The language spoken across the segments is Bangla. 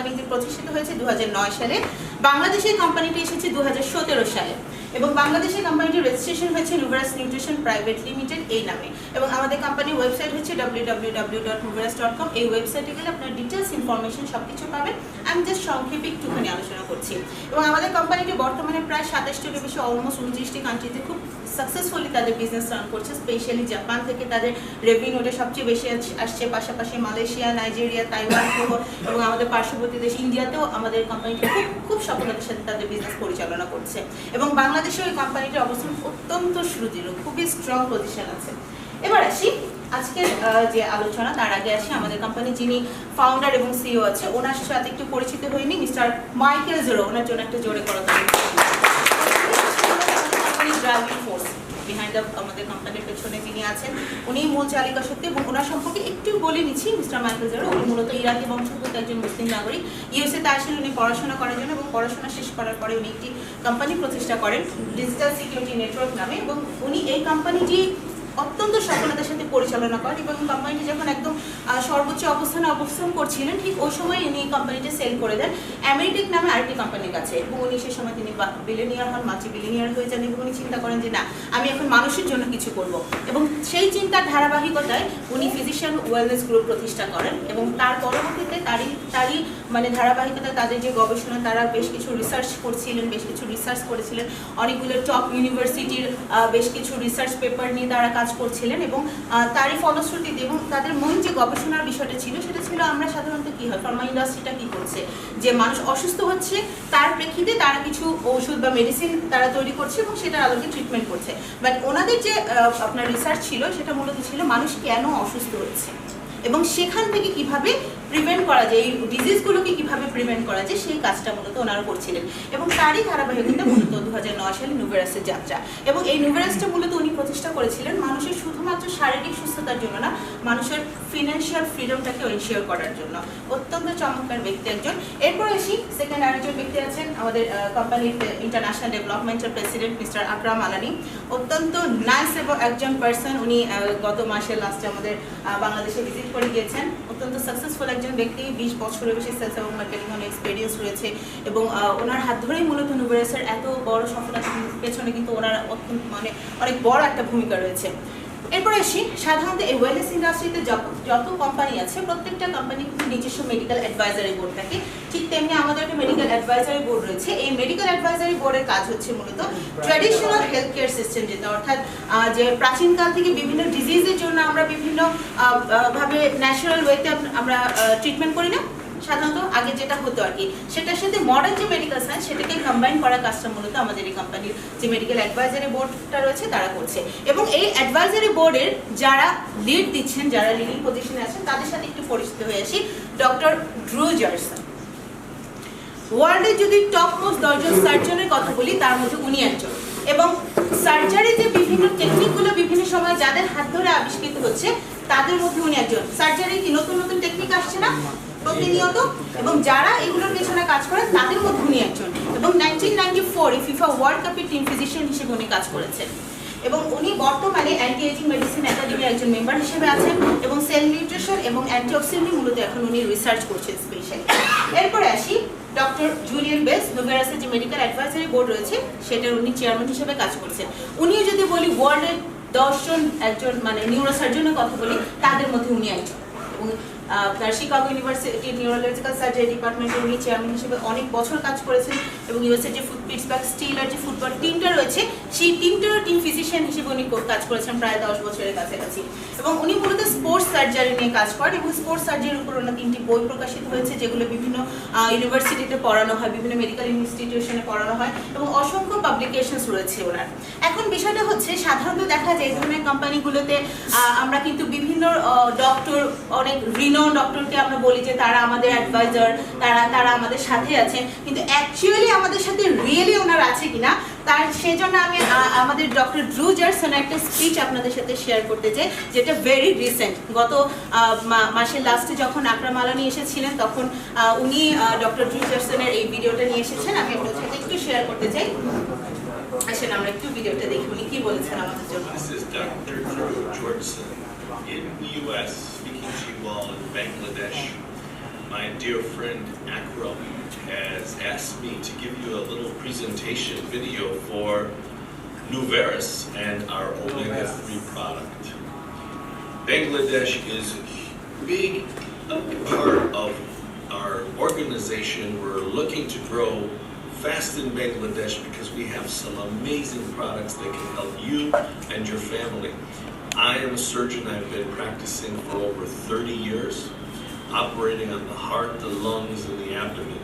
কোম্পানিটি প্রতিষ্ঠিত হয়েছে 2009 সালে। বাংলাদেশে কোম্পানিটি এসেছে 2017 সালে এবং বাংলাদেশে কোম্পানিটির রেজিস্ট্রেশন হয়েছে নুভারাস নিউট্রিশন প্রাইভেট লিমিটেড এই নামে এবং আমাদের কোম্পানির ওয়েবসাইট হচ্ছে www.nuvaras.com। এই ওয়েবসাইটে গেলে আপনার ডিটেলস ইনফরমেশন সবকিছু পাবেন। আমি জাস্ট সংক্ষেপে একটুখানি আলোচনা করছি এবং আমাদের কোম্পানিটি বর্তমানে প্রায় 27টিরও বেশি অলমোস্ট 29টি কান্ট্রিতে খুব সাকসেসফুলি তাদের বিজনেস রান করছে। স্পেশালি জাপান থেকে তাদের রেভিনিউটা সবচেয়ে বেশি আসছে, পাশাপাশি মালয়েশিয়া, নাইজেরিয়া, তাইওয়ান এবং আমাদের পার্শ্ববর্তী দেশ ইন্ডিয়াতেও আমাদের কোম্পানিটি খুব সফলতার সাথে তাদের বিজনেস পরিচালনা করছে এবং বাংলাদেশে ওই কোম্পানিটির অবস্থান অত্যন্ত সুদৃঢ়, খুবই স্ট্রং পজিশন আছে। এবার আসি আজকের যে আলোচনা, তার আগে আসি আমাদের কোম্পানি যিনি ফাউন্ডার এবং সিইও আছে ওনার সাথে একটু পরিচিত হয়নি। মিস্টার মাইকেল জেরো, ওনার জন্য একটা জোরে করতে হবে। ড্রাইভিং ফোর্স বিহাইন্ড আমাদের কোম্পানির পেছনে যিনি আছেন উনি মূল চালিকা শক্তি এবং ওনার সম্পর্কে একটু বলে নিচ্ছি। মিস্টার মাইকেল জেরো উনি মূলত ইরাকি বংশোদ্ভূত একজন মুসলিম নাগরিক। ইউএসএতে আসেন উনি পড়াশোনা করার জন্য এবং পড়াশোনা শেষ করার পরে উনি একটি কোম্পানি প্রতিষ্ঠা করেন ডিজিটাল সিকিউরিটি নেটওয়ার্ক নামে এবং উনি এই কোম্পানিটি অত্যন্ত সফলতার সাথে পরিচালনা করেন এবং কোম্পানিটি যখন একদম সর্বোচ্চ অবস্থান করছিলেন ঠিক ওই সময় উনি কোম্পানিটি সেল করে দেন অ্যামেরিটেক নামে আরেকটি কোম্পানির কাছে এবং উনি সেই সময় তিনি বিলিয়নিয়ার হন, মাল্টি বিলিয়নিয়ার হয়ে যান এবং উনি চিন্তা করেন যে না আমি এখন মানুষের জন্য কিছু করব এবং সেই চিন্তার ধারাবাহিকতায় উনি ফিজিশিয়ান ওয়েলনেস গ্রুপ প্রতিষ্ঠা করেন এবং তার পরবর্তীতে তারই মানে ধারাবাহিকতায় তাদের যে গবেষণা তারা বেশ কিছু রিসার্চ করেছিলেন অনেকগুলো টপ ইউনিভার্সিটির বেশ কিছু রিসার্চ পেপার নিয়ে তারা কাজ করছিলেন এবং তারই ফলশ্রুতিতে এবং তাদের মূল যে গবেষণার বিষয়টা ছিল সেটা ছিল আমরা সাধারণত কী হয় ফার্মা ইন্ডাস্ট্রিটা কী করছে যে মানুষ অসুস্থ হচ্ছে তার প্রেক্ষিতে তারা কিছু ওষুধ বা মেডিসিন তারা তৈরি করছে এবং সেটার আলোকে ট্রিটমেন্ট করছে। বাট ওনাদের যে আপনার রিসার্চ ছিল সেটা মূলত ছিল মানুষ কেন অসুস্থ হচ্ছে এবং সেখান থেকে কিভাবে প্রিভেন্ট করা যায়, এই ডিজিজগুলোকে কীভাবে প্রিভেন্ট করা যায় সেই কাজটা মূলত ওনারা করছিলেন এবং তারই ধারাবাহিকতা মূলত 2009 সালে নুভারাসের যাত্রা এবং এই নুভারাসটা মূলত উনি প্রতিষ্ঠা করেছিলেন মানুষের শুধুমাত্র শারীরিক সুস্থতার জন্য না, মানুষের ফিনান্সিয়াল ফ্রিডমটাকে এনশিওর করার জন্য। অত্যন্ত চমৎকার ব্যক্তি একজন। এরপর আসি সেকেন্ড আরেকজন ব্যক্তি আছেন আমাদের কোম্পানির ইন্টারন্যাশনাল ডেভেলপমেন্টের প্রেসিডেন্ট মিস্টার আকরাম আলানি। অত্যন্ত নাইস এবং একজন পার্সন। উনি গত মাসের লাস্টে আমাদের বাংলাদেশে ভিজিট করে গিয়েছেন। অত্যন্ত সাকসেসফুল একজন ব্যক্তি, 20 বছরের বেশি সেলস এবং মার্কেটিং এক্সপিরিয়েন্স রয়েছে এবং ওনার হাত ধরেই মূলত নুভারাসের এত বড় সফলতার পেছনে কিন্তু ওনার মানে অনেক বড় একটা ভূমিকা রয়েছে। এরপরে আসি সাধারণত এই ওয়েলনেস ইন্ডাস্ট্রিতে যত কোম্পানি আছে প্রত্যেকটা কোম্পানি কিন্তু নিজস্ব মেডিকেল অ্যাডভাইজারি বোর্ড থাকে, ঠিক তেমনি আমাদের একটা মেডিকেল অ্যাডভাইজারি বোর্ড রয়েছে। এই মেডিকেল অ্যাডভাইজারি বোর্ডের কাজ হচ্ছে মূলত ট্র্যাডিশনাল হেলথ কেয়ার সিস্টেম যেটা অর্থাৎ যে প্রাচীনকাল থেকে বিভিন্ন ডিজিজের জন্য আমরা বিভিন্ন ভাবে ন্যাচারাল ওয়েতে আমরা ট্রিটমেন্ট করি না সাধারণত আগে যেটা হতো আর কি, সেটার সাথে মডার্ন যে মেডিকেল সায়েন্স সেটাকে কম্বাইন করার কাজটা মূলত আমাদের এই কোম্পানির যে মেডিকেল অ্যাডভাইজারি বোর্ডটা রয়েছে তারা করছে এবং এই অ্যাডভাইজারি বোর্ডের যারা লিড দিচ্ছেন, যারা লিডিং পজিশনে আছেন তাদের সাথে একটু পরিচিত হয়ে আসি। ডক্টর ড্রু জারসন ওয়ার্ল্ডের যদি টপ মোস্ট 10 জন সার্জনের কথা বলি তার মধ্যে উনি একজন এবং সার্জারি যে বিভিন্ন টেকনিকগুলো বিভিন্ন সময় যাদের হাত ধরে আবিষ্কৃত হচ্ছে তাদের মধ্যে উনি একজন। সার্জারি কি নতুন নতুন টেকনিক আসছে না প্রতিনিয়ত এবং যারা এগুলোর পেছনে কাজ করেন তাদের মধ্যে উনি একজন এবং 1994 ফিফা ওয়ার্ল্ড কাপের টিম ফিজিশিয়ান হিসেবে উনি কাজ করেছেন এবং উনি বর্তমানে অ্যান্টি এজিং মেডিসিন একাডেমির একজন মেম্বার হিসেবে আছেন এবং সেল নিউট্রিশন এবং অ্যান্টিঅক্সিডেন্ট মূলত এখন উনি রিসার্চ করছেন স্পেশালি। এরপরে আসি ডক্টর জুলিয়ান বেস, নুভারাসের যে মেডিকেল অ্যাডভাইজারি বোর্ড রয়েছে সেটার উনি চেয়ারম্যান হিসেবে কাজ করছেন। উনিও যদি বলি ওয়ার্ল্ডের 10 জন একজন মানে নিউরোসার্জনের কথা বলি তাদের মধ্যে উনি একজন এবং শিকাগো ইউনিভার্সিটির নিউরোলজিক্যাল সার্জারি ডিপার্টমেন্টে উনি চেয়ারম্যান হিসেবে অনেক বছর কাজ করেছেন এবং ইউএসএর যে পিটসবার্গ স্টিলার যে ফুটবল টিমটা রয়েছে সেই টিমটারও টিম ফিজিশিয়ান হিসেবে উনি কাজ করেছেন প্রায় 10 বছরের কাছাকাছি এবং উনি মূলত স্পোর্টস সার্জারি নিয়ে কাজ করেন এবং স্পোর্টস সার্জারির উপর ওনার 3টি বই প্রকাশিত হয়েছে যেগুলো বিভিন্ন ইউনিভার্সিটিতে পড়ানো হয়, বিভিন্ন মেডিকেল ইনস্টিটিউশনে পড়ানো হয় এবং অসংখ্য পাবলিকেশনস রয়েছে ওনার। এখন বিষয়টা হচ্ছে সাধারণত দেখা যায় এই ধরনের কোম্পানিগুলোতে আমরা কিন্তু বিভিন্ন ডক্টর, অনেক রিনোন ডক্টরকে আমরা বলি যে তারা আমাদের অ্যাডভাইজার, তারা আমাদের সাথে আছেন, কিন্তু অ্যাকচুয়ালি আমাদের সাথে রিয়েলি ওনারা আছে কিনা তার সেজন্য আমি আমাদের ডক্টর ড্রু জারসনের একটা স্পিচ আপনাদের সাথে শেয়ার করতে চাই যেটা ভেরি রিসেন্ট। গত মাসের লাস্টে যখন আকরাম আলানি এসেছিলেন তখন উনি ডক্টর ড্রু জারসনের এই ভিডিওটা নিয়ে এসেছেন, আমি আপনাদের সাথে একটু শেয়ার করতে চাই। আসলে আমরা একটু ভিডিওটা দেখি উনি কি বলেছেন আমাদের জন্য। In the U.S., speaking to you all in Bangladesh, my dear friend Akram has asked me to give you a little presentation video for Nuvaris and our omega-3 product. Bangladesh is a big part of our organization. We're looking to grow fast in Bangladesh because we have some amazing products that can help you and your family. I am a surgeon. I've been practicing for over 30 years, operating on the heart, the lungs, and the abdomen.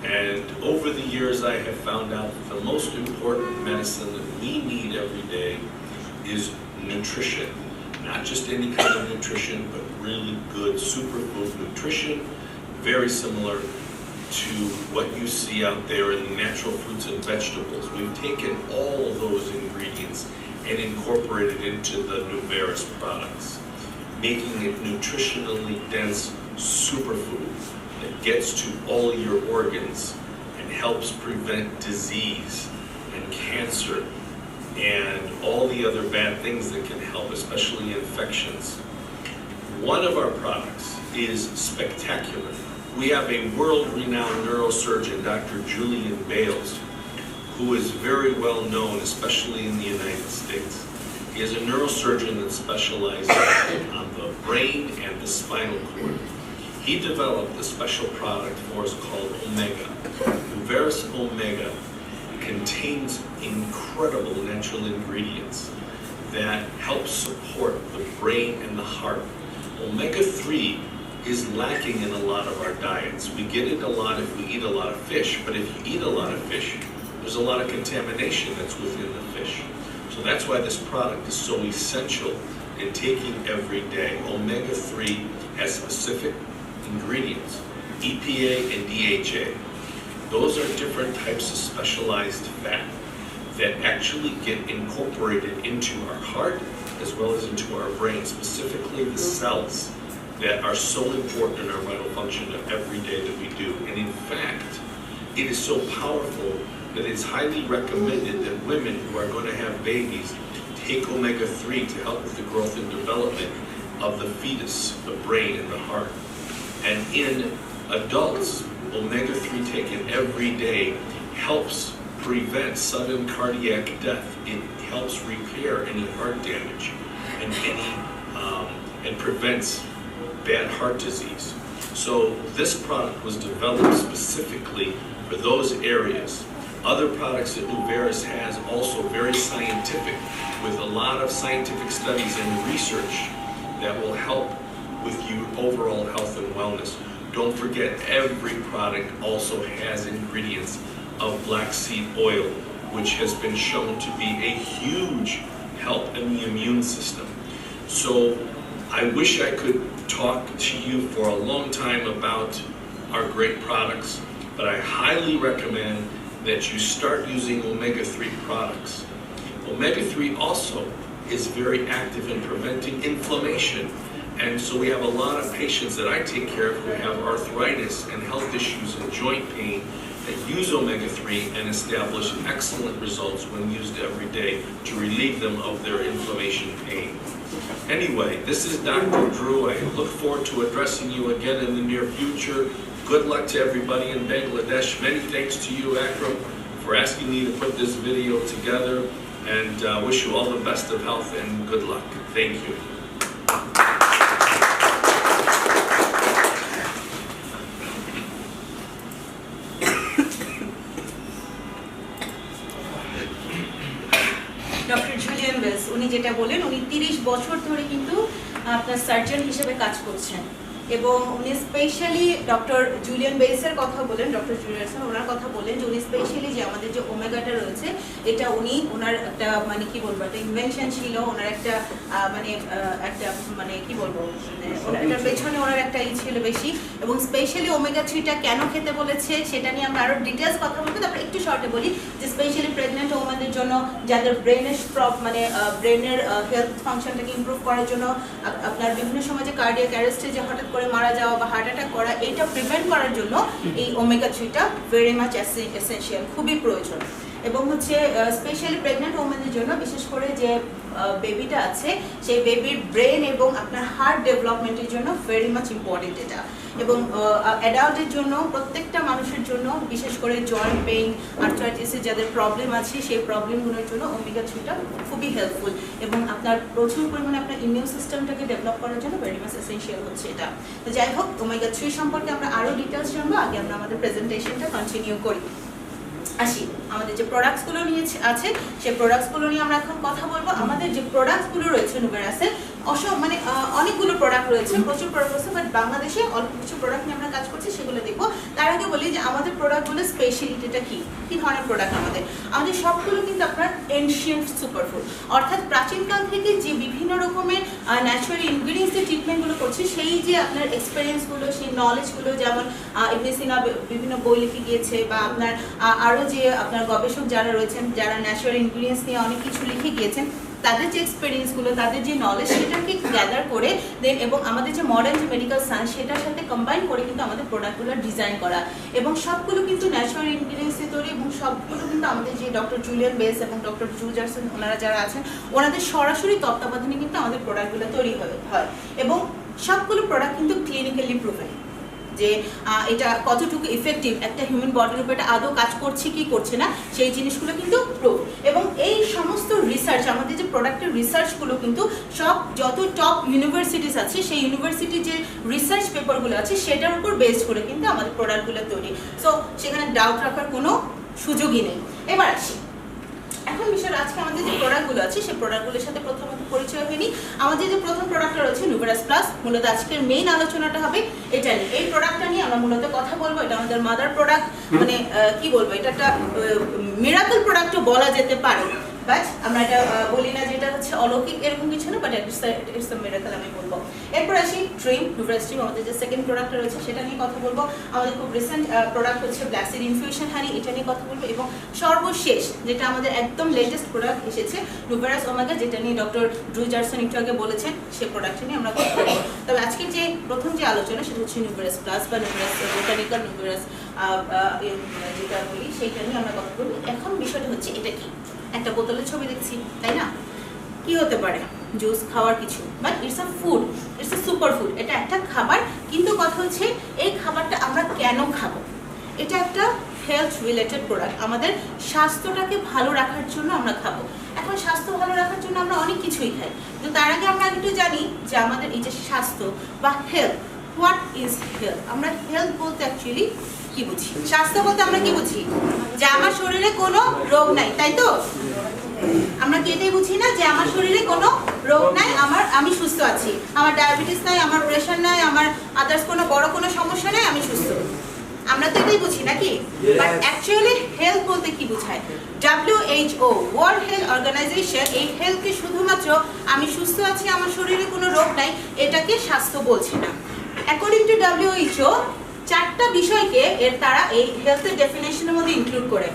And over the years, I have found out that the most important medicine that we need every day is nutrition. Not just any kind of nutrition, but really good superfood nutrition, very similar to what you see out there in the natural fruits and vegetables. We've taken all of those ingredients and incorporated into the Nuvaris products, making it nutritionally dense superfood that gets to all your organs and helps prevent disease and cancer and all the other bad things that can help, especially infections. One of our products is spectacular. We have a world-renowned neurosurgeon, Dr. Julian Bales, who is very well known, especially in the United States. He is a neurosurgeon that specializes on the brain and the spinal cord. He developed a special product for us called Omega. Nuvaris Omega contains incredible natural ingredients that help support the brain and the heart. Omega-3 is lacking in a lot of our diets. We get it a lot if we eat a lot of fish, but if you eat a lot of fish, there's a lot of contamination that's within the fish. So that's why this product is so essential in taking every day. Omega-3 has specific ingredients, EPA and DHA. Those are different types of specialized fat that actually get incorporated into our heart as well as into our brain, specifically the cells that are so important in our vital function of every day that we do. And in fact, it is so powerful that it's highly recommended that women who are going to have babies take omega-3 to help with the growth and development of the fetus, the brain, and the heart. And in adults, omega-3 taken every day helps prevent sudden cardiac death. It helps repair any heart damage and prevents bad heart disease. So this product was developed specifically for those areas. Other products that Nuvaris has also very scientific, with a lot of scientific studies and research that will help with your overall health and wellness. Don't forget, every product also has ingredients of black seed oil, which has been shown to be a huge help in the immune system. So I wish I could talk to you for a long time about our great products, but I highly recommend that you start using omega-3 products. Omega-3 also is very active in preventing inflammation. And so we have a lot of patients that I take care of who have arthritis and health issues and joint pain that use omega-3 and establish excellent results when used every day to relieve them of their inflammation pain. Anyway, this is Dr. Drew. I look forward to addressing you again in the near future. Good luck to everybody in Bangladesh. Many thanks to you, Akram, for asking me to put this video together, and wish you all the best of health and good luck. Thank you. Doctor Julian Bales উনি যেটা বলেন, উনি 30 বছর ধরে কিন্তু আপনার সার্জন হিসেবে কাজ করছেন এবং উনি স্পেশালি ডক্টর জুলিয়ান বেলসের কথা বলেন, ডক্টর জুলিয়ান ওনার কথা বলেন যে উনি স্পেশালি যে আমাদের যে ওমেগাটা রয়েছে এটা উনি ওনার একটা মানে কি বলবো একটা ইনভেনশন ছিল, ওনার একটা মানে কি বলবো এটার পেছনে ওনার একটা ছিল বেশি, এবং স্পেশালি ওমেগা-3টা কেন খেতে বলেছে সেটা নিয়ে আমরা আরো ডিটেলস কথা বলবো। তারপরে একটু শর্টে বলি যে স্পেশালি প্রেগনেন্ট ওমেনদের জন্য, যাদের ব্রেনের মানে ব্রেনের হেলথ ফাংশনটাকে ইমপ্রুভ করার জন্য, আপনার বিভিন্ন সময় যে কার্ডিয়াক অ্যারেস্টে যে হঠাৎ করে মারা যাওয়া বা হার্ট অ্যাটাক করা, এইটা প্রিভেন্ট করার জন্য এই ওমেগা-3টা ভেরি মাচ এসেনশিয়াল, খুবই প্রয়োজন। এবং হচ্ছে স্পেশালি প্রেগনেন্ট ওমেনদের জন্য, বিশেষ করে যে বেবিটা আছে সেই বেবির ব্রেন এবং আপনার হার্ট ডেভেলপমেন্টের জন্য ভেরি মাচ ইম্পর্টেন্ট এটা। এবং অ্যাডাল্টের জন্য প্রত্যেকটা মানুষের জন্য বিশেষ করে জয়েন্ট পেইন আর্থ্রাইটিসের যাদের প্রবলেম আছে সেই প্রবলেমগুলোর জন্য ওমেগা 3টা খুবই হেল্পফুল এবং আপনার প্রচুর পরিমাণে আপনার ইমিউন সিস্টেমটাকে ডেভেলপ করার জন্য ভেরি মাচ এসেনশিয়াল হচ্ছে এটা। তো যাই হোক ওমেগা 3 সম্পর্কে আমরা আরও ডিটেলস জানবো, আগে আমরা আমাদের প্রেজেন্টেশনটা কন্টিনিউ করি। আসি আমাদের যে প্রোডাক্টসগুলো নিয়ে আছে সেই প্রোডাক্টসগুলো নিয়ে আমরা এখন কথা বলবো। আমাদের যে প্রোডাক্টসগুলো রয়েছে নুভেরাসে মানে অনেকগুলো প্রোডাক্ট রয়েছে, প্রচুর প্রোডাক্ট রয়েছে, বাট বাংলাদেশে অল্প কিছু প্রোডাক্ট নিয়ে আমরা কাজ করছি, সেগুলো দেখবো। তার আগে বলি যে আমাদের প্রোডাক্টগুলো স্পেশালিটিটা কী কী ধরনের প্রোডাক্ট আমাদের সবগুলো কিন্তু আপনার এনশিয়েন্ট সুপারফুড, অর্থাৎ প্রাচীনকাল থেকে যে বিভিন্ন রকমের ন্যাচারাল ইনগ্রিডিয়েন্টস যে ট্রিটমেন্টগুলো করছে সেই যে আপনার এক্সপিরিয়েন্সগুলো সেই নলেজগুলো, যেমন ইবনে সিনা বিভিন্ন বই লিখে গিয়েছে বা আপনার আরও যে আপনার গবেষক যারা রয়েছেন যারা ন্যাচারাল ইনগ্রিডিয়েন্টস নিয়ে অনেক কিছু লিখে গিয়েছেন, তাদের যে এক্সপিরিয়েন্সগুলো তাদের যে নলেজ সেটাকে গ্যাদার করে দেন এবং আমাদের যে মডার্ন যে মেডিকেল সায়েন্স সেটার সাথে কম্বাইন করে কিন্তু আমাদের প্রোডাক্টগুলো ডিজাইন করা এবং সবগুলো কিন্তু ন্যাচারাল ইনগ্রিডিয়েন্টস দিয়ে তৈরি এবং সবগুলো কিন্তু আমাদের যে ডক্টর জুলিয়ান বেস এবং ডক্টর ড্রু জারসন ওনারা যারা আছেন ওনাদের সরাসরি তত্ত্বাবধানে কিন্তু আমাদের প্রোডাক্টগুলো তৈরি হয় এবং সবগুলো প্রোডাক্ট কিন্তু ক্লিনিক্যালি প্রুভেন যে এটা কতটুকু ইফেক্টিভ একটা হিউম্যান বডির উপর এটা আদৌ কাজ করছে কি করছে না সেই জিনিসগুলো কিন্তু প্রুভ। এবং এই সমস্ত রিসার্চ আমাদের যে প্রোডাক্টের রিসার্চগুলো কিন্তু সব যত টপ ইউনিভার্সিটিস আছে সেই ইউনিভার্সিটির যে রিসার্চ পেপারগুলো আছে সেটার উপর বেস করে কিন্তু আমাদের প্রোডাক্টগুলো তৈরি, সো সেখানে ডাউট রাখার কোনো সুযোগই নেই। এবার আসি এখন বিষয়টা আজকে আমাদের যে প্রোডাক্টগুলো আছে সেই প্রোডাক্টগুলোর সাথে প্রথমত পরিচয় হয়নি। আমাদের যে প্রথম প্রোডাক্টটা রয়েছে নুভেরাস প্লাস, মূলত আজকের মেইন আলোচনাটা হবে এটা নিয়ে। এই প্রোডাক্টটা নিয়ে আমরা মূলত কথা বলবো। এটা আমাদের মাদার প্রোডাক্ট, মানে কি বলবো, এটা একটা মিরাকল প্রোডাক্টও বলা যেতে পারে, বাট আমরা এটা বলি না যেটা হচ্ছে অলৌকিক এরকম কিছু না, বাট ইটস আ মিরাকল আমি বলবো। এরপর আসি ড্রিম, নুভেরাস ড্রিম আমাদের যে সেকেন্ড প্রোডাক্টটা রয়েছে সেটা নিয়ে কথা বলবো। আমাদের খুব রিসেন্ট প্রোডাক্ট হচ্ছে ব্ল্যাক সিড ইনফিউশন হানি, এটা নিয়ে কথা বলবো। এবং সর্বশেষ যেটা আমাদের একদম লেটেস্ট প্রোডাক্ট এসেছে নুভেরাস ওমেগা, যেটা নিয়ে ডক্টর ড্রু জারসন একটু আগে বলেছেন, সেই প্রোডাক্টটা নিয়ে আমরা কথা বলবো। তবে আজকের যে প্রথম যে আলোচনা সেটা হচ্ছে নুভেরাস প্লাস বা নুভেরাস বোটানিক্যাল নুভেরাস যেটা বলি সেইটা নিয়ে আমরা কথা বলবো। এখন বিষয়টা হচ্ছে এটা কি, একটা বোতলের ছবি দেখছি তাই না, কি হতে পারে জুস খাওয়ার কিছু, but it's a food, it's a super food, এটা একটা খাবার। কিন্তু কথা হচ্ছে এই খাবারটা আমরা কেন খাবো, এটা একটা হেলথ রিলেটেড প্রোডাক্ট, আমাদের স্বাস্থ্যটাকে ভালো রাখার জন্য আমরা খাবো। এখন স্বাস্থ্য ভালো রাখার জন্য আমরা অনেক কিছুই খাই, কিন্তু তার আগে আমরা একটু জানি যে আমাদের এই যে স্বাস্থ্য বা হেলথ, হোয়াট ইজ হেলথ, আমরা হেলথ বলতে অ্যাকচুয়ালি কি বুঝি, স্বাস্থ্য বলতে আমরা কি বুঝি, যে আমার শরীরে কোনো রোগ নাই, তাই তো? আমরা কি এটাই বুঝি না যে আমার শরীরে কোনো রোগ নাই, আমি সুস্থ আছি, আমার ডায়াবেটিস নাই, আমার প্রেশার নাই, আমার আদার্স কোনো বড় কোনো সমস্যা নেই, আমি সুস্থ, আমরা তো এটাই বুঝি নাকি? বাট অ্যাকচুয়ালি হেলথ বলতে কি বোঝায়? WHO ওয়ার্ল্ড হেলথ অর্গানাইজেশন এই হেলথকে শুধুমাত্র আমি সুস্থ আছি, আমার শরীরে কোনো রোগ নাই এটাকে স্বাস্থ্য বলছে না। অ্যাকর্ডিং টু WHO চারটা বিষয়কে তারা এই হেলথের ডেফিনেশনের মধ্যে ইনক্লুড করে।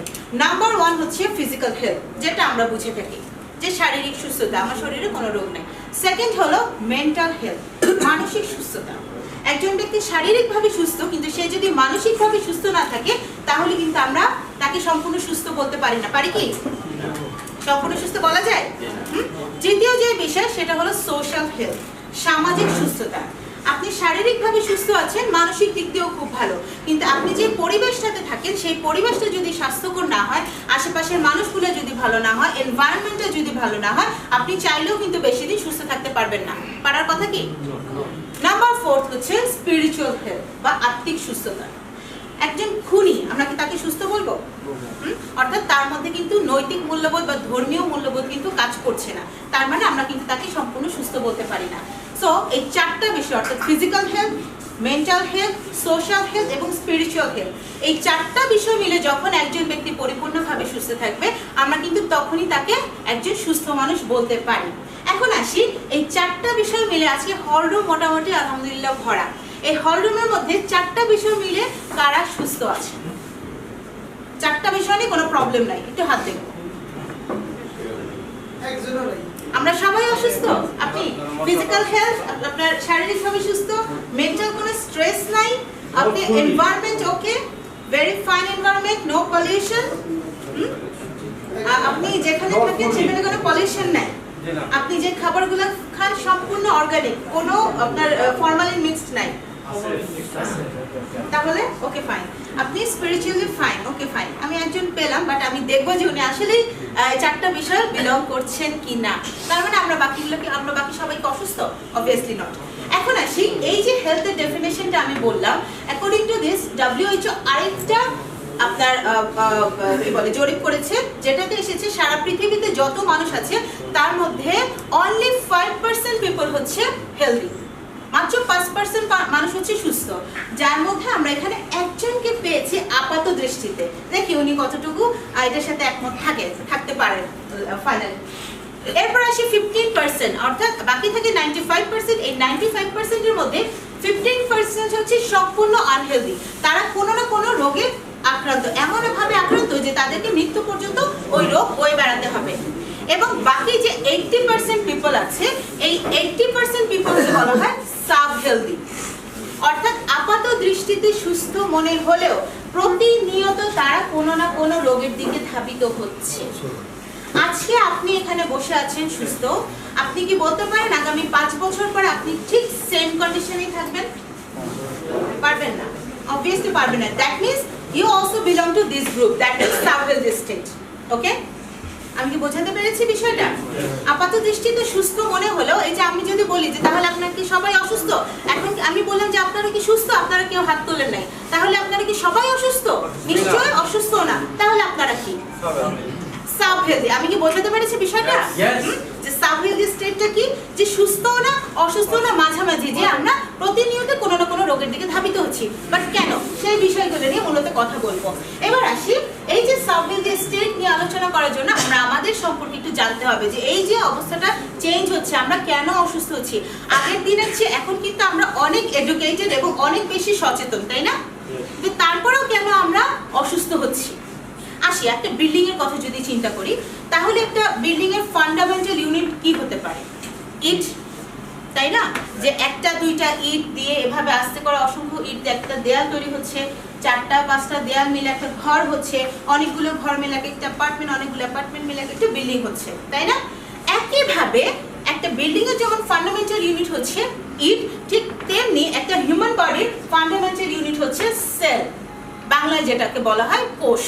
নাম্বার 1 হচ্ছে ফিজিক্যাল হেলথ, যেটা আমরা বুঝে থাকি যে শারীরিক সুস্থতা, আমার শরীরে কোনো রোগ নেই। সেকেন্ড হলো মেন্টাল হেলথ, মানসিক সুস্থতা। একজন ব্যক্তি শারীরিকভাবে সুস্থ কিন্তু সে যদি মানসিকভাবে সুস্থ না থাকে তাহলে কিন্তু আমরা তাকে সম্পূর্ণ সুস্থ বলতে পারি না, পারি কি? সম্পূর্ণ সুস্থ বলা যায়? তৃতীয় যে বিষয় সেটা হলো সোশ্যাল হেলথ, সামাজিক সুস্থতা। আপনি শারীরিকভাবে সুস্থ আছেন, মানসিক দিক দিয়েও খুব ভালো, কিন্তু আপনি যে পরিবেশটাতে থাকেন সেই পরিবেশটা যদি স্বাস্থ্যকর না হয়, আশেপাশের মানুষগুলো যদি ভালো না হয়, এনভায়রনমেন্টটা যদি ভালো না হয়, আপনি চাইলেও কিন্তু বেশি দিন সুস্থ থাকতে পারবেন না। পারার কথা কি? নাম্বার 4 হচ্ছে স্পিরিচুয়াল হেলথ বা আত্মিক সুস্থতা। একজন খুনি, আমরা কি তাকে সুস্থ বলবো? অর্থাৎ তার মধ্যে কিন্তু নৈতিক মূল্যবোধ বা ধর্মীয় মূল্যবোধ কিন্তু কাজ করছে না, তার মানে আমরা কিন্তু তাকে সম্পূর্ণ সুস্থ বলতে পারি না। সো এই চারটা বিষয় অর্থাৎ physical health, mental health, social health এবং স্পিরিচুয়াল হেলথ, এই চারটা বিষয় মিলে যখন একজন ব্যক্তি পরিপূর্ণভাবে সুস্থ থাকবে আমরা কিন্তু তখনই তাকে একজন সুস্থ মানুষ বলতে পারি। এখন আসি এই চারটা বিষয় মিলে আজকে হলরুম মোটামুটি আলহামদুলিল্লাহ ভরা। এই হলরুমের মধ্যে চারটা বিষয় মিলে কারা সুস্থ আছে? চারটা বিষয় নিয়ে কোনো প্রবলেম নাই, একটু হাত দেখো। আমরা সবাই অসুস্থ। আপনি ফিজিক্যাল হেলথ, আপনার শারীরিকভাবে সুস্থ, মেন্টাল কোনো স্ট্রেস নাই, আপনি environment okay, very fine environment, no pollution, আপনি যেখানে থাকেন সেখানে কোনো পলিউশন নাই, আপনি যে খাবারগুলো খান সম্পূর্ণ অর্গানিক, কোনো আপনার ফরমালিন মিক্সড নাই, তাহলে ওকে ফাইন, আপনি স্পিরিচুয়ালি ফাইন, ওকে ফাইন, আমি একজন পেলাম, বাট আমি দেখবো যে উনি আসলেই চারটা বিষয় বিলং করছেন কি না। তার মানে আমরা বাকি সবাইকে অসুস্থ? Obviously not. এখন আসি এই যে হেলথের ডেফিনেশনটা আমি বললাম, অ্যাকর্ডিং টু দিস WHO আরেকটা আপনার কি বলে জরিপ করেছে, যেটাতে এসেছে সারা পৃথিবীতে যত মানুষ আছে তার মধ্যে অনলি 5% পিপল হচ্ছে হেলদি, মাত্র 5% মানুষ হচ্ছে সুস্থ, যার মধ্যে আমরা এখানে একজনকে পেয়েছি আপাত দৃষ্টিতে। দেখি উনি কতটুকু এটার সাথে একমত থাকতে পারেন ফাইনালি। এরপর আসি 15%, অর্থাৎ বাকি থাকে 95%। এই 95% এর মধ্যে 15% হচ্ছে সম্পূর্ণ আনহেলদি, তারা কোনো না কোনো রোগে আক্রান্ত, এমন ভাবে আক্রান্ত যে তাদেরকে মৃত্যু পর্যন্ত ওই রোগ বয়ে বেড়াতে হবে। এবং বাকি যে 80% পিপল আছে, এই 80% পিপলকে বলা হয় সাব হেলদি, অর্থাৎ আপাত দৃষ্টিতে সুস্থ মনে হলেও প্রতিনিয়ত তারা কোনো না কোনো রোগের দিকে ধাবিত হচ্ছে। আজকে আপনি এখানে বসে আছেন সুস্থ, আপনি কি বলতে পারেন আগামী 5 বছর পরে আপনি ঠিক সেম কন্ডিশনেই থাকবেন? পারবেন না, অবভিয়াসলি পারবেন না। That means you also belong to this group, that is sub healthy state. Okay, আমি কি বোঝাতে পেরেছি বিষয়টা? আপাত দৃষ্টিতে সুস্থ মনে হলেও, এই যে আমি যদি বলি যে তাহলে আপনারা কি সবাই অসুস্থ, এখন আমি বললাম যে আপনারা কি সুস্থ, আপনারা কেউ হাত তোলেন নাই, তাহলে আপনারা কি সবাই অসুস্থ? নিশ্চয়ই অসুস্থ না, তাহলে আপনারা কি? Sub healthy. আমি কি বোঝাতে পেরেছি বিষয়টা? যে সাব হেলদি স্টেটটা কি, যে সুস্থ না অসুস্থ না মাঝামাঝি, যে আমরা প্রতিনিয়ত কোনো না কোনো রোগের দিকে ধাবিত হচ্ছি। বাট কেন, সেই বিষয়গুলো নিয়ে মূলত কথা বলবো। এবার আসি এই যে সাব হেলদি স্টেট নিয়ে আলোচনা করার জন্য আমরা আমাদের সম্পর্কে একটু জানতে হবে যে এই যে অবস্থাটা চেঞ্জ হচ্ছে, আমরা কেন অসুস্থ হচ্ছি। আগের দিনের চেয়ে এখন কিন্তু আমরা অনেক এডুকেটেড এবং অনেক বেশি সচেতন, তাই না? তারপরেও কেন আমরা অসুস্থ হচ্ছি? আসি একটা বিল্ডিং এর কথা যদি চিন্তা করি, তাহলে একটা বিল্ডিং এর ফান্ডামেন্টাল ইউনিট কি হতে পারে? ইট, তাই না? যে একটা দুইটা ইট দিয়ে এভাবে আস্তে করে অসংখ্য ইট দিয়ে একটা দেয়াল তৈরি হচ্ছে, 4-5টা দেয়াল মিলে একটা ঘর হচ্ছে, অনেকগুলো ঘর মিলে একটা অ্যাপার্টমেন্ট, অনেকগুলো অ্যাপার্টমেন্ট মিলে একটা বিল্ডিং হচ্ছে, তাই না? একইভাবে একটা বিল্ডিং এর যেমন ফান্ডামেন্টাল ইউনিট হচ্ছে ইট, ঠিক তেমনি একটা হিউম্যান বডির ফান্ডামেন্টাল ইউনিট হচ্ছে সেল, বাংলায় যেটাকে বলা হয় কোষ।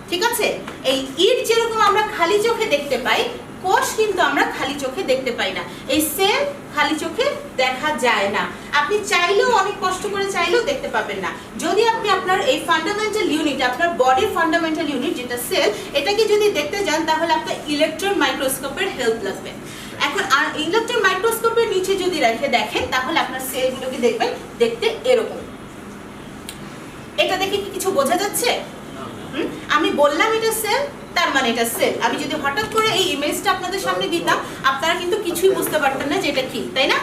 ঠিক আছে, এই ইট যেরকম আমরা খালি চোখে দেখতে পাই, কোষ কিন্তু আমরা খালি চোখে দেখতে পাই না, এই সেল খালি চোখে দেখা যায় না। আপনি চাইলেও, অনেক কষ্ট করে চাইলেও দেখতে পাবেন না। যদি আপনি আপনার এই ফান্ডামেন্টাল ইউনিট, আপনার বডির ফান্ডামেন্টাল ইউনিট যেটা সেল, এটাকে যদি দেখতে যান তাহলে আপনার ইলেকট্রন মাইক্রোস্কোপের হেল্প লাগবে। এখন ইলেকট্রন মাইক্রোস্কোপের নিচে যদি রেখে দেখেন তাহলে আপনার সেলগুলোকে দেখবেন দেখতে এরকম। এটা দেখে কি কিছু বোঝা যাচ্ছে? আমি বললাম এটা সেল, তার মানে এটা সেল। আমি যদি হঠাৎ করে এই ইমেজটা আপনাদের সামনে দিতাম, আপনারা কিন্তু কিছুই বুঝতে পারতেন না যে এটা কি, তাই না?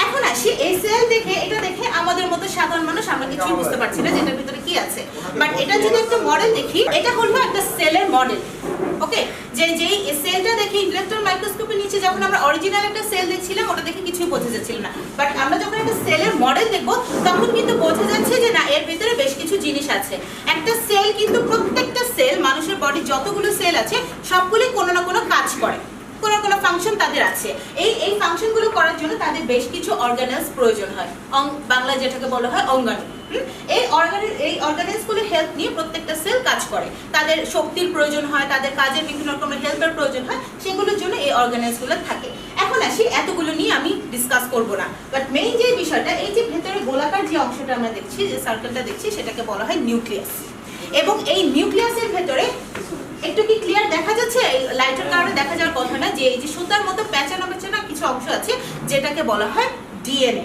এখন আসি এই সেল দেখে, এটা দেখে আমাদের মতো সাধারণ মানুষ আমরা কিছুই বুঝতে পারছি না যে এটার ভিতরে কি আছে। বাট এটা যদি একটা মডেল দেখি, এটা হলো একটা সেলের মডেল। ওকে, যেই সেলটা দেখে ইলেকট্রন মাইক্রোস্কোপের নিচে যখন আমরা অরিজিনাল একটা সেল দেখছিলাম, ওটা দেখে কিছুই বোঝা যাচ্ছিল না। বাট আমরা যখন একটা সেলের মডেল দেখবো তখন কিন্তু বোঝা যাচ্ছে যে না, এর ভিতরে বেশ কিছু জিনিস আছে। একটা সেল কিন্তু, প্রত্যেকটা সেল, মানুষের বডি যতগুলো সেল আছে সবগুলি কোনো না কোনো কাজ করে, কোনো কোনো ফাংশন তাদের আছে। এই ফাংশনগুলো করার জন্য তাদের বেশ কিছু অর্গানেলস প্রয়োজন হয়, বাংলায় যেটাকে বলা হয় অঙ্গাণু। এই অর্গানেলসগুলোর হেল্প নিয়ে প্রত্যেকটা সেল কাজ করে, তাদের শক্তির প্রয়োজন হয়, তাদের কাজের বিভিন্ন রকমের হেল্পের প্রয়োজন হয়, সেগুলোর জন্য এই অর্গানেলসগুলো থাকে। এখন আসি, এতগুলো নিয়ে আমি ডিসকাস করব না, বাট মেইন যে বিষয়টা, এই যে ভেতরে গোলাকার যে অংশটা আমরা দেখছি, যে সার্কেলটা দেখছি, সেটাকে বলা হয় নিউক্লিয়াস। এবং এই নিউক্লিয়াসের ভেতরে একটু কি ক্লিয়ার দেখা যাচ্ছে? লাইটের কারণে দেখা যাওয়ার কথা না, যে এই যে সুতার মতো পেঁচানো কিছু অংশ আছে যেটাকে বলা হয় ডিএনএ,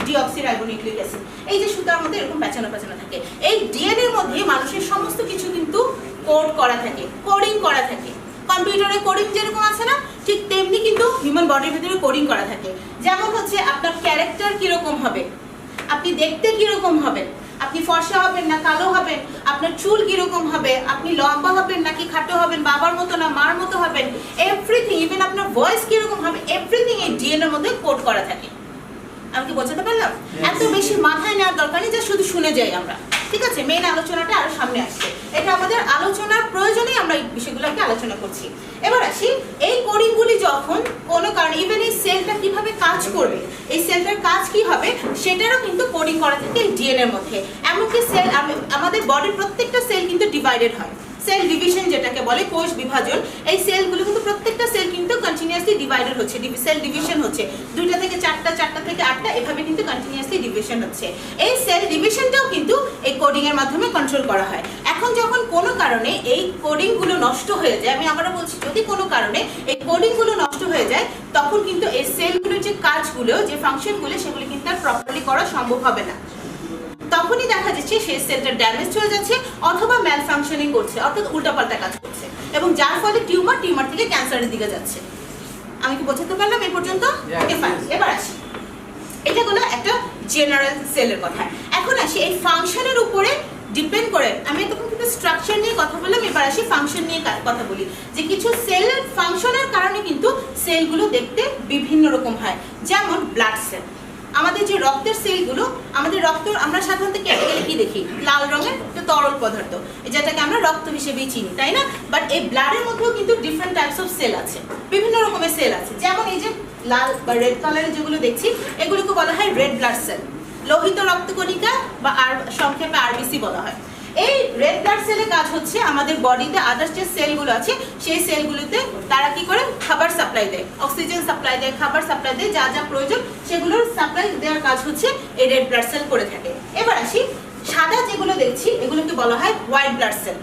ডিঅক্সিরাইবোনিউক্লিক অ্যাসিড। এই যে সুতার মধ্যে এরকম পেঁচানো থাকে, এই ডিএনএ এর মধ্যে মানুষের সমস্ত কিছু কিন্তু কোড করা থাকে, কোডিং করা থাকে। কম্পিউটারে কোডিং যেরকম আছে না, ঠিক তেমনি কিন্তু হিউম্যান বডির ভিতরে কোডিং করা থাকে। যেমন হচ্ছে আপনার ক্যারেক্টার কিরকম হবে, আপনি দেখতে কিরকম হবেন, আপনি ফর্সা হবেন না কালো হবেন, আপনার চুল কিরকম হবে, আপনি লম্বা হবেন নাকি খাটো হবেন, বাবার মতো না মার মতো হবেন, এভরিথিং, ইভেন আপনার ভয়েস কিরকম হবে, এভরিথিং এই ডিএনএ এর মধ্যে কোড করা থাকে। আমি কি বোঝাতে পারলাম? এত বেশি মাথায় নেওয়ার দরকার নেই, যা শুধু শুনে যাই আমরা। ঠিক আছে, মেইন আলোচনাটা আরো সামনে আসছে, এটা আমাদের আলোচনার প্রয়োজনেই আমরা এই বিষয়গুলোকে আলোচনা করছি। এবার আসি, এই কোডিংগুলি যখন কোনো কারণে ইভেন এই সেলটা কিভাবে কাজ করবে, এই সেলটার কাজ কি হবে সেটারও কিন্তু কোডিং করা থাকে এই ডিএনএ এর মধ্যে। এমনকি সেল, আমাদের বডির প্রত্যেকটা সেল কিন্তু ডিভাইডেড হয়, সেল ডিভিশন যেটাকে বলে, কোষ বিভাজন। এই সেলগুলো কিন্তু প্রত্যেকটা সেল কিন্তু কন্টিনিউয়াসলি ডিভাইডেড হচ্ছে, সেল ডিভিশন হচ্ছে, 2টা থেকে 4টা, 4টা থেকে 8টা, এভাবে কিন্তু কন্টিনিউয়াসলি ডিভিশন হচ্ছে। এই সেল ডিভিশনটাও কিন্তু এই কোডিং এর মাধ্যমে কন্ট্রোল করা হয়। এখন যখন কোনো কারণে এই কোডিংগুলো নষ্ট হয়ে যায়, আমি আবারও বলছি, যদি কোনো কারণে এই কোডিংগুলো নষ্ট হয়ে যায়, তখন কিন্তু এই সেলগুলোর যে কাজগুলো, যে ফাংশনগুলো, সেগুলো কিন্তু আর প্রপারলি করা সম্ভব হবে না। তখনই দেখা যাচ্ছে সেই সেলটা ড্যামেজ হয়ে যাচ্ছে অথবা ম্যাল ফাংশনিং করছে, অর্থাৎ উল্টাপাল্টা কাজ করছে, এবং যার ফলে টিউমার থেকে ক্যান্সারের দিকে যাচ্ছে। আমি কি বোঝাতে পারলাম এই পর্যন্ত? ওকে ফাইন। এবার আসি, এটা হলো একটা জেনারেল সেলের কথা। এখন আসি এই ফাংশনের উপরে ডিপেন্ড করে, আমি তখন কিন্তু স্ট্রাকচার নিয়ে কথা বললাম, এবার আসি ফাংশন নিয়ে কথা বলি, যে কিছু সেলের ফাংশনের কারণে কিন্তু সেলগুলো দেখতে বিভিন্ন রকম হয়। যেমন ব্লাড সেল, আমাদের যে রক্তের সেলগুলো, আমাদের রক্ত আমরা সাধারণত ক্যাটেগরি কি দেখি, লাল রঙের একটা তরল পদার্থ, যেটাকে আমরা রক্ত হিসেবেই চিনি, তাই না? বাট এই ব্লাডের মধ্যেও কিন্তু ডিফারেন্ট টাইপস অফ সেল আছে, বিভিন্ন রকমের সেল আছে। যেমন এই যে লাল বা রেড কালারের যেগুলো দেখছি, এগুলোকে বলা হয় রেড ব্লাড সেল, লোহিত রক্তকণিকা, বা আর সংক্ষেপে আরবিসি বলা হয়। এই রেড ব্লাড সেলের কাজ হচ্ছে আমাদের বডিতে আদার্স যে সেলগুলো আছে, সেই সেলগুলোতে তারা কি করে, খাবার সাপ্লাই দেয়, অক্সিজেন সাপ্লাই দেয়, খাবার সাপ্লাই দেয়, যা যা প্রয়োজন সেগুলোর সাপ্লাই দেওয়ার কাজ হচ্ছে এই রেড ব্লাড সেল করে থাকে। এবার আসি, সাদা যেগুলো দেখছি এগুলোকে বলা হয় হোয়াইট ব্লাড সেল,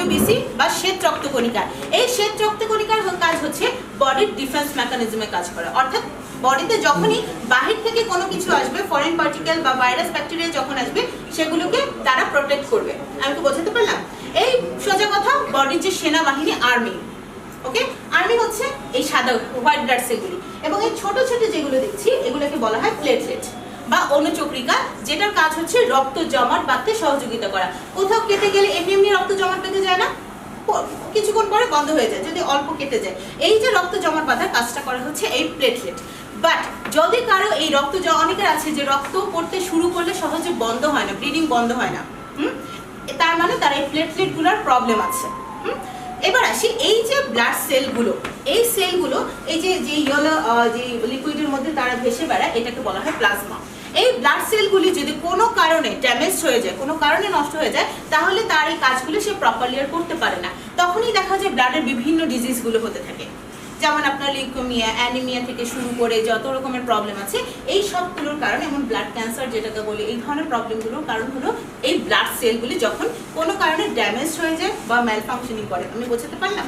WBC বা শ্বেত রক্তকণিকা। এই শ্বেত রক্তকণিকার কাজ হচ্ছে বডির ডিফেন্স মেকানিজমে কাজ করা, অর্থাৎ বডিতে যখনই বাহির থেকে কোনো কিছু আসবে, ফরেন পার্টিকেল বা ভাইরাস ব্যাকটেরিয়া যখন আসবে, সেগুলোকে তারা প্রোটেক্ট করবে। আমি কি বোঝাতে পারলাম? এই সোজা কথা, বডির যে সেনাবাহিনী, আর্মি, ওকে, আর্মি হচ্ছে এই সাদা হোয়াইট ব্লাড সেলগুলি। এবং এই ছোট ছোট যেগুলো দেখছি এগুলোকে বলা হয় প্লেটলেট বা অনুচক্রিকা, যেটার কাজ হচ্ছে রক্ত জমাট বাঁধতে সহযোগিতা করা। কোথাও কেটে গেলে এমনি রক্ত জমাট বেঁধে যায় না, কিছুক্ষণ পরে বন্ধ হয়ে যায় যদি অল্প কেটে যায়। এই যে রক্ত জমাট বাঁধার কাজটা করা হচ্ছে এই প্লেটলেট। বাট যদি কারো এই রক্ত, অনেকের আছে যে রক্ত পড়তে শুরু করলে সহজে বন্ধ হয় না, ব্লিডিং বন্ধ হয় না, তার মানে তার এই প্লেটলেটগুলোর প্রবলেম আছে। এবার আসি, এই যে ব্লাড সেলগুলো, এই সেলগুলো এই যে ইয়েলো যে লিকুইডের মধ্যে তারা ভেসে বেড়ায়, এটাকে বলা হয় প্লাজমা। এই ব্লাড সেলগুলি যদি কোনো কারণে ড্যামেজ হয়ে যায়, কোনো কারণে নষ্ট হয়ে যায়, তাহলে তার এই কাজগুলো সে প্রপারলি আর করতে পারে না। তখনই দেখা যায় ব্লাডের বিভিন্ন ডিজিজগুলো হতে থাকে, যেমন আপনার লিউকেমিয়া, অ্যানিমিয়া থেকে শুরু করে যত রকমের প্রবলেম আছে, এই সবগুলোর কারণ, এমন ব্লাড ক্যান্সার যেটাকে বলি, এই ধরনের প্রবলেমগুলোর কারণ হলো এই ব্লাড সেলগুলি যখন কোনো কারণে ড্যামেজ হয়ে যায় বা ম্যাল ফাংশনিং করে। আমি বোঝাতে পারলাম?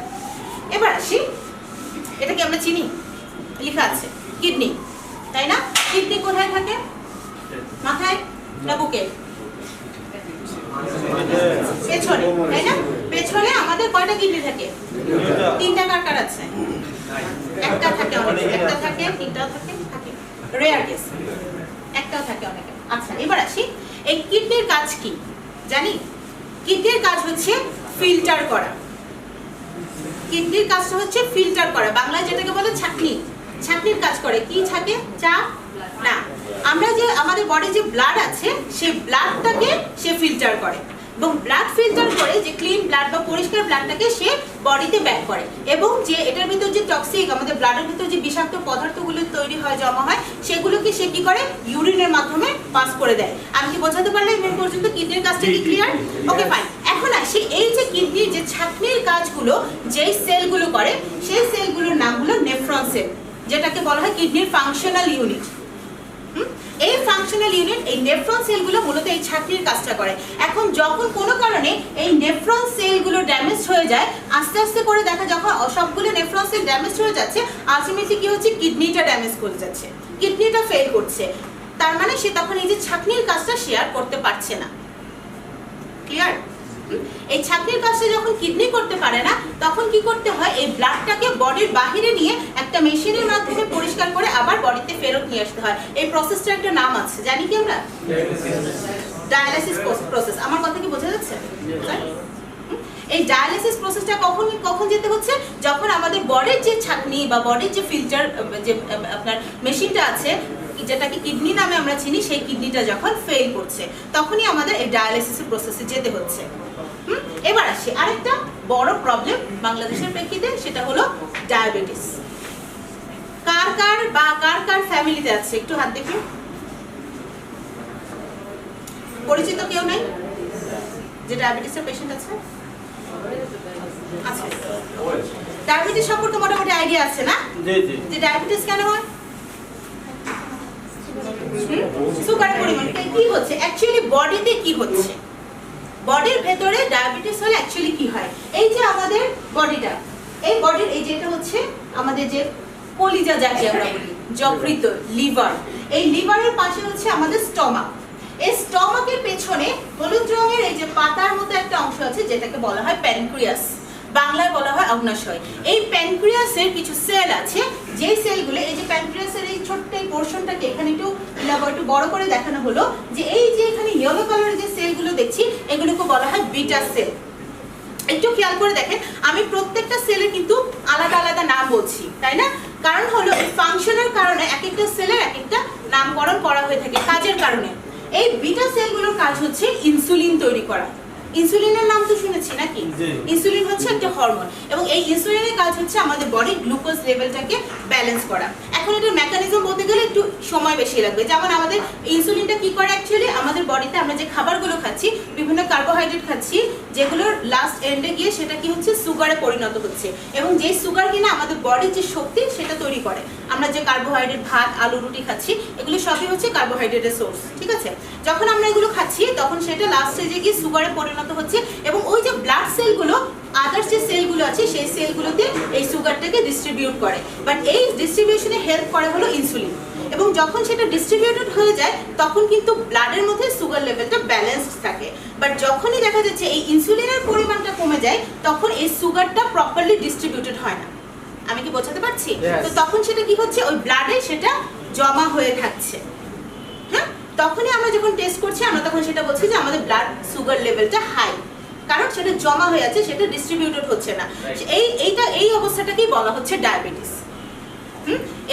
এবার আসি, এটাকে আমরা চিনি, লেখা আছে কিডনি, তাই না? কিডনি কোথায় থাকে, মাথায় না বুকে? পেছনে, তাই না? পেছনে আমাদের কয়টা কিডনি থাকে? 3টা। কার কার আছে? একটা থাকে, অনেকে একটা থাকে, 3টাও থাকে, রেয়ার কেস, একটাও থাকে অনেকে। আচ্ছা, এবার আসি, এই কিডনির কাজ কি জানি? কিডনির কাজ হচ্ছে ফিল্টার করা। কিডনির কাজটা হচ্ছে ফিল্টার করা, বাংলায় যেটাকে বলে ছাঁকনি। ছাঁকনির কাজ করে কি? ছাঁকে চা না, আমরা যে আমাদের বডি যে ব্লাড আছে, সেই ব্লাডটাকে সে ফিল্টার করে, এবং ব্লাড ফিল্টার করে যে ক্লিন ব্লাড বা পরিষ্কার ব্লাডটাকে সে বডিতে ব্যাক করে, এবং যে এটার ভিতর যে টক্সিক, আমাদের ব্লাডের ভিতর যে বিষাক্ত পদার্থগুলো তৈরি হয়, জমা হয়, সেগুলোকে সে কি করে, ইউরিনের মাধ্যমে পাস করে দেয়। আমি কি বোঝাতে পারলাম এই পর্যন্ত? কিডনির কাজটা কি ক্লিয়ার? Okay fine. এখন আসি, এই যে কিডনির যে ছাঁকনির কাজগুলো যেই সেলগুলো করে, সেই সেলগুলোর নাম হলো নেফ্রন সেল, যেটাকে বলা হয় কিডনির ফাংশনাল ইউনিট। এই ফাংশনাল ইউনিট, এই নেফ্রন সেলগুলো মূলত এই ছাঁকনির কাজটা করে। এখন যখন কোনো কারণে এই নেফ্রন সেলগুলো ড্যামেজ হয়ে যায়, আস্তে আস্তে করে দেখা, যখন সবগুলো নেফ্রন সেল ড্যামেজ হয়ে যাচ্ছে, আলটিমেটলি কি হচ্ছে, কিডনিটা ড্যামেজ করে যাচ্ছে, কিডনিটা ফেল করছে। তার মানে সে তখন এই যে ছাঁকনির কাজটা শেয়ার করতে পারছে না। ক্লিয়ার? এই ছাঁকনির কাজটা যখন কিডনি করতে পারে না, তখন কি করতে হয়, এই ব্লাডটাকে বডির বাহিরে নিয়ে একটা মেশিনের মাধ্যমে পরিষ্কার করে আবার বডিতে ফেরত নিয়ে আসতে হয়। এই প্রসেসটার একটা নাম আছে, জানি কি আমরা? Dialysis process. আমার কথা কি বোঝা যাচ্ছে? এই ডায়ালাইসিস প্রসেসটা কখন যেতে হচ্ছে, যখন আমাদের বডির যে ছাঁকনি বা বডির যে ফিল্টার, যে আপনার মেশিনটা আছে, যেটাকে কিডনি নামে আমরা চিনি, সেই কিডনিটা যখন ফেল করছে তখনই আমাদের এই ডায়ালিসিসের প্রসেসে যেতে হচ্ছে। এবার আসি আরেকটা বড় প্রবলেম বাংলাদেশের প্রেক্ষিতে, সেটা হলো ডায়াবেটিস। কার কার ফ্যামিলিতে আছে একটু হাত দেখি। পরিচিত কেউ নেই যে ডায়াবেটিসের পেশেন্ট আছে? আচ্ছা, ডায়াবেটিস সম্পর্কে মোটামুটি আইডিয়া আছে না? যে ডায়াবেটিস কেন হয়? সুগারের পরিমাণ কি হচ্ছে অ্যাকচুয়ালি বডিতে, কি হচ্ছে বডির ভেতরে ডায়াবেটিস হলে অ্যাকচুয়ালি কি হয়? এই যে আমাদের বডিটা, এই বডির এই যেটা হচ্ছে আমাদের যে কলিজা যাকে আমরা বলি, যকৃত, লিভার, এই লিভারের পাশে হচ্ছে আমাদের স্টমাক। এই স্টমাকের পেছনে হলুদ রঙের এই যে পাতার মতো একটা অংশ আছে যেটাকে বলা হয় প্যানক্রিয়াস, বাংলায় বলা হয় অগ্নাশয়। এই প্যানক্রিয়াসের কিছু সেল আছে, যে সেলগুলো, এই যে প্যানক্রিয়াসের এই ছোট্ট এই পোরশনটাকে এখানে একটু বড় করে দেখানো হলো, যে এই যে এখানে ইয়েলো কালারের যে সেলগুলো দেখছি এগুলোকে বলা হয় বিটা সেল। একটু খেয়াল করে দেখেন, আমি প্রত্যেকটা সেলের কিন্তু আলাদা আলাদা নাম বলছি, তাই না? কারণ হলো এই ফাংশনের কারণে এক একটা সেলের এক একটা নামকরণ করা হয়ে থাকে কাজের কারণে। এই বিটা সেলগুলোর কাজ হচ্ছে ইনসুলিন তৈরি করা। ইনসুলিনের নাম তো শুনেছি নাকি? ইনসুলিন হচ্ছে একটা হরমোন, এবং এই ইনসুলিনের কাজ হচ্ছে আমাদের বডির গ্লুকোজ লেভেলটাকে ব্যালেন্স করা। এখন এটার মেকানিজম বলতে গেলে একটু সময় বেশি লাগবে। যেমন আমাদের ইনসুলিনটা কি করে অ্যাকচুয়ালি, আমাদের বডিতে আমরা যে খাবারগুলো খাচ্ছি, বিভিন্ন কার্বোহাইড্রেট খাচ্ছি, যেগুলোর লাস্ট এন্ডে গিয়ে সেটা কি হচ্ছে, সুগারে পরিণত হচ্ছে, এবং যেই সুগার কিনা আমাদের বডির যে শক্তি সেটা তৈরি করে। আমরা যে কার্বোহাইড্রেট, ভাত, আলু, রুটি খাচ্ছি, এগুলো সবই হচ্ছে কার্বোহাইড্রেটের সোর্স, ঠিক আছে? যখন আমরা এগুলো খাচ্ছি তখন সেটা লাস্ট স্টেজে গিয়ে সুগারে পরিণত হচ্ছে, এবং ওই যে ব্লাড সেলগুলো, আদার্স যে সেলগুলো আছে, সেই সেলগুলোতে এই সুগারটাকে ডিস্ট্রিবিউট করে। বাট এই ডিস্ট্রিবিউশনে হেল্প করে হলো ইনসুলিন, এবং যখন সেটা ডিস্ট্রিবিউটেড হয়ে যায় তখন কিন্তু ব্লাডের মধ্যে সুগার লেভেলটা ব্যালেন্সড থাকে। বাট যখনই দেখা যাচ্ছে এই ইনসুলিনের পরিমাণটা কমে যায়, তখন এই সুগারটা প্রপারলি ডিস্ট্রিবিউটেড হয় না। আমি কি বোঝাতে পারছি? তো তখন সেটা কি হচ্ছে, ওই ব্লাডে সেটা জমা হয়ে থাকছে। হ্যাঁ, তখনই আমরা যখন টেস্ট করছি আমরা তখন সেটা বলছি যে আমাদের ব্লাড সুগার লেভেলটা হাই, কারণ সেটা জমা হয়ে আছে, সেটা ডিস্ট্রিবিউটেড হচ্ছে না। এই অবস্থাটাকেই বলা হচ্ছে ডায়াবেটিস।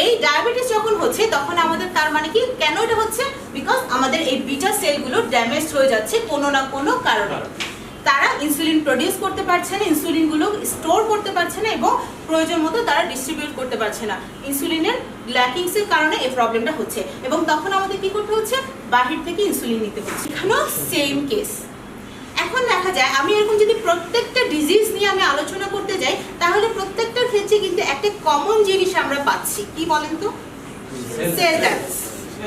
এই ডায়াবেটিস যখন হচ্ছে তখন আমাদের, তার মানে কি, কেন এটা হচ্ছে? বিকজ আমাদের এই বিটা সেলগুলো ড্যামেজ হয়ে যাচ্ছে কোনো না কোনো কারণে। তারা ইনসুলিন প্রডিউস করতে পারছে না, ইনসুলিনগুলো স্টোর করতে পারছে না, এবং প্রয়োজন মতো তারা ডিস্ট্রিবিউট করতে পারছে না। ইনসুলিনের ল্যাকিংসের কারণে এই প্রবলেমটা হচ্ছে, এবং তখন আমাদের কি করতে হচ্ছে, বাহির থেকে ইনসুলিন নিতে হচ্ছে। এখানেও সেম কেস। এখন দেখা যায় আমি এরকম যদি প্রত্যেকটা ডিজিজ নিয়ে আমি আলোচনা করতে যাই, তাহলে প্রত্যেকটার ক্ষেত্রে কিন্তু একটা কমন জিনিস আমরা পাচ্ছি। কি বলেন তো? সেল ড্যামেজ,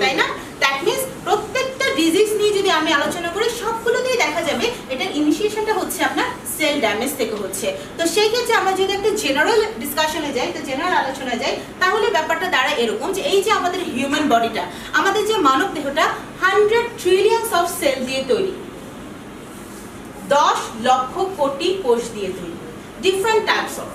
তাই না? দ্যাট মিনস প্রত্যেকটা ডিজিজ নিয়ে যদি আমি আলোচনা করি, সবগুলোতেই দেখা যাবে এটার ইনিশিয়েশনটা হচ্ছে আপনার সেল ড্যামেজ থেকে হচ্ছে। তো সেই ক্ষেত্রে আমরা যদি একটা জেনারেল ডিসকাশনে যাই, একটা জেনারেল আলোচনায় যাই, তাহলে ব্যাপারটা দাঁড়ায় এরকম যে এই যে আমাদের হিউম্যান বডিটা, আমাদের যে মানব দেহটা 100 ট্রিলিয়ন অফ সেল দিয়ে তৈরি, 10 লক্ষ কোটি কোষ দিয়ে তৈরি, ডিফারেন্ট টাইপস অফ,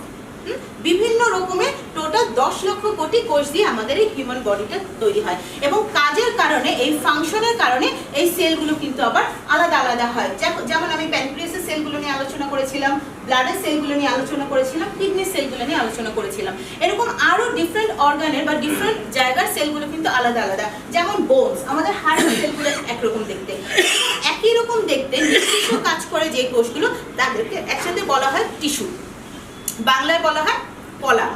বিভিন্ন রকমের টোটাল 10 লক্ষ কোটি কোষ দিয়ে আমাদের এই হিউম্যান বডিটা তৈরি হয়। এবং কাজের কারণে, এই ফাংশনের কারণে এই সেলগুলো কিন্তু আবার আলাদা আলাদা হয়। যেমন আমি প্যানক্রিয়াসের সেলগুলো নিয়ে আলোচনা করেছিলাম, ব্লাডের সেলগুলো নিয়ে আলোচনা করেছিলাম, কিডনির সেলগুলো নিয়ে আলোচনা করেছিলাম। এরকম আরো ডিফারেন্ট অর্গানের বা ডিফারেন্ট জায়গার সেলগুলো কিন্তু আলাদা আলাদা। যেমন বোনস, আমাদের হার্টের সেলগুলো একরকম দেখতে, একই রকম দেখতে, নির্দিষ্ট কাজ করে যে কোষগুলো, তাদেরকে একসাথে বলা হয় টিস্যু, বাংলায় বলা হয় কলা।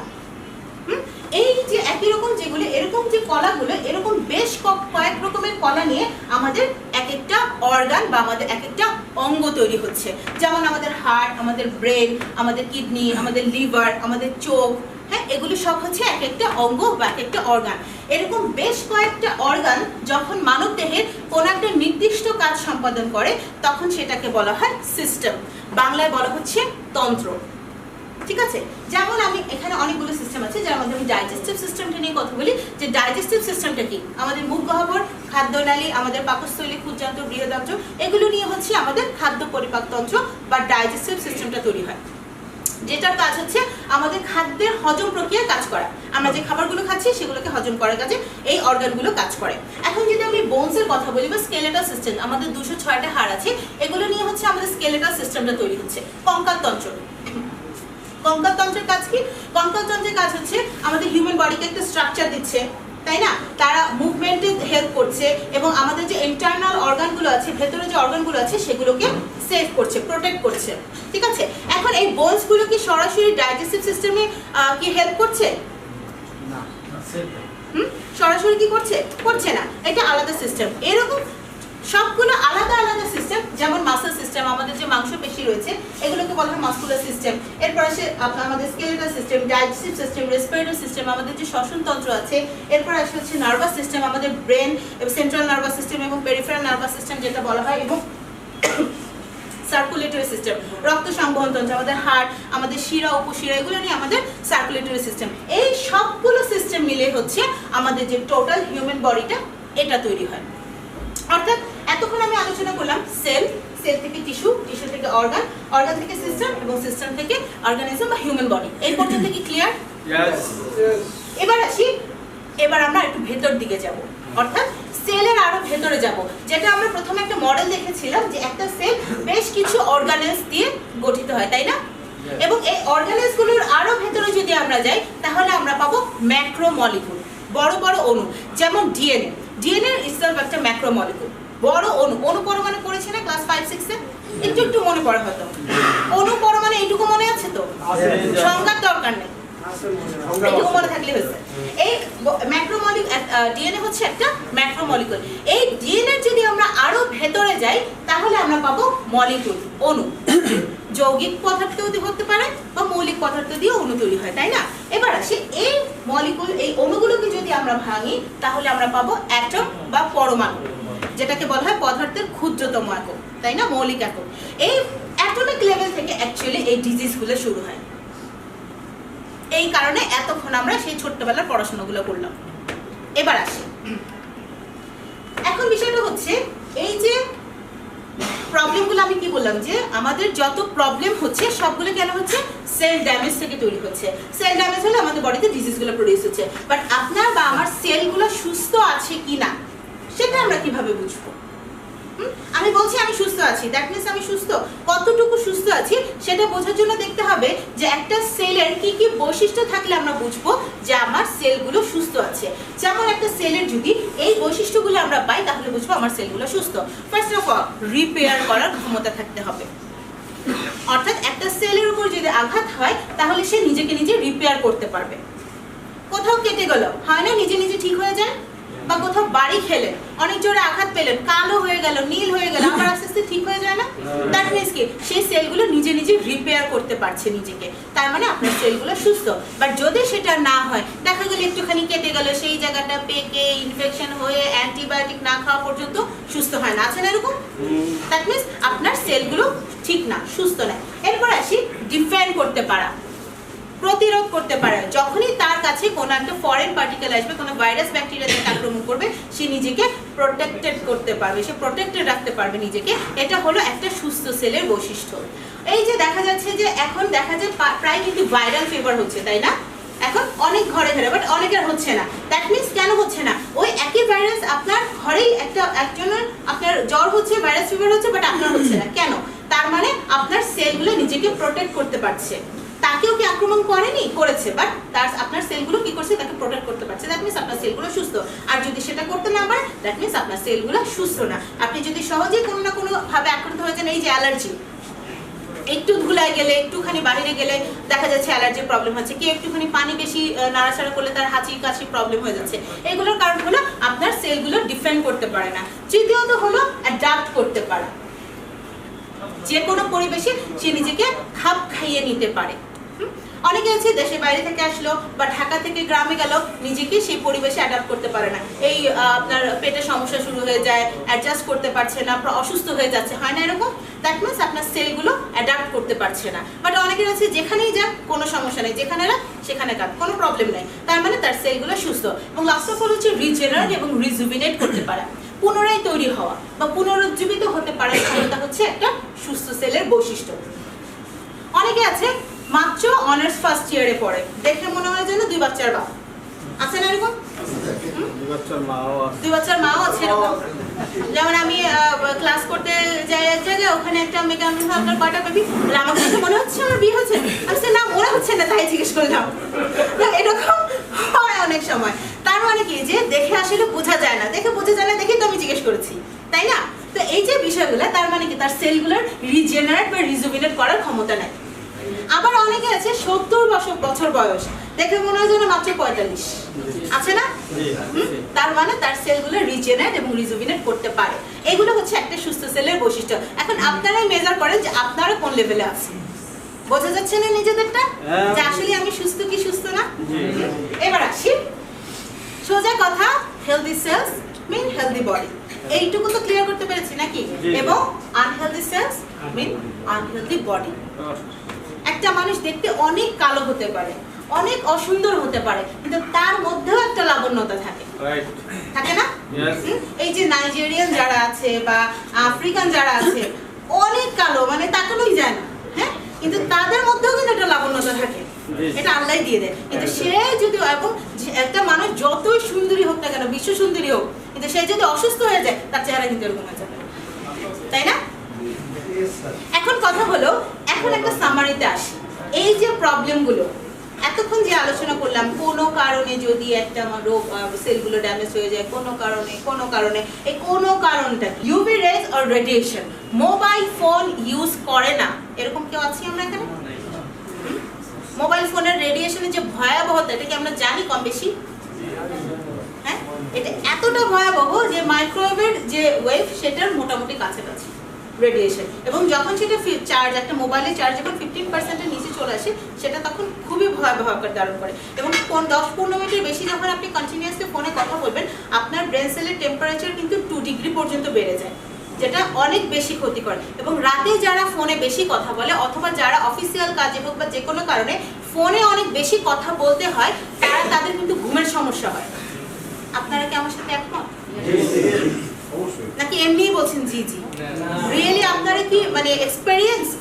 এই যে একই রকম যেগুলো, এরকম যে কলাগুলো, এরকম বেশ কয়েক রকমের কলা নিয়ে আমাদের এক একটা অর্গান বা আমাদের এক একটা অঙ্গ তৈরি হচ্ছে। যেমন আমাদের হার্ট, আমাদের ব্রেন, আমাদের কিডনি, আমাদের লিভার, আমাদের চোখ, হ্যাঁ, এগুলো সব হচ্ছে এক একটা অঙ্গ বা এক একটা অর্গান। এরকম বেশ কয়েকটা অর্গান যখন মানব দেহের কোন একটা নির্দিষ্ট কাজ সম্পাদন করে, তখন সেটাকে বলা হয় সিস্টেম, বাংলায় বলা হচ্ছে তন্ত্র। ঠিক আছে? যেমন আমি এখানে অনেকগুলো সিস্টেম আছে, যার মধ্যে আমি ডাইজেস্টিভ সিস্টেমটা নিয়ে কথা বলি। যে ডাইজেস্টিভ সিস্টেমটা কি, আমাদের মুখ গহ্বর, খাদ্যনালী, আমাদের পাকস্থলী, ক্ষুদ্রান্ত, বৃহদান্ত্র, এগুলো নিয়ে হচ্ছে আমাদের খাদ্য পরিপাকতন্ত্র বা ডাইজেস্টিভ সিস্টেমটা তৈরি হয়, যেটার কাজ হচ্ছে আমাদের খাদ্যের হজম প্রক্রিয়া কাজ করা। আমরা যে খাবারগুলো খাচ্ছি সেগুলোকে হজম করার কাজে এই অর্গানগুলো কাজ করে। এখন যদি আমি বোনসের কথা বলি বা স্কেলেটাল সিস্টেম, আমাদের 206টা হাড় আছে, এগুলো নিয়ে হচ্ছে আমাদের স্কেলেটাল সিস্টেমটা তৈরি হচ্ছে। কঙ্কালতন্ত্র, কঙ্কালতন্ত্রের কাজ কি? কঙ্কালতন্ত্রের কাজ হচ্ছে আমাদের হিউম্যান বডিকে একটা স্ট্রাকচার দিচ্ছে, তাই না? তারা মুভমেন্টে হেল্প করছে এবং আমাদের যে ইন্টারনাল অর্গানগুলো আছে, ভেতরে যে অর্গানগুলো আছে সেগুলোকে সেভ করছে, প্রোটেক্ট করছে, ঠিক আছে? এখন এই বোনসগুলো কি সরাসরি ডাইজেস্টিভ সিস্টেমে কি হেল্প করছে? না, সরাসরি কি করছে? করছে না, এটা আলাদা সিস্টেম। এরকম সবগুলো আলাদা আলাদা সিস্টেম, যেমন মাসল সিস্টেম, আমাদের যে মাংসপেশি রয়েছে এগুলোকে বলা হয় মাসকুলার সিস্টেম। এরপর আসে আমাদের skeletal system, digestive system, respiratory system, আমাদের যে শ্বসন তন্ত্র আছে। এরপর আসে হচ্ছে নার্ভাস সিস্টেম, আমাদের ব্রেন, সেন্ট্রাল নার্ভাস সিস্টেম এবং পেরিফেরাল নার্ভাস সিস্টেম যেটা বলা হয়, এবং সার্কুলেটরি সিস্টেম, রক্ত সংবহন তন্ত্র, আমাদের হার্ট, আমাদের শিরা, উপশিরা, এগুলো নিয়ে আমাদের সার্কুলেটরি সিস্টেম। এই সবগুলো সিস্টেম মিলে হচ্ছে আমাদের যে টোটাল হিউম্যান বডিটা এটা তৈরি হয়। অর্থাৎ এতক্ষণ আমি আলোচনা করলাম সেল, সেল থেকে টিস্যু, টিস্যু থেকে অর্গান, অর্গান থেকে সিস্টেম এবং সিস্টেম থেকে অর্গানিজম বা হিউম্যান বডি। এই পর্যন্ত কি ক্লিয়ার? এবার আসি, এবার আমরা একটু ভেতর দিকে যাব, অর্থাৎ সেলের আরো ভেতরে যাব। যেটা আমরা প্রথমে একটা মডেল দেখেছিলাম যে একটা সেল বেশ কিছু অর্গানেলস দিয়ে গঠিত হয়, তাই না? এবং এই অর্গানেলস গুলোর আরো ভেতরে যদি আমরা যাই তাহলে আমরা পাবো ম্যাক্রোমলিকুল, বড় বড় অণু, যেমন ডিএনএ। ডিএনএ ইটসেলফ একটা ম্যাক্রোমলিকুল, বড় অণু। অণু পরমাণু পড়েছে না ক্লাস 5-6 এ? একটু একটু মনে পড়ে হয়তো। অণু পরমাণু এইটুকু মনে আছে তো? সংজ্ঞার দরকার নেই, এইটুকু মনে থাকলে হয়েছে। এই ম্যাক্রোমলিকুল, ডিএনএ হচ্ছে একটা ম্যাক্রোমলিকুল। এই ডিএনএ যদি আমরা আরো ভেতরে যাই তাহলে আমরা পাবো মলিকুল, অণু। যৌগিক পদার্থ হতে পারে বা মৌলিক পদার্থ দিয়ে অণু তৈরি হয়, তাই না? এবার আসি এই মলিকুল, এই অণুগুলোকে যদি আমরা ভাঙি তাহলে আমরা পাবো অ্যাটম বা পরমাণু, যেটাকে বলা হয় পদার্থের ক্ষুদ্রতম একক, তাই না? মৌলিক একক। এই অ্যাটমিক লেভেল থেকে অ্যাকচুয়ালি এই ডিজিজগুলো শুরু হয়। এই কারণে এতক্ষণ আমরা সেই ছোট্টবেলার পড়াশোনাগুলো করলাম। এবার আসি, এখন বিষয়টা হচ্ছে এই যে প্রবলেমগুলো আমি কি বললাম যে আমাদের যত প্রবলেম হচ্ছে সবগুলো কেন হচ্ছে? সেল ড্যামেজ থেকে তৈরি হচ্ছে। সেল ড্যামেজ হলে আমাদের বডিতে ডিজিজগুলো প্রডিউস হচ্ছে। বাট আপনার বা আমার সেলগুলো সুস্থ আছে কিনা সেটা আমরা কিভাবে বুঝবো? আমি বলছি আমি সুস্থ আছি, দ্যাট মিন্স আমি সুস্থ। কতটুকু সুস্থ আছি সেটা বোঝার জন্য দেখতে হবে যে একটা সেলের কি কি বৈশিষ্ট্য থাকলে আমরা বুঝবো যে আমার সেলগুলো সুস্থ আছে। যেমন একটা সেলের যদি এই বৈশিষ্ট্যগুলো আমরা পাই তাহলে বুঝবো আমার সেলগুলো সুস্থ। ফার্স্ট অফ অল, রিপেয়ার করার ক্ষমতা থাকতে হবে। অর্থাৎ একটা সেলের উপর যদি আঘাত হয় তাহলে সে নিজেকে নিজে রিপেয়ার করতে পারবে। কোথাও কেটে গেল, হয় না নিজে নিজে ঠিক হয়ে যায়? বা কোথাও বাড়ি খেলেন, অনেক জোরে আঘাত পেলেন, কালো হয়ে গেল, নীল হয়ে গেল, আবার আস্তে আস্তে ঠিক হয়ে যায় না? দ্যাট মিন্স কি সেই সেলগুলো নিজে নিজে রিপেয়ার করতে পারছে নিজেকে, তার মানে আপনার সেলগুলো সুস্থ। বাট যদি সেটা না হয়, দেখা গেল একটুখানি কেটে গেল, সেই জায়গাটা পেকে ইনফেকশন হয়ে অ্যান্টিবায়োটিক না খাওয়া পর্যন্ত সুস্থ হয় না, আছে না এরকম? দ্যাট মিন্স আপনার সেলগুলো ঠিক না, সুস্থ না। এরপর আসি ডিফেন্ড করতে পারা, প্রতিরোধ করতে পারে। যখনই তার কাছে কোনো একটা ফরেন পার্টিকেল আসবে, কোনো ভাইরাস ব্যাকটেরিয়া থেকে আক্রমণ করবে, সে নিজেকে প্রোটেক্টেড করতে পারবে, সে প্রোটেক্টেড রাখতে পারবে নিজেকে। এটা হলো একটা সুস্থ সেলের বৈশিষ্ট্য। এই যে দেখা যাচ্ছে যে এখন দেখা যায় প্রায় কিন্তু ভাইরাল ফিভার হচ্ছে, তাই না? এখন অনেক ঘরে ঘরে, বাট অনেকের হচ্ছে না। দ্যাট মিন্স কেন হচ্ছে না? ওই একই ভাইরাস আপনার ঘরেই একজনের আপনার জ্বর হচ্ছে, ভাইরাস ফিভার হচ্ছে, বাট আপনার হচ্ছে না কেন? তার মানে আপনার সেলগুলো নিজেকে প্রোটেক্ট করতে পারছে। তাকেও কি আক্রমণ করেনি? করেছে, বাট আপনার সেলগুলো কি করছে? তাকে প্রোটেক্ট করতে পারছে। দ্যাট মিন্স আপনার সেলগুলো সুস্থ। আর যদি সেটা করতে না পারে, দ্যাট মিন্স আপনার সেলগুলো সুস্থ না। আপনি যদি সহজেই কোনো না কোনো ভাবে আক্রান্ত হয়ে যান, এই যে অ্যালার্জি, একটু ধুলায় গেলে, একটুখানি বাইরে গেলে দেখা যাচ্ছে অ্যালার্জির প্রবলেম হচ্ছে, কি একটুখানি পানি বেশি নাড়াচাড়া করলে তার হাঁচি কাশি প্রবলেম হয়ে যাচ্ছে। এগুলোর কারণ হলো আপনার সেলগুলো ডিফেন্ড করতে পারে না। তৃতীয়ত হলো অ্যাডাপ্ট করতে পারা, যে কোনো পরিবেশে সে নিজেকে খাপ খাইয়ে নিতে পারে। অনেকে আছে দেশের বাইরে থেকে আসলো বা ঢাকা থেকে গ্রামে গেল, নিজেকে সেই পরিবেশে অ্যাডাপ্ট করতে পারে না। এই আপনার পেটের সমস্যা শুরু হয়ে যায়, অ্যাডজাস্ট করতে পারছে না, অসুস্থ হয়ে যাচ্ছে, হয় না এরকম? দ্যাট মিন্স আপনার সেলগুলো অ্যাডাপ্ট করতে পারছে না। বাট অনেকের আছে যেখানেই যাক কোনো সমস্যা নেই, যেখানে না সেখানে কাট, কোনো প্রবলেম নেই, তার মানে তার সেলগুলো সুস্থ। এবং লাস্ট অফ অল হচ্ছে রিজেনারেট এবং রিজুভিনেট করতে পারা, পুনরায় তৈরি হওয়া বা পুনরুজ্জীবিত হতে পারার ক্ষমতা হচ্ছে একটা সুস্থ সেলের বৈশিষ্ট্য। অনেকে আছে মাত্র অনার্স ফার্স্ট ইয়ারে পড়ে, দেখে মনে হয় যেন 2 বাচ্চার বাপ, আছে না এরকম? 2 বাচ্চার মাও আছে এরকম। যেমন আমি ক্লাস করতে যাই এক জায়গায়, ওখানে একটা মেয়েকে আমি আপনার কয়টা বেবি, আমার কাছে মনে হচ্ছে আমার বিয়ে হচ্ছে, আমি না মনে হচ্ছে না, তাই জিজ্ঞেস করলাম। এরকম হয় অনেক সময়। তার মানে কি যে দেখে আসলে বোঝা যায় না, দেখে দেখেই তো আমি জিজ্ঞেস করেছি, তাই না? তো এই যে বিষয়গুলো, তার মানে কি তার সেলগুলোর রিজেনারেট বা রিজুভিনেট করার ক্ষমতা নাই। আবার অনেকে আছে 70 বছর বয়স, দেখে মনে হয় যেন মাত্র 45 আছে না? তার মানে তার সেলগুলো রিজেনারেট এবং রিজুভিনেট করতে পারে। এগুলো হচ্ছে একটা সুস্থ সেলের বৈশিষ্ট্য। এখন আপনারাই মেজার করেন যে আপনারা কোন লেভেলে আছেন। বোঝা যাচ্ছে না নিজেদেরটা যে আসলে আমি সুস্থ কি সুস্থ না? এবার আসি সোজা কথা, হেলদি সেলস মিন হেলদি বডি। এইটুকু তো ক্লিয়ার করতে পেরেছি নাকি? এবং আনহেলদি সেলস মিন আনহেলদি বডি। একটা মানুষ দেখতে অনেক কালো হতে পারে, অনেক অসুন্দর হতে পারে, কিন্তু তার মধ্যেও একটা লাবণ্যতা থাকে, থাকে না? এই যে নাইজেরিয়ান যারা আছে বা আফ্রিকান যারা আছে, অনেক কালো, মানে তাকানোই যায় না, হ্যাঁ, কিন্তু তাদের মধ্যেও কিন্তু একটা লাবণ্যতা থাকে, এটা আল্লাহই দিয়ে দেয়। কিন্তু সে যদি, এবং একটা মানুষ যতই সুন্দরী হোক না কেন, বিশ্ব সুন্দরী হোক, কিন্তু সে যদি অসুস্থ হয়ে যায়, তার চেহারা কিন্তু এরকম হয়ে যাবে, তাই না? এখন কথা হলো, এখন একটা সামারিতে আসি। এই যে প্রবলেমগুলো এতক্ষণ যে আলোচনা করলাম, কোনো কারণে যদি একটা রোগ সেলগুলো ড্যামেজ হয়ে যায়, কোনো কারণে এই কোনো কারণটা UV rays or radiation, mobile phone use করে না, এরকম কেউ আছি আমরা এখানে? মোবাইল ফোনের রেডিয়েশনের যে ভয়াবহতা, এটা কি আমরা জানি কম বেশি? হ্যাঁ, এটা এতটা ভয়াবহ যে মাইক্রোওয়েভের যে ওয়েভ, সেটার মোটামুটি কাছাকাছি রেডিয়েশন। এবং যখন সেটা চার্জ, একটা মোবাইলের চার্জ যখন 15% নিচে চলে আসে, সেটা তখন খুবই ভয়াবহ আকার ধারণ করে। এবং 10-15 মিনিটের বেশি যখন আপনি কন্টিনিউয়াসলি ফোনে কথা বলবেন, আপনার ব্রেন সেলের টেম্পারেচার কিন্তু 2 ডিগ্রি পর্যন্ত বেড়ে যায়, যেটা অনেক বেশি ক্ষতিকর। এবং রাতে যারা ফোনে বেশি কথা বলে, অথবা যারা অফিসিয়াল কাজে হোক বা যে কোনো কারণে ফোনে অনেক বেশি কথা বলতে হয়, তাদের কিন্তু ঘুমের সমস্যা হয়। আপনারা কি আমার সাথে একমত? নাকি এমনিই বলছেন জি জি? রিয়েলি আপনারা কি মানে এক্সপেরিয়েন্সড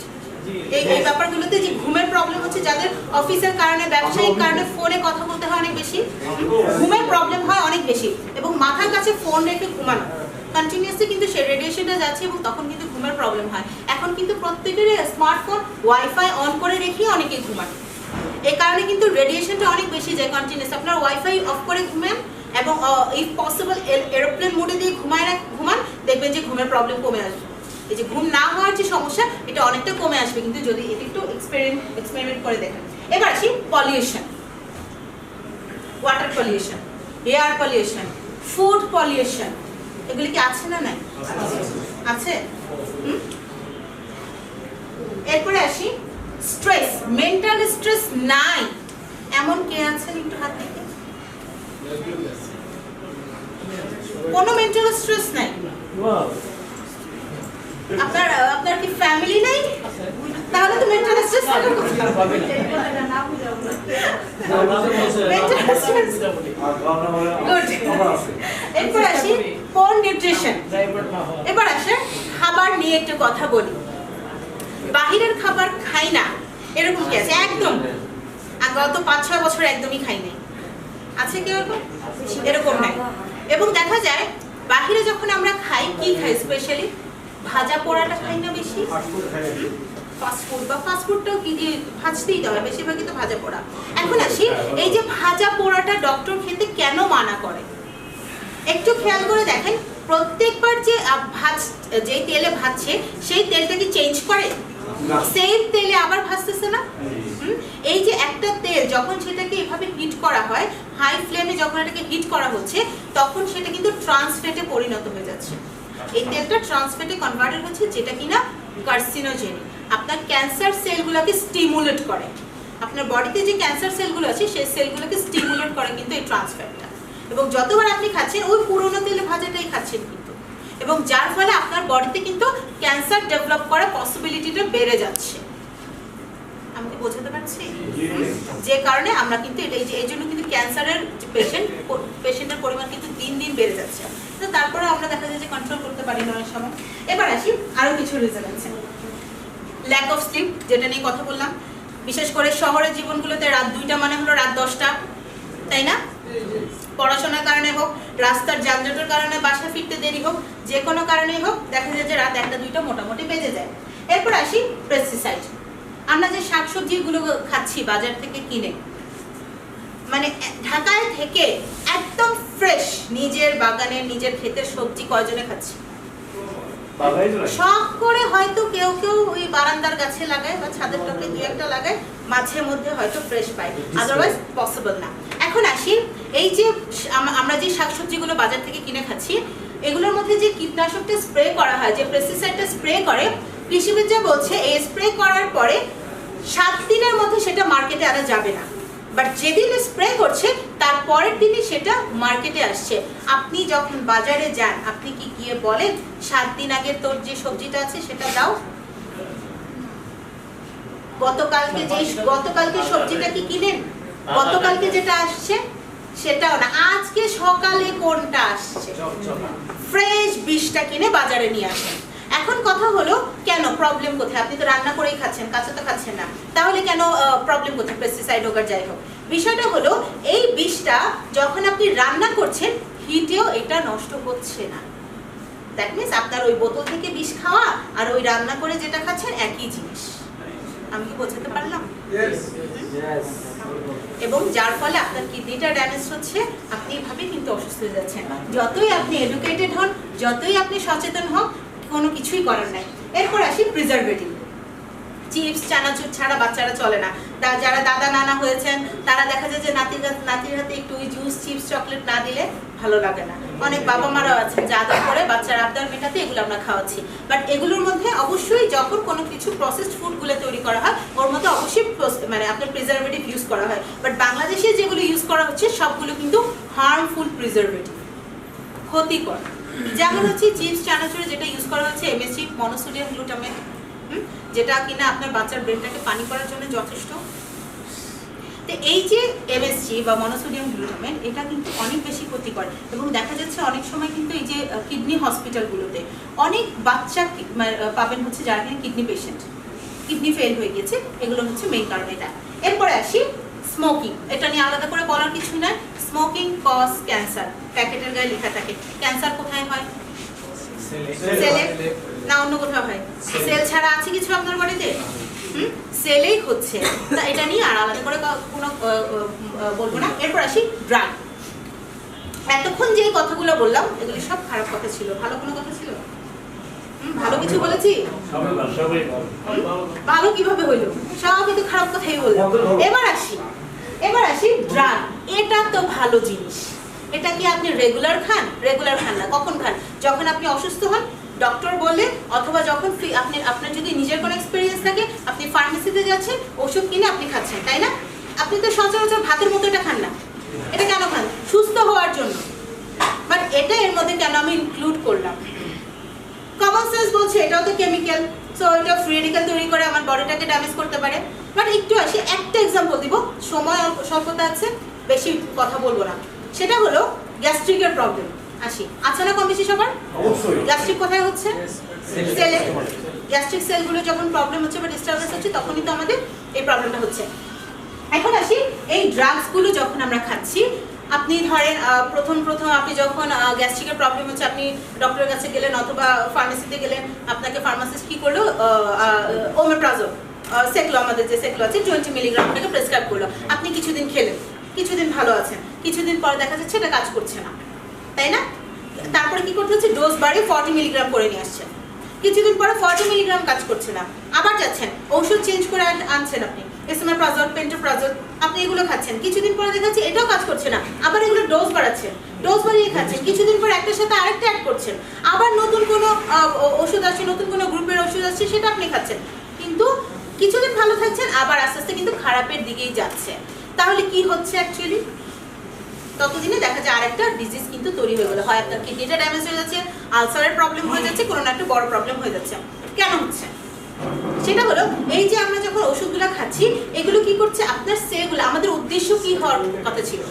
এই ব্যাপারগুলোতে, যে ঘুমের প্রবলেম হচ্ছে যাদের অফিসের কারণে, ব্যবসায়িক কারণে ফোনে কথা বলতে হয় অনেক বেশি, ঘুমের প্রবলেম হয় অনেক বেশি, এবং মাথার কাছে ফোন রেখে ঘুমানো কন্টিনিউয়াসলি কিন্তু সে রেডিয়েশনটা যাচ্ছে, এবং তখন কিন্তু ঘুমের প্রবলেম হয়। এখন কিন্তু প্রত্যেকেরই স্মার্টফোন, ওয়াইফাই অন করে রেখেই অনেকে ঘুমান, এই কারণে কিন্তু রেডিয়েশনটা অনেক বেশি যায় কন্টিনিউয়াস। আপনার ওয়াইফাই অফ করে ঘুমেন, এবং ইফ পসিবল এরোপ্লেন মোডে দিয়ে ঘুমান, দেখবেন যে ঘুমের প্রবলেম কমে আসবে। এই যে ঘুম না হওয়ার যে সমস্যা, এটা অনেকটা কমে আসবে, কিন্তু যদি এটা একটু এক্সপেরিমেন্ট করে দেখেন। এবার আসি pollution, water pollution, air pollution, food pollution, এগুলি কি আছে না নাই? আছে। এরপরে আসি স্ট্রেস, মেন্টাল স্ট্রেস নাই এমন কে আছেন একটু হাত দেখে? কোনো মেন্টাল স্ট্রেস নাই? আপনার কি ফ্যামিলি নাই? তাহলে তো মেন্টাল স্ট্রেস থাকার কথা। এরপর আসি পোর নিউট্রিশন। এবার আসে খাবার নিয়ে একটু কথা বলি। বাহিরের খাবার খাই না এরকম কি আছে? একদম গত 5-6 বছর একদমই খাই নাই, আছে কি এরকম? এরকম নাই। এবং দেখা যায় বাহিরে যখন আমরা খাই, কি খাই? স্পেশালি ভাজা পোড়াটা খাই না বেশি, ফাস্টফুড, বা ফাস্টফুডটাও কি দিয়ে ভাজতেই হবে, বেশিরভাগই তো ভাজা পোড়া। এখন আসি, এই যে ভাজা পোড়াটা ডক্টর খেতে কেন মানা করে? একটু খেয়াল করে দেখেন, প্রত্যেকবার যে যেই তেলে ভাজছে, সেই তেলটা কি চেঞ্জ করে? সেম তেলে আবার ভাজতেছে না? এই যে একটা তেল যখন সেটাকে এভাবে হিট করা হয়, হাই ফ্লেমে যখন এটাকে হিট করা হচ্ছে, তখন সেটা কিন্তু ট্রান্সফ্যাটে পরিণত হয়ে যাচ্ছে। এই তেলটা ট্রান্সফ্যাটে কনভার্টেড হচ্ছে, যেটা কিনা কার্সিনোজেনিক, আপনার ক্যান্সার সেলগুলোকে স্টিমুলেট করে। আপনার বডিতে যে ক্যান্সার সেলগুলো আছে, সেই সেলগুলোকে স্টিমুলেট করে কিন্তু এই ট্রান্সফ্যাটটা। এবং যতবার আপনি খাচ্ছেন, ওই পুরোনো তেলে ভাজাটাই খাচ্ছেন কিন্তু, এবং যার ফলে আপনার বডিতে কিন্তু ক্যান্সার ডেভেলপ করার পসিবিলিটিটা বেড়ে যাচ্ছে। আমি কি বোঝাতে পারছি? যে কারণে আমরা কিন্তু এই জন্য কিন্তু ক্যান্সারের পেশেন্টের পরিমাণ কিন্তু দিন দিন বেড়ে যাচ্ছে। তো তারপরে আমরা দেখা যায় যে কন্ট্রোল করতে পারি না অনেক সময়। এবার আসি আরো কিছু রিজন আছে। ল্যাক অফ স্লিপ, যেটা নিয়ে কথা বললাম, বিশেষ করে শহরের জীবনগুলোতে রাত 2টা মানে হলো রাত 10টা, তাই না? পড়াশোনার কারণে হোক, রাস্তার যানজটের কারণে বাসা ফিরতে দেরি হোক, যে কোনো কারণেই হোক, দেখা যায় যে রাত 1-2টা মোটামুটি বেজে যায়। এরপর আসি পেস্টিসাইড। আমরা যে শাকসবজিগুলো খাচ্ছি বাজার থেকে কিনে, মানে ঢাকায় থেকে একদম ফ্রেশ নিজের বাগানের নিজের ক্ষেতের সবজি কয়জনে খাচ্ছে? শখ করে হয়তো কেউ কেউ ওই বারান্দার গাছে লাগায় বা ছাদের টপে দুই একটা লাগায়, মাঝে মধ্যে হয়তো ফ্রেশ পায়, আদারওয়াইজ পসিবল না। এখন আসি, এই যে আমরা যে শাকসবজিগুলো বাজার থেকে কিনে খাচ্ছি, এগুলোর মধ্যে যে কীটনাশকটা স্প্রে করা হয়, যে পেস্টিসাইডটা স্প্রে করে, কৃষিবিদরা বলছে এই স্প্রে করার পরে 7 দিনের মধ্যে সেটা মার্কেটে আনা যাবে না, বাট যেদিন স্প্রে করছে তার পরের দিনই সেটা মার্কেটে আসছে। আপনি যখন বাজারে যান, আপনি কি গিয়ে বলেন 7 দিন আগে তোর যে সবজিটা আছে সেটা দাও? গতকালকে সবজিটা কি কিনেন? গতকালকে যেটা আসছে সেটাও না, আজকে সকালে কোনটা আসছে, ফ্রেশ বীজটা কিনে বাজারে নিয়ে আসেন। এখন কথা হলো, কেন প্রবলেম কোথায়? আপনি তো রান্না করেই খাচ্ছেন, কাঁচা তো খাচ্ছেন না, তাহলে কেন প্রবলেম কোথায়? পেস্টিসাইড হোক আর যাই হোক, বিষয়টা হলো এই বীজটা যখন আপনি রান্না করছেন হিটেও এটা নষ্ট হচ্ছে না। দ্যাট মিনস আপনার ওই বোতল থেকে বিষ খাওয়া আর ওই রান্না করে যেটা খাচ্ছেন একই জিনিস। আমি কি বোঝাতে পারলাম? এবং যার ফলে আপনার কিডনিটা ড্যামেজ হচ্ছে, আপনি এভাবে কিন্তু অসুস্থ হয়ে যাচ্ছেন। যতই আপনি এডুকেটেড হন, যতই আপনি সচেতন হন, কোনো কিছুই করার নাই। এরপর আসি প্রিজারভেটিভ। চিপস চানাচুর ছাড়া বাচ্চারা চলে না। যারা দাদা নানা হয়েছেন তারা দেখা যায় যে নাতির হাতে একটু ওই জুস চিপস চকলেট না দিলে ভালো লাগে না। অনেক বাবা মারাও আছেন যে আদর করে বাচ্চার আবদার মেটাতে এগুলো আমরা খাওয়াচ্ছি, বাট এগুলোর মধ্যে অবশ্যই যখন কোনো কিছু প্রসেসড ফুডগুলো তৈরি করা হয় ওর মধ্যে অবশ্যই মানে আপনার প্রিজারভেটিভ ইউজ করা হয়, বাট বাংলাদেশে যেগুলো ইউজ করা হচ্ছে সবগুলো কিন্তু হার্মফুল প্রিজারভেটিভ, ক্ষতিকর। যেমন হচ্ছে চিপস চানাচুরে যেটা ইউজ করা হচ্ছে এমএসজি, মনোসোডিয়াম গ্লুটামেট, যেটা কিনা আপনার বাচ্চার ব্রেনটাকে পানি করার জন্য যথেষ্ট। তো এই যে এমএসজি বা মনোসোডিয়াম গ্লুটামেট, এটা কিন্তু অনেক বেশি ক্ষতিকর। এবং দেখা যাচ্ছে অনেক সময় কিন্তু এই যে কিডনি হসপিটালগুলোতে অনেক বাচ্চা পাবেন হচ্ছে যারা কিডনি পেশেন্ট, কিডনি ফেল হয়ে গেছে, এগুলো হচ্ছে মেইন কারণ এটা। এরপরে আসি স্মোকিং, এটা নিয়ে আলাদা করে বলার কিছু নয়। স্মোকিং কজ ক্যান্সার, প্যাকেটের গায়ে লেখা থাকে। ক্যান্সার কোথায় হয়? সেলে না অন্য কোথাও হয়? সেল ছাড়া আছে কিছু আপনার বাড়িতে? সেলেই হচ্ছে। তা এটা নিয়ে আর আলাদা করে কোনো বলবো না। এরপর আসি ড্রাগ। এতক্ষণ যে কথাগুলো বললাম এগুলি সব খারাপ কথা ছিল, ভালো কোনো কথা ছিল? ভালো কিছু বলেছি? ভালো কিভাবে হইলো? সব কিন্তু খারাপ কথাই বললাম। এবার আসি ড্রাগ। এটা তো ভালো জিনিস, এটা কি আপনি রেগুলার খান? রেগুলার খান না। কখন খান? যখন আপনি অসুস্থ হন, ডক্টর বলে, অথবা যখন আপনার যদি নিজের কোনো এক্সপিরিয়েন্স থাকে, আপনি ফার্মেসিতে যাচ্ছেন, ওষুধ কিনে আপনি খাচ্ছেন, তাই না? আপনি তো সচরাচর ভাতের মতো এটা খান না। এটা কেন খান? সুস্থ হওয়ার জন্য। বাট এটা এর মধ্যে কেন আমি ইনক্লুড করলাম? কমন সেন্স বলছে এটাও তো কেমিক্যাল, সো এটা ফ্রি রেডিক্যাল তৈরি করে আমার বডিটাকে ড্যামেজ করতে পারে। বাট একটু আসি, একটা এক্সাম্পল দিব, সময় স্বল্পতা আছে, বেশি কথা বলবো না। সেটা হলো গ্যাস্ট্রিকের প্রবলেম। আসি, আছে না কম বেশি সবার? অবশ্যই। গ্যাস্ট্রিক কোথায় হচ্ছে? সেলে। গ্যাস্ট্রিক সেলগুলো যখন প্রবলেম হচ্ছে বা ডিস্টারবেন্স হচ্ছে তখনই তো আমাদের এই প্রবলেমটা হচ্ছে। এখন আসি, এই ড্রাগসগুলো যখন আমরা খাচ্ছি, আপনি ধরেন প্রথম আপনি যখন গ্যাস্ট্রিকের প্রবলেম হচ্ছে, আপনি ডক্টরের কাছে গেলেন অথবা ফার্মেসিতে গেলেন, আপনাকে ফার্মাসিস্ট কি করলো? ওমেপ্রাজোল, সেকলো, আমাদের যে সেকলো আছে 20 মিলিগ্রাম আপনাকে প্রেসক্রাইব করলো। আপনি কিছুদিন খেলেন, কিছুদিন ভালো আছেন, কিছুদিন পর দেখা যাচ্ছে এটা কাজ করছে না, তাই না? তারপরে কি করতে হচ্ছে? ডোজ বাড়িয়ে 40 মিলিগ্রাম করে নিয়ে আসছেন। কিছুদিন পরে 40 মিলিগ্রাম কাজ করছে না, আবার যাচ্ছেন, ঔষধ চেঞ্জ করে আনছেন আপনি, এসোমেপ্রাজোল, পেন্টোপ্রাজোল, আপনি এগুলো খাচ্ছেন। কিছুদিন পরে দেখাচ্ছে এটাও কাজ করছে না, আবার এগুলো ডোজ বাড়াচ্ছেন, ডোজ বাড়িয়ে খাচ্ছেন। কিছুদিন পর একটার সাথে আরেকটা অ্যাড করছেন, আবার নতুন কোনো ওষুধ আসছে, নতুন কোনো গ্রুপের ওষুধ আসছে, সেটা আপনি খাচ্ছেন। কিন্তু কিছুদিন ভালো থাকছেন, আবার আস্তে আস্তে কিন্তু খারাপের দিকেই যাচ্ছে। তাহলে কি হচ্ছে অ্যাকচুয়ালি? ততদিনে দেখা যায় আরেকটা ডিজিজ কিন্তু তৈরি হয়ে গেল, হয় আপনার কিডনিটা ড্যামেজ হয়ে যাচ্ছে, আলসারের প্রবলেম হয়ে যাচ্ছে, কোনো না একটা বড় প্রবলেম হয়ে যাচ্ছে। কেন হচ্ছে? সেটা হলো এই যে আমরা যখন ওষুধগুলো খাচ্ছি, এগুলো কি করছে? আপনার সেলগুলো, আমাদের উদ্দেশ্য কি হওয়ার কথা ছিল?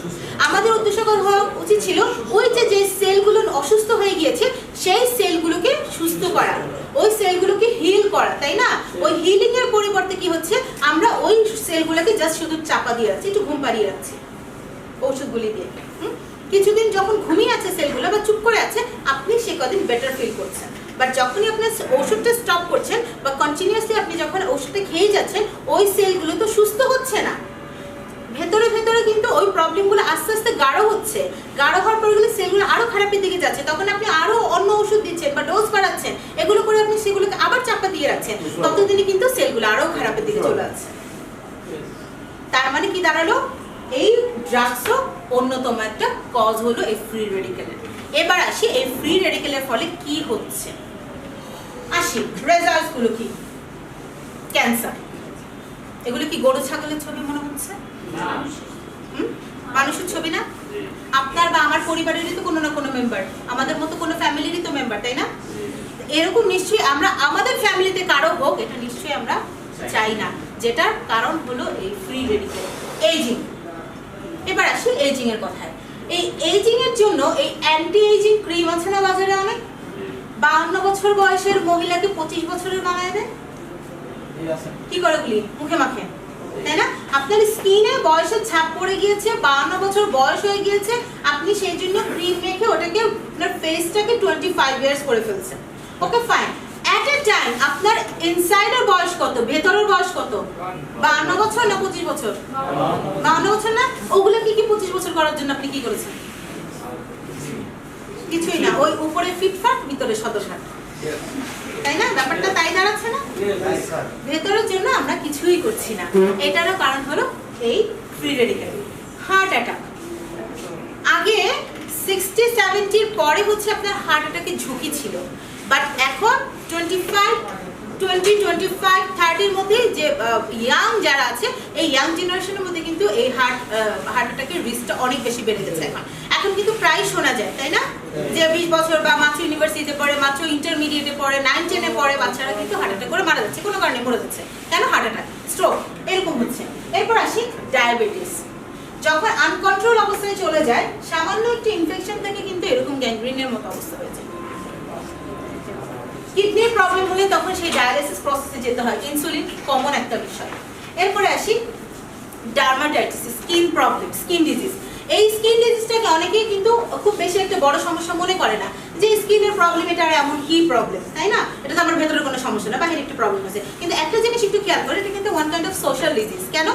আমাদের উদ্দেশ্য হওয়া উচিত ছিল ওই যে সেলগুলো অসুস্থ হয়ে গিয়েছে সেই সেলগুলোকে সুস্থ করা, ওই সেলগুলোকে হিল করা, তাই না? ওই হিলিং এর পরিবর্তে কি হচ্ছে? আমরা ওই সেলগুলোকে জাস্ট শুধু চাপা দিয়ে রাখছি, একটু ঘুম পাড়িয়ে রাখছি ওষুধগুলি দিয়ে। কিছুদিন যখন ঘুমিয়ে আছে সেলগুলো বা চুপ করে আছে, আপনি সে কদিন বেটার ফিল করছেন। বাট যখনই আপনি ওষুধটা স্টপ করছেন বা কন্টিনিউয়াসলি আপনি যখন ওষুধটা খেয়ে যাচ্ছেন, ওই সেলগুলো তো সুস্থ হচ্ছে না, ভেতরে ভেতরে কিন্তু ওই প্রবলেমগুলো আস্তে আস্তে গাঢ় হচ্ছে, গাঢ় হওয়ার পর এগুলো সেলগুলো আরো খারাপের দিকে যাচ্ছে, তখন আপনি আরো অন্য ওষুধ দিচ্ছেন বা ডোজ বাড়াচ্ছেন, এগুলো করে আপনি সেগুলোকে আবার চাপা দিয়ে রাখছেন, ততদিনে কিন্তু সেলগুলো আরো খারাপের দিকে চলে যাচ্ছে। তার মানে কি দাঁড়ালো, এই ড্রাগসও অন্যতম একটা কজ হলো এই ফ্রি রেডিকেলের। এবার আসি এই ফ্রি রেডিকেলের ফলে কি হচ্ছে, আসি রেজাল্টস গুলো কি। ক্যান্সার, এগুলো কি গরু ছাগলের ছবি মনে হচ্ছে? মানুষের ছবি না? আপনার বা আমার পরিবারেরই তো কোনো না কোনো মেম্বার, আমাদের মতো কোনো ফ্যামিলিরই তো মেম্বার, তাই না? এরকম নিশ্চয়ই আমরা আমাদের ফ্যামিলিতে কারো হোক, এটা নিশ্চয়ই আমরা চাই না, যেটার কারণ হলো এই ফ্রি রেডিকেল। এইজিং, এবার আসি এইজিং এর কথায়। এই এইজিং এর জন্য এই অ্যান্টি এইজিং ক্রিম আছে না বাজারে অনেক, 52 বছর বয়সের মহিলাকে 25 বছরের বানায় দেয়। কি করে গুলি মুখে মাখেন, তাই না? আপনার স্কিনে বয়সের ছাপ পড়ে গিয়েছে, 52 বছর বয়স হয়ে গিয়েছে, আপনি সেই জন্য ক্রিম মেখে ওটাকে আপনার ফেসটাকে 25 ইয়ার্স করে ফেলছেন। ওকে ফাইন, এট এ টাইম আপনার ইনসাইডের বয়স কত, ভেতরের বয়স কত? 52 বছর না 25 বছর? 52 বছর না? ওগুলো কি 25 বছর করার জন্য আপনি কি করেছেন? কিছুই না, ওই উপরে ফিটফাট ভিতরে সদরঘাট, তাই না? ব্যাপারটা তাই দাঁড়াচ্ছে না? ভেতরের জন্য আমরা কিছুই করছি না। এটারও কারণ হলো এই ফ্রি রেডিকেল। হার্ট অ্যাটাক, আগে 60-70 পরে হচ্ছে আপনার হার্ট অ্যাটাকের ঝুঁকি ছিল, বাট এখন 20-25-30 মধ্যে যে ইয়াং যারা আছে, এই ইয়াং জেনারেশনের মধ্যে কিন্তু এই হার্ট অ্যাটাকের রিস্কটা অনেক বেশি বেড়ে গেছে। এখন কিন্তু প্রায় শোনা যায়, তাই না, যে 20 বছর বা মাত্র ইউনিভার্সিটিতে পড়ে, মাত্র ইন্টারমিডিয়েটে পড়ে, 9-10-এ পড়ে বাচ্চারা কিন্তু হার্ট অ্যাটাক করে মারা যাচ্ছে, কোনো কারণে মরে যাচ্ছে। কেন? হার্ট অ্যাটাক, স্ট্রোক, এরকম হচ্ছে। এরপর আসি ডায়াবেটিস, যখন আনকন্ট্রোল অবস্থায় চলে যায়, সামান্য একটি ইনফেকশন থেকে কিন্তু এরকম গ্যাংগ্রিনের মতো অবস্থা হয়ে যায়। কিডনির প্রবলেম হলে তখন সেই ডায়ালিসিস প্রসেসে যেতে হয়, ইনসুলিন কমন একটা বিষয়। এরপরে আসি dermatitis, skin problem, skin disease. এই স্কিন ডিজিজটাকে অনেকেই কিন্তু খুব বেশি একটা বড় সমস্যা মনে করে না, যে স্কিনের প্রবলেম, এটা এমন কি প্রবলেম, তাই না? এটা তো আমার ভেতরে কোনো সমস্যা না, বাইরে একটু প্রবলেম আছে। কিন্তু একটা জিনিস একটু খেয়াল করে, এটা কিন্তু one kind of social disease. কেন?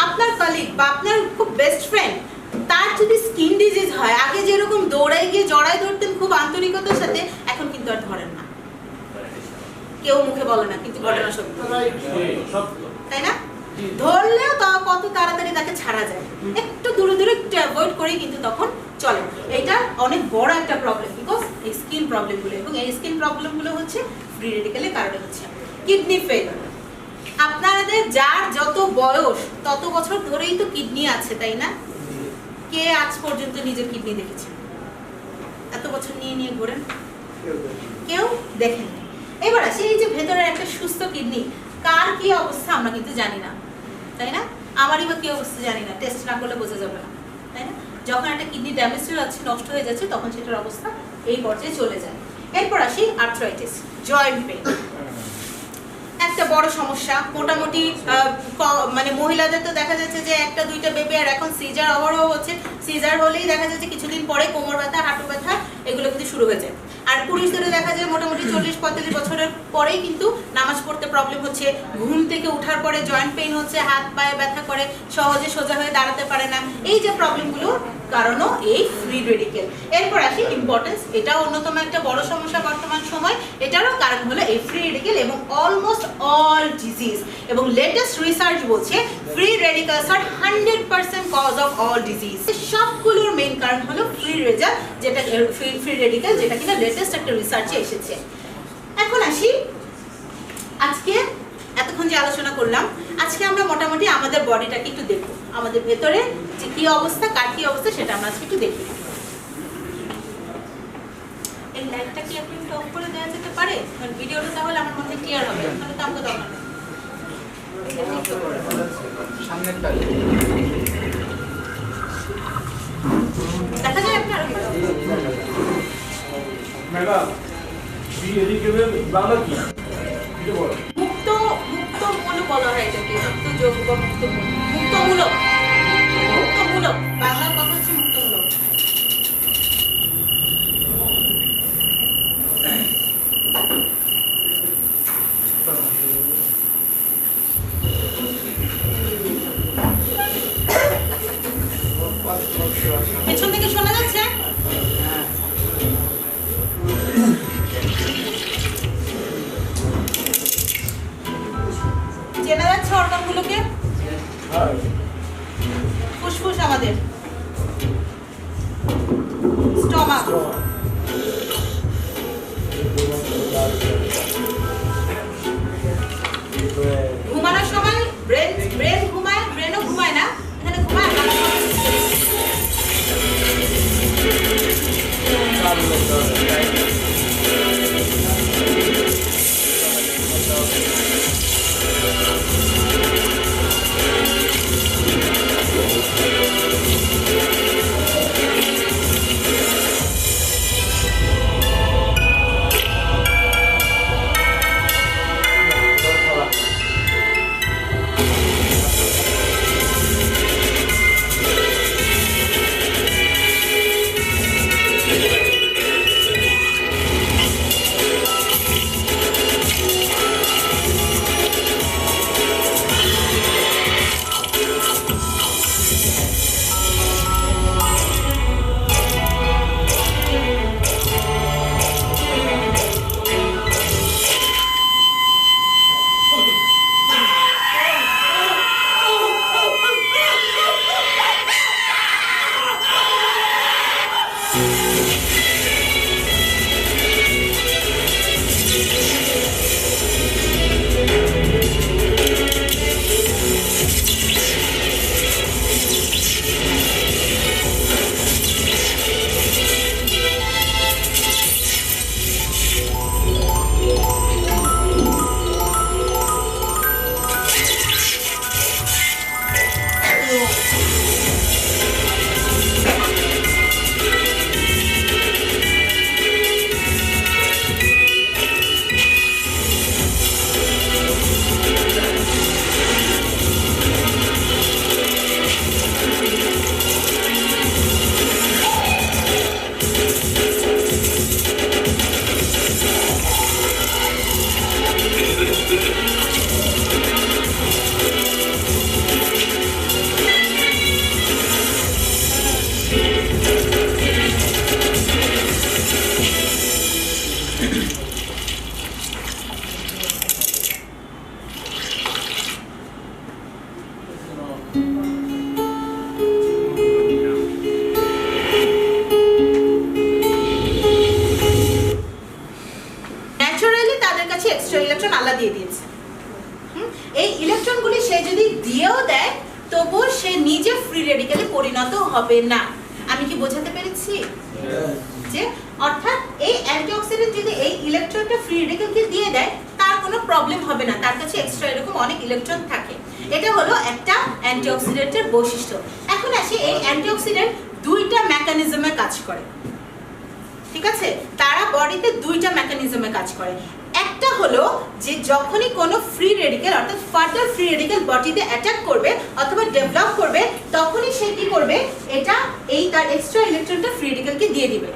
আপনার কলিগ বা আপনার খুব বেস্ট ফ্রেন্ড, তার যদি স্কিন ডিজিজ হয়, আগে যেরকম দৌড়াই গিয়ে জড়াই ধরতেন খুব আন্তরিকতার সাথে, এখন কিন্তু আর ধরেন না, কেউ মুখে বলে না, কিন্তু ঘটনা সত্য, তাই না? ধরলেও কত তাড়াতাড়ি তাকে ছাড়া যায়, একটু দূরে দূরে একটু অ্যাভয়েড করে কিন্তু তখন চলে। এটা অনেক বড় একটা প্রবলেম, বিকজ এই স্কিন প্রবলেমগুলো, এবং এই স্কিন প্রবলেমগুলো হচ্ছে ফ্রি রেডিকেলের কারণে হচ্ছে। কিডনি ফেলিওর, আপনাদের যার যত বয়স তত বছর ধরেই তো কিডনি আছে, তাই না? কে আজ পর্যন্ত নিজের কিডনি দেখেছেন? এত বছর নিয়ে নিয়ে ঘোরেন, কেউ দেখেন। এবার আসে এই যে ভেতরের একটা সুস্থ কিডনি, কার কি অবস্থা আমরা কিন্তু জানি না, তাই না? আমারই বা কি অবস্থা জানি না, টেস্ট না করলে বোঝা যাবে না, তাই না? যখন একটা কিডনি ড্যামেজ হয়ে যাচ্ছে, নষ্ট হয়ে যাচ্ছে, তখন সেটার অবস্থা এই পর্যায়ে চলে যায়। এরপর আসি আর্থ্রাইটিস, জয়েন্ট পেইন, একটা বড় সমস্যা। মোটামুটি মানে মহিলাদের তো দেখা যাচ্ছে যে 1-2টা বেবি, আর এখন সিজার অহরহ হচ্ছে, সিজার হলেই দেখা যাচ্ছে কিছুদিন পরে কোমর ব্যথা, হাঁটু ব্যথা, এগুলো কিন্তু শুরু হয়ে যায়। আর পুরুষদের দেখা যায় মোটামুটি 40-45 বছরের পরেই কিন্তু নামাজ পড়তে প্রবলেম হচ্ছে, ঘুম থেকে ওঠার পরে জয়েন্ট পেইন হচ্ছে, হাত পায়ে ব্যথা করে, সহজে সোজা হয়ে দাঁড়াতে পারে না। এই যে প্রবলেমগুলো কারণও এই ফ্রি রেডিকেল। এরপর আসি ইম্পর্টেন্স, এটাও অন্যতম একটা বড় সমস্যা বর্তমান সময়। এটারও কারণ হলো এই ফ্রি রেডিকেল এবং অলমোস্ট অল ডিজিজ। এবং লেটেস্ট রিসার্চ বলছে free radicals are 100% cause of all disease. সবগুলোর মেইন কারণ হলো ফ্রি রেজাল্ট, যেটা ফ্রি রেডিকেল, যেটা কিনা লেটেস্ট একটা রিসার্চে এসেছে। এখন আসি আজকে এতক্ষণ যে আলোচনা করলাম, আজকে আমরা মোটামুটি আমাদের বডিটাকে একটু দেখবো, আমাদের ভেতরে যে কি অবস্থা, কার কি অবস্থা, সেটা আমরা আজকে একটু দেখি। এই লাইটটা কি আপনি একটু অফ করে দেওয়া যেতে পারে? কারণ ভিডিওটা তাহলে আমার মধ্যে ক্লিয়ার হবে, তাহলে তো আমাকে দরকার নেই। দেখা যায় আপনার ম্যাডাম, ফ্রি রেডিকেলের বাংলা কি? মুক্ত মুক্তমূলক বলা হয় এটাকে, মুক্ত যোগ বা মুক্তমূলক, মুক্তমূলক বাংলার কথা হচ্ছে মুক্তমূলক। কোনগুলোকে? Heart. ফুসফুস আমাদের স্টমাক। Stomach. Brain. ঘুমানোর সময় ব্রেন ঘুমায়, ব্রেনও ঘুমায় না, এখানে ঘুমায় ন্যাচারালি তাদের কাছে এক্সট্রা ইলেকট্রন আল্লাহ দিয়ে দিয়েছে। এই ইলেকট্রনগুলি সে যদি দিয়েও দেয় তবুও সে নিজে ফ্রি রেডিক্যালে পরিণত হবে না। আমি কি বোঝাতে পেরেছি? যে অর্থাৎ এই অ্যান্টিঅক্সিডেন্ট যদি এই ইলেকট্রনটা ফ্রি রেডিক্যালকে দিয়ে দেয় তার কোনো প্রবলেম হবে না, তার কাছে এক্সট্রা এরকম অনেক ইলেকট্রন থাকে। এটা হলো একটা অ্যান্টিঅক্সিডেন্টের বৈশিষ্ট্য। এখন আসি এই অ্যান্টিঅক্সিডেন্ট দুইটা মেকানিজমে কাজ করে, ঠিক আছে? তারা বডিতে দুইটা মেকানিজমে কাজ করে। একটা হলো যে যখনই কোনো ফ্রি রেডিক্যাল অর্থাৎ ফার্দার ফ্রি রেডিক্যাল বডিতে অ্যাটাক করবে অথবা ডেভেলপ করবে তখনই সে কি করবে, এটা এই তার এক্সট্রা ইলেকট্রনটা ফ্রি রেডিক্যালকে দিয়ে দিবে।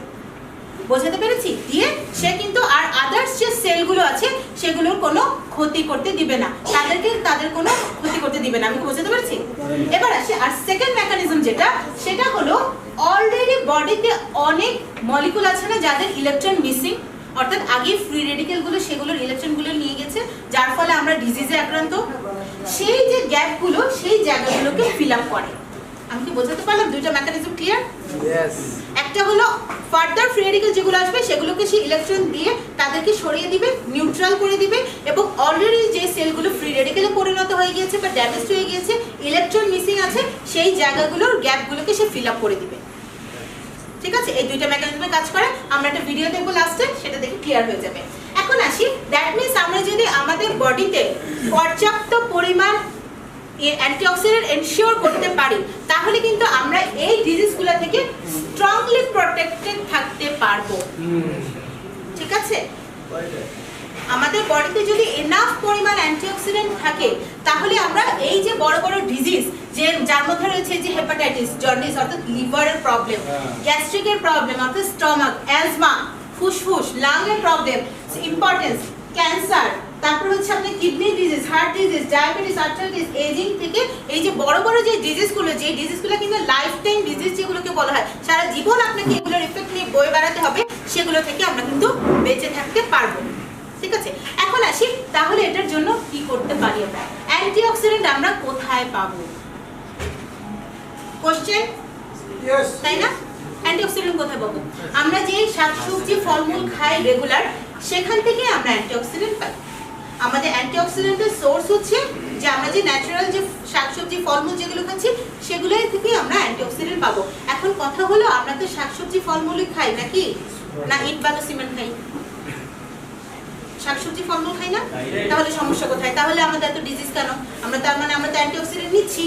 বোঝাতে পেরেছি? দিয়ে সে কিন্তু আর আদার্স যে সেলগুলো আছে সেগুলোর কোনো ক্ষতি করতে দিবে না, তাদের কোনো ক্ষতি করতে দিবে না। আমি বোঝাতে পেরেছি? এবার আসি আর সেকেন্ড মেকানিজম যেটা, সেটা হলো অলরেডি বডিতে অনেক মলিকুল আছে না যাদের ইলেকট্রন মিসিং, অর্থাৎ আগে ফ্রি রেডিক্যালগুলো সেগুলোর ইলেকট্রনগুলো নিয়ে গেছে যার ফলে আমরা ডিজিজে আক্রান্ত। সেই যে গ্যাপগুলো সেই জায়গাগুলোকে ফিল আপ করে। আমি কি বোঝাতে পারলাম? দুইটা মেকানিজম ক্লিয়ার? Yes. একটা হলো ফার্দার ফ্রি রেডিক্যাল যেগুলো আসবে সেগুলোকে সে ইলেকট্রন দিয়ে তাদেরকে সরিয়ে দিবে, নিউট্রাল করে দিবে, এবং অলরেডি যে সেলগুলো ফ্রি রেডিক্যালে পরিণত হয়ে গিয়েছে বা ড্যামেজ হয়ে গিয়েছে, ইলেকট্রন মিসিং আছে, সেই জায়গাগুলোর গ্যাপগুলোকে সে ফিল আপ করে দিবে। ঠিক আছে? এই দুইটা মেকানিজমে কাজ করে। আমরা একটা ভিডিও দেখবো লাস্টে, সেটা দেখে ক্লিয়ার হয়ে যাবে। এখন আসি, দ্যাট মিনস আমরা যদি আমাদের বডিতে পর্যাপ্ত পরিমাণ অ্যান্টিঅক্সিডেন্ট এনশিওর করতে পারি তাহলে কিন্তু আমরা এই ডিজিজগুলো থেকে স্ট্রংলি প্রোটেক্টেড থাকতে পারবো। ঠিক আছে? আমাদের বডিতে যদি এনাফ পরিমাণ অ্যান্টিঅক্সিডেন্ট থাকে তাহলে আমরা এই যে বড় বড় ডিজিজ যে যার মধ্যে রয়েছে যে হেপাটাইটিস, জন্ডিস অর্থাৎ লিভারের প্রবলেম, গ্যাস্ট্রিকের প্রবলেম অর্থাৎ স্টমাক, অ্যাজমা, ফুসফুস, লাংয়ের প্রবলেম, ইম্পর্টেন্স, ক্যান্সার, তারপর হচ্ছে আপনি kidney disease, heart disease, diabetes, arthritis, ageing থেকে এই যে বড় বড় যে ডিজিজগুলো কিন্তু লাইফ টাইম ডিজিজ যেগুলোকে বলা হয়, সারা জীবন আপনাকে এগুলোর ইফেক্ট নিয়ে বয়ে বেড়াতে হবে, সেগুলো থেকে আমরা কিন্তু বেঁচে থাকতে পারবো। ঠিক আছে? এখন আসি তাহলে এটার জন্য কি করতে পারি আমরা। অ্যান্টিঅক্সিডেন্ট আমরা কোথায় পাবো? কোশ্চেন, তাই না? অ্যান্টিঅক্সিডেন্ট কোথায় পাবো? আমরা যে শাকসবজি ফলমূল খাই রেগুলার, সেখান থেকে আমরা অ্যান্টিঅক্সিডেন্ট পাই। আমাদের অ্যান্টিঅক্সিডেন্টের সোর্স হচ্ছে যে আমরা যে ন্যাচারাল যে শাকসবজি ফলমূল যেগুলো খাচ্ছি সেগুলোই থেকে আমরা অ্যান্টিঅক্সিডেন্ট পাবো। এখন কথা হলো, আমরা তো শাকসবজি ফলমূলই খাই নাকি, না ইট বালু সিমেন্ট খাই? শাকসবজি ফলমূল খাই না? তাহলে সমস্যা কোথায়? তাহলে আমাদের এত ডিজিজ কেন? আমরা তার মানে আমরা তো অ্যান্টিঅক্সিডেন্ট নিচ্ছি,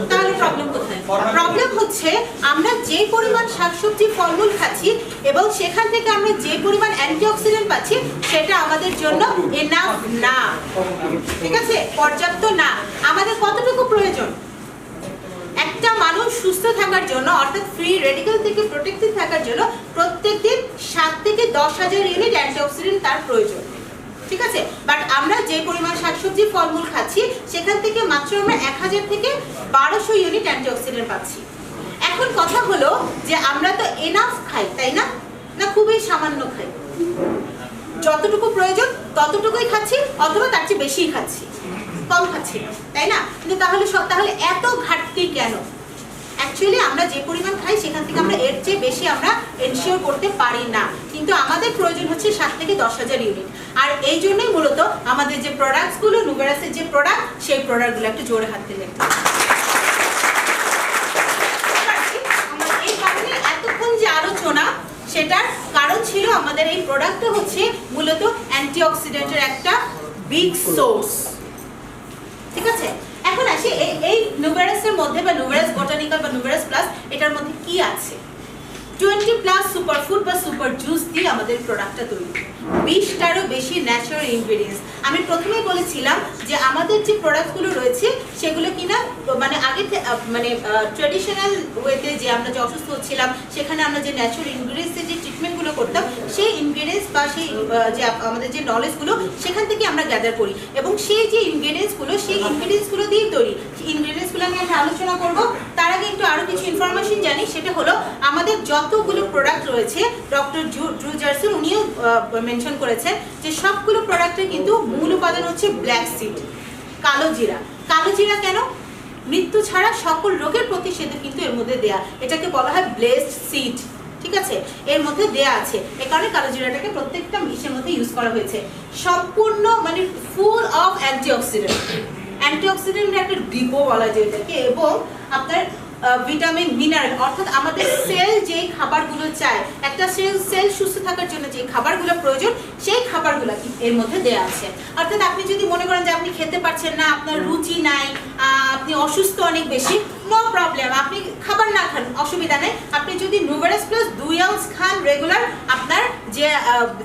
তাহলে প্রবলেম কোথায়? প্রবলেম হচ্ছে আমরা যে পরিমাণ শাকসবজি ফলমূল খাচ্ছি এবং সেখান থেকে আমরা যে পরিমাণ অ্যান্টিঅক্সিডেন্ট পাচ্ছি সেটা আমাদের জন্য এনাফ না, ঠিক আছে? পর্যাপ্ত না। আমাদের কতটুকু প্রয়োজন? একটা মানুষ সুস্থ থাকার জন্য, অর্থাৎ ফ্রি রেডিক্যাল থেকে প্রোটেক্টেড থাকার জন্য প্রত্যেকদিন 7 থেকে 10,000 ইউনিট অ্যান্টিঅক্সিডেন্ট তার প্রয়োজন, ঠিক আছে? বাট আমরা যে পরিমাণ শাকসবজি ফলমূল খাচ্ছি সেখান থেকে মাত্র আমরা 1000 থেকে 1200 ইউনিট অ্যান্টিঅক্সিডেন্ট পাচ্ছি। এখন কথা হলো যে আমরা তো এনাফ খাই, তাই না? না খুবই সামান্য খাই? যতটুকু প্রয়োজন ততটুকুই খাচ্ছি, অথবা তার চেয়ে বেশিই খাচ্ছি, কম খাচ্ছি না, তাই না? কিন্তু তাহলে এত ঘাটতি কেন? অ্যাকচুয়ালি আমরা যে পরিমাণ খাই সেখান থেকে আমরা এর চেয়ে বেশি আমরা এনশিওর করতে পারি না, কিন্তু আমাদের প্রয়োজন হচ্ছে 7 থেকে 10,000 ইউনিট। আর এই জন্যই মূলত আমাদের যে প্রোডাক্টসগুলো, নুভেরাসের যে প্রোডাক্ট, সেই প্রোডাক্টগুলো একটু জোরে হাত দিলেন। এই কারণে এতক্ষণ যে আলোচনা, সেটার কারণ ছিল আমাদের এই প্রোডাক্টটা হচ্ছে মূলত অ্যান্টিঅক্সিডেন্টের একটা বিগ সোর্স, ঠিক আছে? এখন আসি এই নুভেরাসের মধ্যে বা নুভেরাস বটানিক্যাল বা নুভেরাস প্লাস, এটার মধ্যে কি আছে? 20+ সুপারফুড বা সুপার জুস দিয়ে আমাদের প্রোডাক্টটা তৈরি, 20টারও বেশি ন্যাচারাল ইনগ্রেডিয়েন্টস। আমি প্রথমেই বলেছিলাম যে আমাদের যে প্রোডাক্টগুলো রয়েছে সেগুলো কিনা মানে আগে মানে ট্রেডিশনাল ওয়েতে যে আমরা যে অসুস্থ হচ্ছিলাম সেখানে আমরা যে ন্যাচারাল ইনগ্রেডিয়েন্টসের যে ট্রিটমেন্টগুলো করতাম, সেই ইনগ্রেডিয়েন্টস বা সেই যে আমাদের যে নলেজগুলো সেখান থেকে আমরা গ্যাদার করি, এবং সেই যে ইনগ্রেডিয়েন্টসগুলো সেই ইনগ্রেডিয়েন্টসগুলো দিয়েই তৈরি। ইনগ্রেডিয়েন্টসগুলো নিয়ে আমরা আলোচনা করব। তার আগে একটু আরও কিছু ইনফরমেশন জানি, সেটা হলো আমাদের যতগুলো প্রোডাক্ট রয়েছে, ডক্টর ড্রু জারসন উনিও মেনশন করেছেন যে সবগুলো প্রোডাক্টের কিন্তু মূল উপাদান হচ্ছে ব্ল্যাক সিড, কালো জিরা। কালো জিরা কেন? মৃত্যু ছাড়া সকল রোগের প্রতিষেধক কিন্তু এর মধ্যে দেয়া, এটাকে বলা হয় ব্লেসড সিড, ঠিক আছে? এর মধ্যে দেয়া আছে, এই কারণে কালো জিরাটাকে প্রত্যেকটা ইসের মধ্যে ইউজ করা হয়েছে। সম্পূর্ণ মানে ফুল অফ অ্যান্টিঅক্সিডেন্ট, অ্যান্টিঅক্সিডেন্টের একটা ডিপো বলা যায় এটাকে, এবং আপনার ভিটামিন, মিনারেল, অর্থাৎ আমাদের সেল যেই খাবারগুলো চায়, একটা সেল সুস্থ থাকার জন্য যে খাবারগুলো প্রয়োজন, সেই খাবারগুলো এর মধ্যে দেয়া আছে। অর্থাৎ আপনি যদি মনে করেন যে আপনি খেতে পারছেন না, আপনার রুচি নাই, আপনি অসুস্থ অনেক বেশি, নো প্রবলেম, আপনি খাবার না খান, অসুবিধা নেই। আপনি যদি নুভেরাস প্লাস 2 আউন্স খান রেগুলার, আপনার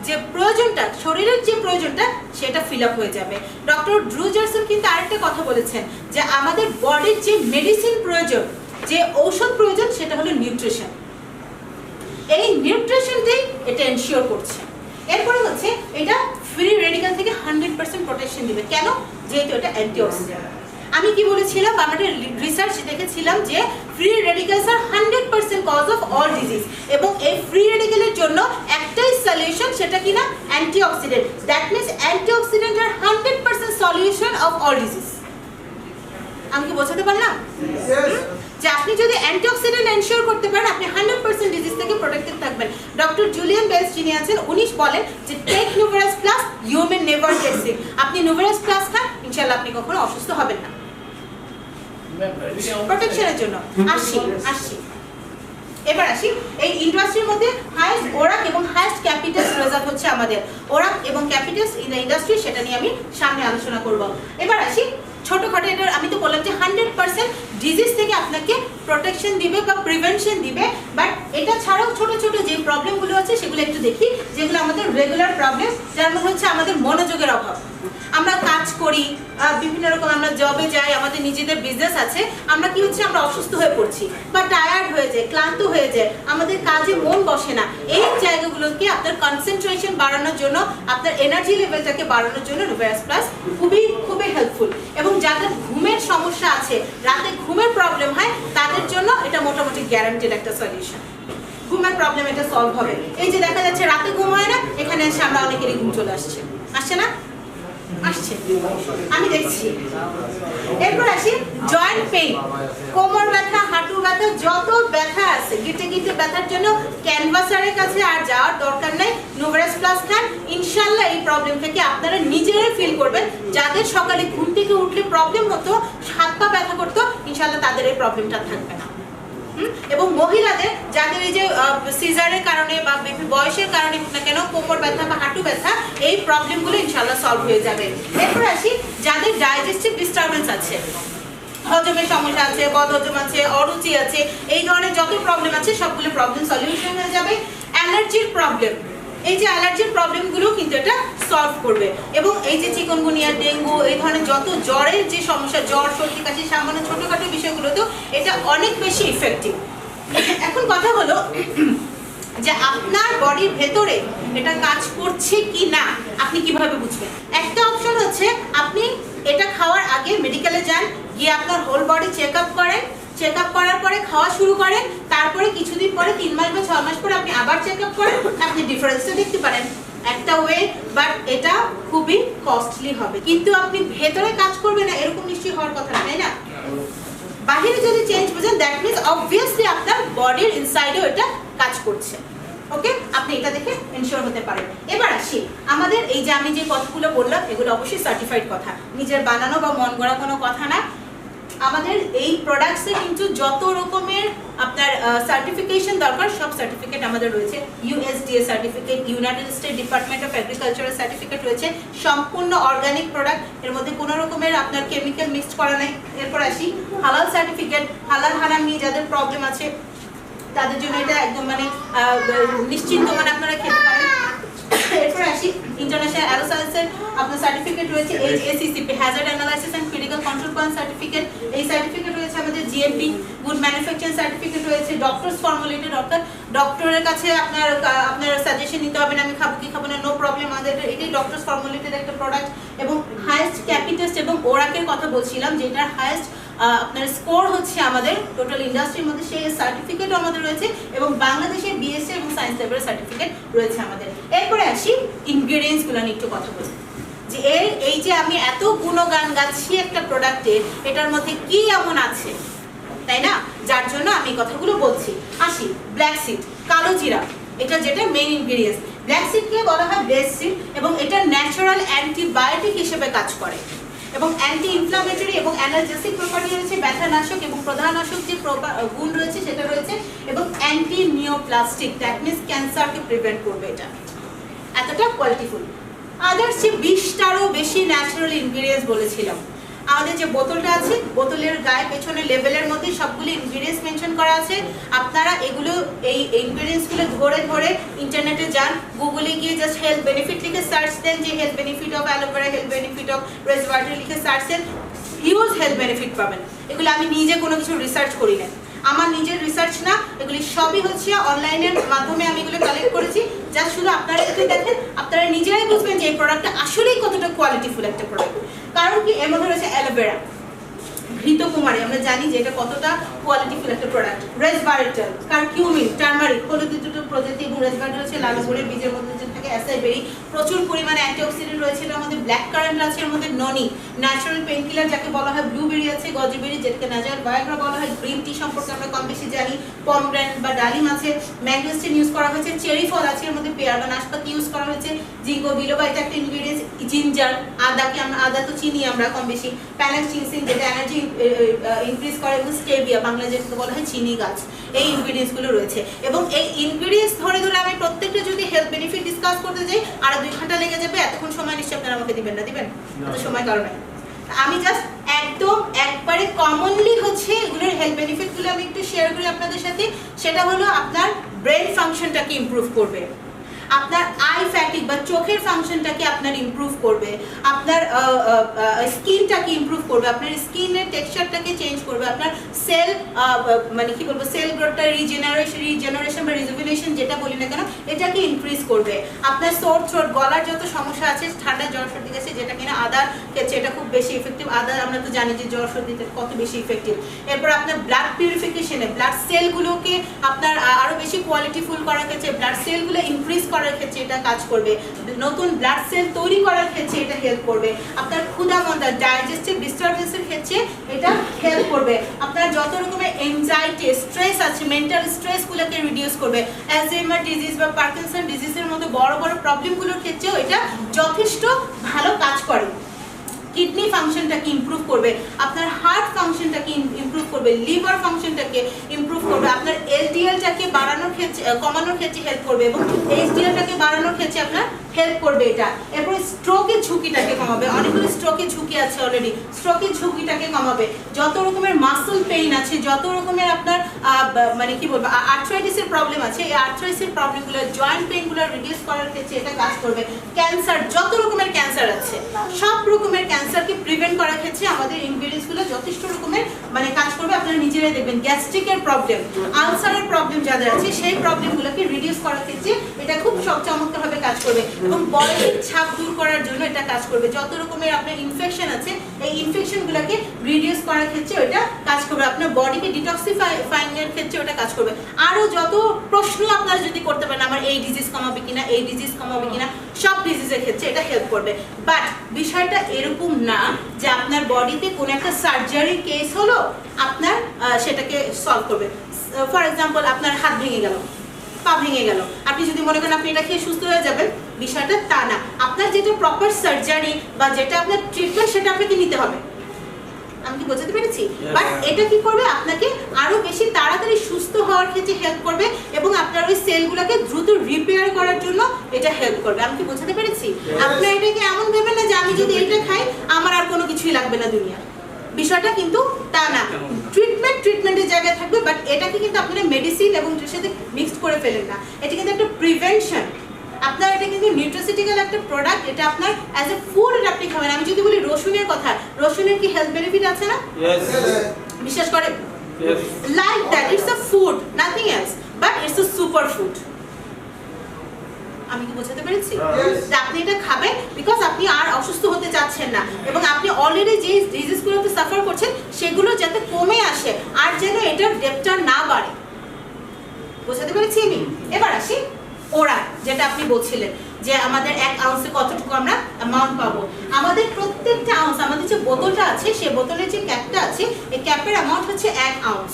যে প্রয়োজনটা, শরীরের যে প্রয়োজনটা, সেটা ফিল আপ হয়ে যাবে। ডক্টর ড্রু জারসন কিন্তু আরেকটা কথা বলেছেন যে আমাদের বডির যে মেডিসিন প্রয়োজন, যে ঔষধ প্রয়োজন, সেটা হলো নিউট্রিশন। এই নিউট্রিশনটাই এটা এনশিওর করছে। এরপরে হচ্ছে এটা ফ্রি রেডিক্যাল থেকে 100% প্রোটেকশন দিবে। কেন? যেহেতু এটা অ্যান্টিঅক্সিডেন্ট। আমি কি বলেছিলাম, আমাদের রিসার্চ দেখেছিলাম যে free radicals are 100% cause of all disease, এবং এই ফ্রি রেডিক্যালের জন্য একটাই সলিউশন, সেটা কিনা antioxidant. That means antioxidant are 100% solution of all disease. আমি কি বোঝাতে পারলাম? যে আপনি যদি অ্যান্টিঅক্সিডেন্ট এনশিওর করতে পারেন, আপনি 100% ডিজিজ থেকে প্রোটেক্টেড থাকবেন। ডক্টর জুলিয়ান বেলস যিনি আছেন, উনি বলেন যে take Nuverous plus, you may never get sick. আপনি নুভেরাস প্লাস খান, ইনশাআল্লাহ আপনি কখনো অসুস্থ হবেন না। প্রোটেকশনের জন্য আসছি এবার আসি এই ইন্ডাস্ট্রির মধ্যে হাইয়েস্ট ওরাক এবং হাইয়েস্ট ক্যাপিটাস রেজাল্ট হচ্ছে আমাদের ওরাক এবং ক্যাপিটাস ইন দ্য ইন্ডাস্ট্রি, সেটা নিয়ে আমি সামনে আলোচনা করব। এবার আসি ছোটখাটো, এটা আমি তো বললাম যে 100% ডিজিজ থেকে আপনাকে প্রোটেকশন দিবে বা প্রিভেনশন দিবে, বাট এটা ছাড়াও ছোট ছোট যে প্রবলেমগুলো আছে সেগুলো একটু দেখি, যেগুলো আমাদের রেগুলার প্রবলেম, যার মধ্যে হচ্ছে আমাদের মনোযোগের অভাব। আমরা কাজ করি, বিভিন্ন রকম আমরা জবে যাই, আমাদের নিজেদের বিজনেস আছে, আমরা কি হচ্ছে আমরা অসুস্থ হয়ে পড়ছি বা টায়ার্ড হয়ে যায়, ক্লান্ত হয়ে যায়, আমাদের কাজে মন বসে না। এই জায়গাগুলোকে আপনার কনসেন্ট্রেশন বাড়ানোর জন্য, আপনার এনার্জি লেভেলটাকে বাড়ানোর জন্য নুভেরাস প্লাস খুবই খুবই হেল্পফুল। এবং যাদের ঘুমের সমস্যা আছে, রাতে ঘুমের প্রবলেম হয়, তাদের জন্য এটা মোটামুটি গ্যারান্টেড একটা সলিউশন। ঘুমের প্রবলেম এটা সলভ হবে। এই যে দেখা যাচ্ছে রাতে ঘুম হয় না, এখানে এসে আমরা অনেকেরই ঘুম চলে আসছে না? আসছে, আমি দেখছি। এরপর আসি জয়েন্ট পেইন, কোমর ব্যথা, হাঁটু ব্যথা, যত ব্যথা আছে গিটে গিটে ব্যথার জন্য ক্যানভাসারের কাছে আর যাওয়ার দরকার নেই। নোভারাস প্লাস খান, ইনশাল্লাহ এই প্রবলেম থেকে আপনারা নিজেরাই ফিল করবেন। যাদের সকালে ঘুম থেকে উঠলে প্রবলেম হতো, হাত পা ব্যথা করতো, ইনশাল্লাহ তাদের এই প্রবলেমটা থাকবে না। এবং মহিলাদের যাদের এই যে সিজারের কারণে বা বয়সের কারণে না কেন কোমর ব্যথা বা হাঁটু ব্যথা, এই প্রবলেমগুলো ইনশাল্লাহ সলভ হয়ে যাবে। এরপর আসি যাদের ডাইজেস্টিভ ডিস্টারবেন্স আছে, হজমের সমস্যা আছে, বদহজম আছে, অরুচি আছে, এই ধরনের যত প্রবলেম আছে সবগুলো প্রবলেম সলিউশন হয়ে যাবে। অ্যালার্জির প্রবলেম, এই যে অ্যালার্জির প্রবলেমগুলো কিন্তু এটা সলভ করবে। এবং এই যে চিকনগুনিয়া, ডেঙ্গু, এই ধরনের যত জ্বরের যে সমস্যা, জ্বর, সর্দি, কাশি, সামান্য ছোটখাটো বিষয়গুলোতেও এটা অনেক বেশি ইফেক্টিভ। এখন কথা হলো যে আপনার বডির ভেতরে এটা কাজ করছে কি না আপনি কিভাবে বুঝবেন? একটা অপশন হচ্ছে আপনি এটা খাওয়ার আগে মেডিকেলে যান, গিয়ে আপনার হোল বডি চেক আপ করেন, চেক আপ করার পরে খাওয়া শুরু করেন, তারপরে কিছুদিন পরে 3 মাস বা 6 মাস পরে আপনি আবার চেক আপ করেন, আপনি ডিফারেন্সটা দেখতে পারেন। একটা ওয়ে, বাট এটা খুবই কস্টলি হবে, কিন্তু আপনি ভেতরে কাজ করবে না এরকম নিশ্চয়ই হওয়ার কথা না, তাই না? বাহিরে যদি চেঞ্জ বোঝেন, দ্যাট মিনস অবভিয়াসলি আপনার বডির ইনসাইডেও এটা কাজ করছে। ওকে, আপনি এটা দেখে এনশিওর হতে পারেন। এবার আসি আমাদের এই যে আমি যে কথাগুলো বললাম, এগুলো অবশ্যই সার্টিফাইড কথা, নিজের বানানো বা মন গড়া কোনো কথা না। আমাদের এই প্রোডাক্টসে কিন্তু যত রকমের আপনার সার্টিফিকেশন দরকার সব সার্টিফিকেট আমাদের রয়েছে। USDA certificate, United State Department of এগ্রিকালচারের সার্টিফিকেট রয়েছে, সম্পূর্ণ অর্গানিক প্রোডাক্ট, এর মধ্যে কোনো রকমের আপনার কেমিক্যাল মিক্সড করা নাই। এরপর আসি হালাল সার্টিফিকেট, হালাল হারাম নিয়ে যাদের প্রবলেম আছে তাদের জন্য এটা একদম মানে নিশ্চিন্ত মানে আপনারা খেতে পারেন। এরপর আসি ইন্টারন্যাশনাল অ্যারোসলসের আপনার সার্টিফিকেট রয়েছে, HACCP hazard analysis and critical control point certificate, এই সার্টিফিকেট রয়েছে আমাদের। GMP গুড ম্যানুফ্যাকচারিং সার্টিফিকেট রয়েছে। ডক্টরস ফর্মুলেটেড, অর্থাৎ ডক্টরের কাছে আপনার সাজেশন নিতে হবে না আমি খাবো কি খাবো না, নো প্রবলেম, আমাদের এটাই ডক্টরস ফর্মুলেটেড একটা প্রোডাক্ট। এবং হাইয়েস্ট ক্যাপিটেস্ট এবং ওরাকের কথা বলছিলাম, যেটার হাইয়েস্ট আপনার স্কোর হচ্ছে আমাদের টোটাল ইন্ডাস্ট্রির মধ্যে, সেই সার্টিফিকেটও আমাদের রয়েছে। এবং বাংলাদেশের BSc এবং সায়েন্স লেভেলের সার্টিফিকেট রয়েছে আমাদের। এরপরে আসি ইনগ্রেডিয়েন্টসগুলো নিয়ে একটু কথা বলি, যে এই যে আমি এত গুণগান গাচ্ছি একটা প্রোডাক্টে, এটার মধ্যে কি এমন আছে, তাই না, যার জন্য আমি কথাগুলো বলছি। আসি ব্ল্যাক সিড, কালো জিরা, এটা যেটা মেইন ইনগ্রেডিয়েন্টস। ব্ল্যাক সিডকে বলা হয় বেস্ট সিড এবং এটা ন্যাচারাল অ্যান্টিবায়োটিক হিসেবে কাজ করে এবং অ্যান্টি ইনফ্লামেটরি এবং অ্যানালজেসিক প্রপার্টি রয়েছে, ব্যথানাশক এবং প্রদাহনাশক যে গুণ রয়েছে সেটা রয়েছে, এবং অ্যান্টি নিওপ্লাস্টিক, দ্যাট মিনস ক্যান্সারকে প্রিভেন্ট করবে। এটা এতটা কোয়ালিটিফুল। আদার্স যে 20টারও বেশি ন্যাচারাল ইনগ্রেডিয়েন্টস বলেছিলাম, আমাদের যে বোতলটা আছে, বোতলের গায়ে পেছনে লেবেলের মধ্যে সবগুলো ইনগ্রেডিয়েন্টস মেনশন করা আছে। আপনারা এগুলো এই ইনগ্রেডিয়েন্টসগুলো ধরে ধরে ইন্টারনেটে যান, গুগলে গিয়ে জাস্ট হেলথ বেনিফিট লিখে সার্চ দেন, যে health benefit of aloe vera, health benefit of rose water লিখে সার্চ দেন, হিউজ হেলথ বেনিফিট পাবেন। এগুলো আমি নিজে কোনো কিছু রিসার্চ করি না, আমার নিজের রিসার্চ না, এগুলি সবই হচ্ছে অনলাইনের মাধ্যমে আমি এগুলো কালেক্ট করেছি। যা শুধু আপনারা একটু দেখেন, আপনারা নিজেরাই বুঝবেন যে এই প্রোডাক্টটা আসলেই কতটা কোয়ালিটিফুল একটা প্রোডাক্ট। কারণ কি, এর মধ্যে রয়েছে অ্যালোভেরা, ঘৃতকুমারী, আমরা জানি যে এটা কতটা কোয়ালিটিফুল একটা প্রোডাক্ট। রেসভারেটল, কারকিউমিন, টার্মারিক, হলুদের দুটো প্রজাতি, এবং রেসভারেটল হচ্ছে লাল গুড়ের বীজের মধ্যে যে থাকে অ্যাসাই বেরি, প্রচুর পরিমাণে অ্যান্টিঅক্সিডেন্ট রয়েছে এর মধ্যে। ব্ল্যাক কারেন্ট আছে এর মধ্যে, ননি ন্যাচারাল পেইন কিলার যাকে বলা হয়, ব্লুবেরি আছে, গজবেরি যেটাকে ন্যাচারাল ভায়াগ্রা বলা হয়, গ্রিন টি সম্পর্কে আমরা কম বেশি জানি, পমগ্রেনেট বা ডালিম আছে, ম্যাঙ্গোস্টিন ইউজ করা হয়েছে, চেরি ফল আছে এর মধ্যে, পেয়ার বা নাশপাতি ইউজ করা হয়েছে, জিঙ্গো বিলোবা এটা একটা ইনগ্রেডিয়েন্টস, জিঞ্জার, আদা তো চিনি আমরা কম বেশি, প্যানাক্সিনসিন যেটা এনার্জি ইনক্রিজ করে, এবং স্টেভিয়া বাংলা যেটাকে বলা হয় চিনি গাছ, এই ইনগ্রেডিয়েন্টসগুলো রয়েছে। এবং এই ইনগ্রেডিয়েন্টস ধরে ধরে আমি প্রত্যেকটা যদি হেলথ বেনিফিট ডিসকাস করতে যাই আর 2 ঘন্টা লেগে যাবে। এতক্ষণ সময় নিশ্চয়ই আপনারা আমাকে দিবেন না, দিবেন? এত সময় কারণে আমি জাস্ট একদম একবারে কমনলি হচ্ছে এগুলোর হেলথ বেনিফিটগুলো আমি একটু শেয়ার করি আপনাদের সাথে। সেটা হলো আপনার ব্রেন ফাংশনটাকে ইমপ্রুভ করবে, আপনার আই ফ্যাটিক বা চোখের ফাংশনটাকে আপনার ইমপ্রুভ করবে, আপনার স্কিনটাকে ইমপ্রুভ করবে, আপনার স্কিনের টেক্সচারটাকে চেঞ্জ করবে, আপনার সেল মানে কি বলবো, সেল গ্রোথটা রিজেনারেশন বা রিজুভিনেশন যেটা বলি না কেন, এটাকে ইনক্রিজ করবে। আপনার সোর থ্রোট, গলার যত সমস্যা আছে, ঠান্ডা জ্বর সর্দি আছে, যেটা কিনা আদার ক্ষেত্রে এটা খুব বেশি ইফেক্টিভ। আদা আমরা তো জানি যে জ্বর সর্দিতে কত বেশি ইফেক্টিভ। এরপর আপনার ব্লাড পিউরিফিকেশনে, ব্লাড সেলগুলোকে আপনার আরো বেশি কোয়ালিটিফুল করার ক্ষেত্রে, ব্লাড সেলগুলো ইনক্রিজ করার করার ক্ষেত্রে এটা কাজ করবে, নতুন ব্লাড সেল তৈরি করার ক্ষেত্রে এটা হেল্প করবে, আপনার ক্ষুধা মন্দা ডাইজেস্টিভ ডিস্টারবেন্সের ক্ষেত্রে এটা হেল্প করবে, আপনার যত রকমের এনজাইটি স্ট্রেস আছে মেন্টাল স্ট্রেসগুলোকে রিডিউস করবে, অ্যালজাইমার ডিজিজ বা পার্কিনসন ডিজিজের মতো বড় বড় প্রবলেমগুলোর ক্ষেত্রেও এটা যথেষ্ট ভালো কাজ করে। কিডনি ফাংশনটাকে ইমপ্রুভ করবে, আপনার হার্ট ফাংশনটাকে ইমপ্রুভ করবে, লিভার ফাংশনটাকে ইমপ্রুভ করবে, আপনার এলডিএলটাকে বাড়ানোর ক্ষেত্রে কমানোর ক্ষেত্রে হেল্প করবে এবং এইচডিএলটাকে বাড়ানোর ক্ষেত্রে আপনার হেল্প করবে এটা। এরপর স্ট্রোকের ঝুঁকিটাকে কমাবে, অনেকগুলো স্ট্রোকের ঝুঁকি আছে অলরেডি, স্ট্রোকের ঝুঁকিটাকে কমাবে, যত রকমের মাসল পেইন আছে, যত রকমের আপনার মানে কি বলবো আর্থ্রাইটিসের প্রবলেম আছে, এই আর্থ্রাইটিসের প্রবলেমগুলো জয়েন্ট পেইনগুলো রিডিউস করার ক্ষেত্রে এটা কাজ করবে। ক্যান্সার, যত রকমের ক্যান্সার আছে সব রকমের ক্যান্সারকে প্রিভেন্ট করার ক্ষেত্রে আমাদের ইনগ্রেডিয়েন্টসগুলো যথেষ্ট রকমের মানে কাজ করবে। আপনারা নিজেরাই দেখবেন গ্যাস্ট্রিকের প্রবলেম, আলসারের প্রবলেম যাদের আছে সেই প্রবলেমগুলোকে রিডিউস করার ক্ষেত্রে এটা খুব চমৎকারভাবে কাজ করবে এবং বয়সের ছাপ দূর করার জন্য এটা কাজ করবে। যত রকমের আপনার ইনফেকশন আছে এই ইনফেকশনগুলোকে রিডিউস করার ক্ষেত্রে এটা কাজ করবে, আপনার বডিকে ডিটক্সিফাইং এর ক্ষেত্রে ওটা কাজ করবে। আরও যত প্রশ্ন আপনারা যদি করতে পারেন আমার এই ডিজিজ কমাবে কিনা, এই ডিজিজ কমাবে কিনা, সব ডিজিজের ক্ষেত্রে এটা হেল্প করবে। বাট বিষয়টা এরকম না যে আপনার বডিতে কোনো একটা সার্জারি কেস হলো আপনার সেটাকে সলভ করবে। ফর এক্সাম্পল আপনার হাত ভেঙে গেল, পা ভেঙে গেল, আপনি যদি মনে করেন আপনি এটা খেয়ে সুস্থ হয়ে যাবেন, বিষয়টা তা না। আপনার যেটা প্রপার সার্জারি বা যেটা আপনার ট্রিটমেন্ট সেটা আপনাকে নিতে হবে। আমি কি বোঝাতে পেরেছি? বাট এটা কি করবে আপনাকে আরো বেশি তাড়াতাড়ি সুস্থ হওয়ার ক্ষেত্রে হেল্প করবে এবং আপনার ওই সেলগুলোকে দ্রুত রিপেয়ার করার জন্য এটা হেল্প করবে। আমি কি বোঝাতে পেরেছি? আপনার এটাকে এমন ভেবে না যে আমি যদি এটা খাই আমার আর কোনো কিছুই লাগবে না দুনিয়া, বিষয়টা কিন্তু তা না। ট্রিটমেন্টের জায়গায় থাকবে, বাট এটাকে কিন্তু আপনারা মেডিসিন এবং এর সাথে মিক্সড করে ফেলেন না, এটা কিন্তু একটা প্রিভেনশন। আপনার এটা কিন্তু নিউট্রাসিউটিক্যাল একটা প্রোডাক্ট, এটা আপনার অ্যাজ এ ফুড আপনি খাবেন। আমি যদি বলি রসুনের কথা, রসুনের কি হেলথ বেনিফিট আছে না? বিশ্বাস করেন? Like that, it's a food, nothing else, but it's a super food. আমি কি বোঝাতে পেরেছি? যে আপনি এটা খাবেন বিকজ আপনি আর অসুস্থ হতে চাচ্ছেন না এবং আপনি অলরেডি যে ডিজিজগুলোতে সাফার করছেন সেগুলো যাতে কমে আসে আর যেন এটার ডেপটা না বাড়ে। বোঝাতে পেরেছি আমি? এবার আসি ওরা যেটা আপনি বলছিলেন যে আমাদের 1 আউন্সে কতটুকু আমরা অ্যামাউন্ট পাবো। আমাদের প্রত্যেকটা আউন্স, আমাদের যে বোতলটা আছে সেই বোতলের যে ক্যাপটা আছে এই ক্যাপের অ্যামাউন্ট হচ্ছে 1 আউন্স।